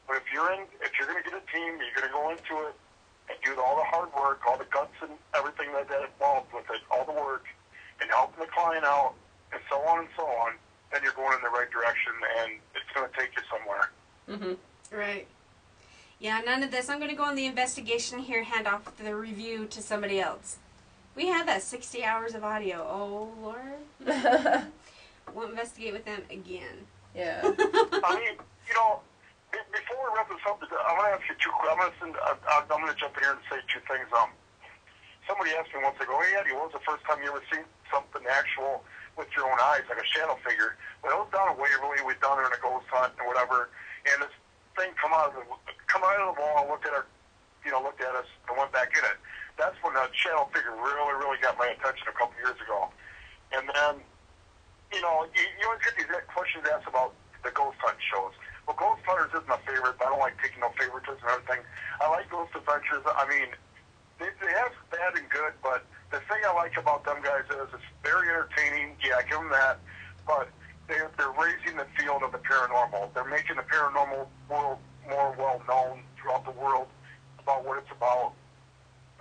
But if you're going to get a team, you're going to go into it and do all the hard work, all the guts and everything that involved with it, all the work, and helping the client out, and so on, then you're going in the right direction, and it's going to take you somewhere. Mm-hmm. Right. Yeah, none of this. I'm going to go on the investigation here, hand off the review to somebody else. We had that 60 hours of audio. Oh, Lord. Won't investigate with them again. Yeah. I mean, before we wrap this up, I'm going to ask you I'm going to jump in here and say two things. Somebody asked me once ago, hey, Eddie, when was the first time you ever seen something actual with your own eyes, like a shadow figure? Well, it was down at Waverly. We'd done it in a ghost hunt and whatever, and this thing come out of the wall and looked at us and went back in it. That's when the shadow figure really, really got my attention a couple years ago. And then, you always get these questions asked about the ghost hunt shows. Well, Ghost Hunters is my favorite, but I don't like taking no favoritism and everything. I like Ghost Adventures. I mean, they have bad and good, but the thing I like about them guys is it's very entertaining. Yeah, I give them that. But they're raising the field of the paranormal. They're making the paranormal world more well-known throughout the world about what it's about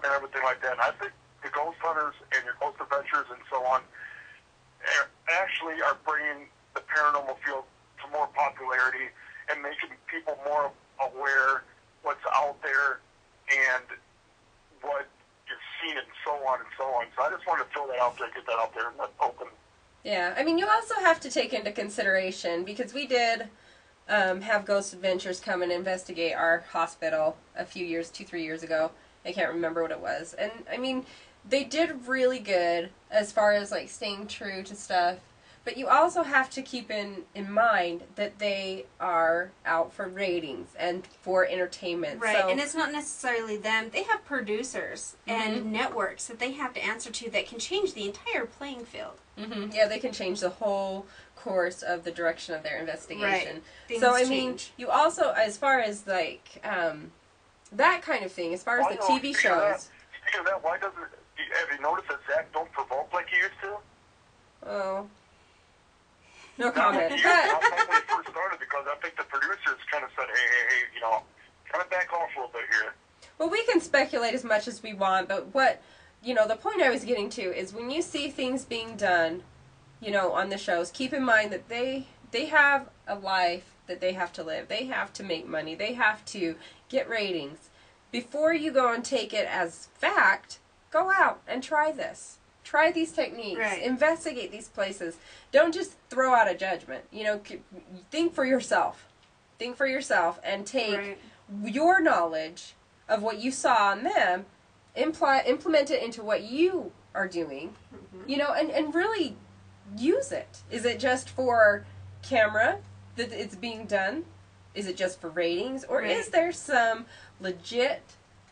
and everything like that. And I think the Ghost Hunters and your Ghost Adventures and so on actually are bringing the paranormal field to more popularity and making people more aware what's out there and what you're seeing and so on and so on. So I just wanted to throw that out there, get that out there and let open. Yeah, I mean, you also have to take into consideration, because we did have Ghost Adventures come and investigate our hospital a few years, 2-3 years ago. I can't remember what it was. And, I mean, they did really good as far as, like, staying true to stuff. But you also have to keep in mind that they are out for ratings and for entertainment. Right, so, and it's not necessarily them. They have producers and networks that they have to answer to that can change the entire playing field. Mm-hmm. Yeah, they can change the whole course of the direction of their investigation. Right. So, I mean, you also, as far as, like, that kind of thing, as far as the TV shows. Speaking of that, why doesn't, have you noticed that Zach don't provoke like he used to? Oh. No comment. That's when we first started, because I think the producers kind of said, hey, kind of back off a little bit here. Well, we can speculate as much as we want, but what, the point I was getting to is when you see things being done, on the shows, keep in mind that they have a life that they have to live. They have to make money. They have to get ratings. Before you go and take it as fact, go out and try this. Try these techniques. Right. Investigate these places. Don't just throw out a judgment. Think for yourself. Think for yourself and take your knowledge of what you saw on them, implement it into what you are doing, and really use it. Is it just for camera that it's being done? Is it just for ratings? Or is there some legit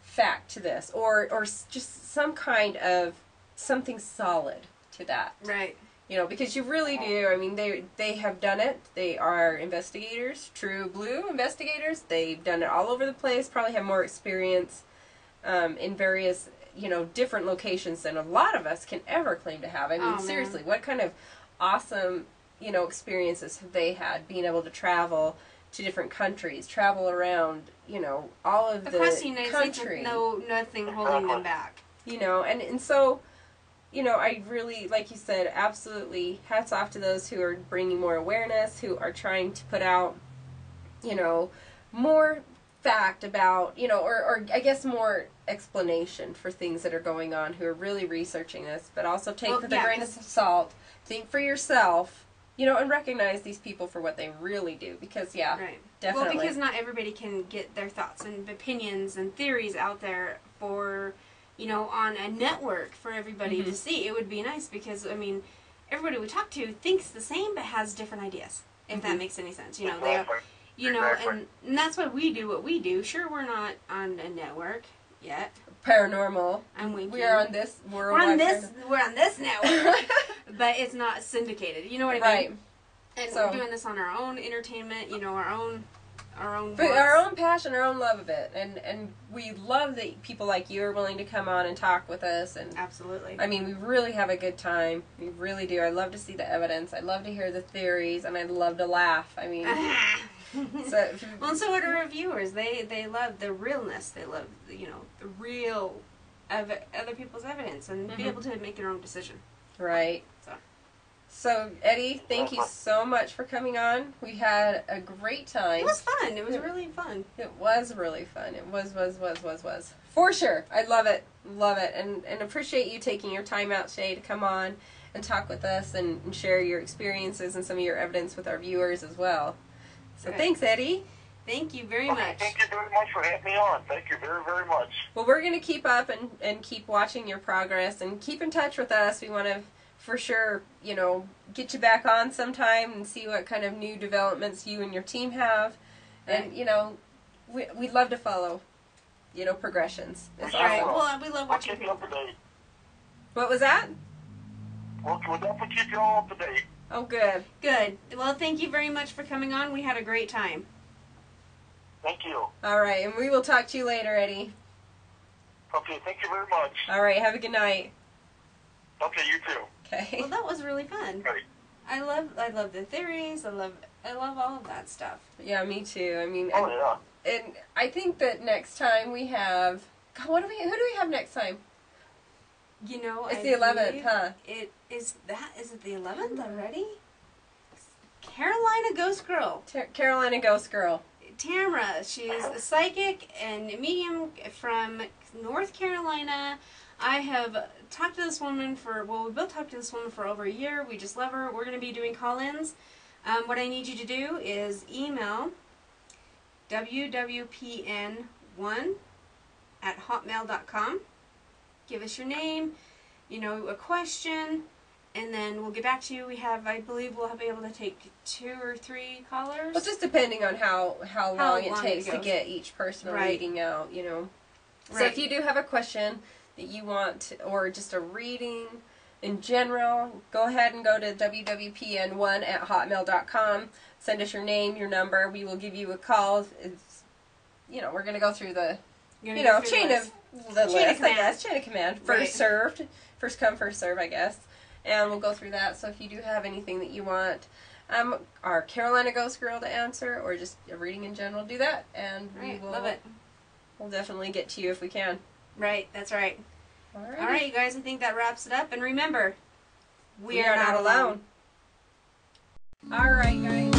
fact to this? Or just some kind of something solid to that? Right. Because you really do. I mean, they have done it. They are investigators, true blue investigators. They've done it all over the place. Probably have more experience in various, different locations than a lot of us can ever claim to have. I mean, seriously, what kind of awesome you know, experiences have they had being able to travel to different countries, travel around, you know, all of across the United country. States with nothing holding them back. You know, and so, you know, I really, like you said, absolutely hats off to those who are bringing more awareness, who are trying to put out, you know, more fact about, you know, or I guess more explanation for things that are going on, who are really researching this, but also take with a grain of salt, think for yourself, you know, and recognize these people for what they really do, because, right. definitely. Well, because not everybody can get their thoughts and opinions and theories out there for, you know, on a network for everybody to see. It would be nice because, I mean, everybody we talk to thinks the same but has different ideas, if that makes any sense. You know, they, you know, and that's why we do what we do. Sure, we're not on a network yet. Paranormal. I'm winking. We are on this. We're on this network, but it's not syndicated. You know what I mean? Right. And So, we're doing this on our own entertainment. You know, our own. But our own passion, our own love of it, and we love that people like you are willing to come on and talk with us. And absolutely. I mean, we really have a good time. We really do. I love to see the evidence. I love to hear the theories, and I love to laugh. I mean, so well, and so do our reviewers. They love the realness. They love, you know, the real of other people's evidence and be able to make their own decision. Right. So, Eddie, thank you so much for coming on. We had a great time. It was fun. It was really fun. It was really fun. It was. For sure. I love it. Love it. And appreciate you taking your time out today to come on and talk with us and share your experiences and some of your evidence with our viewers as well. So, thanks, Eddie. Thank you very much. Thank you very much for having me on. Thank you very, very much. Well, we're going to keep up and keep watching your progress and keep in touch with us. We want to, for sure, you know, get you back on sometime and see what kind of new developments you and your team have. And, you know, we'd love to follow, you know, progressions. It's awesome. Well, we love watching people. We'll keep you up to date. What was that? We'll definitely keep you all up to date. Oh, good. Good. Well, thank you very much for coming on. We had a great time. Thank you. All right, and we will talk to you later, Eddie. Okay, thank you very much. All right, have a good night. Okay, you too. Okay. Well, that was really fun. Right. I love the theories. I love all of that stuff. Yeah, me too. I mean, yeah. And I think that next time we have, God, who do we have next time? You know, it's the 11th, huh? Is it the 11th already? Carolina Ghost Girl. Carolina Ghost Girl. Tamara. She's a psychic and medium from North Carolina. I have talked to this woman we both talked to this woman for over a year. We just love her. We're going to be doing call-ins. What I need you to do is email wwpn1@hotmail.com. Give us your name, you know, a question, and then we'll get back to you. I believe we'll be able to take 2 or 3 callers. Well, just depending on how long it takes to get each person reading out, you know. So if you do have a question that you want, or just a reading in general, go ahead and go to wwpn1@hotmail.com. Send us your name, your number. We will give you a call. It's, you know, we're going to go through the, you know, chain of command. First served. First come, first serve, I guess. And we'll go through that. So if you do have anything that you want our Carolina Ghost Girl to answer, or just a reading in general, do that. And we will, love it. We'll definitely get to you if we can. Right, that's right. All right, you guys, I think that wraps it up. And remember, we are not alone. All right, guys.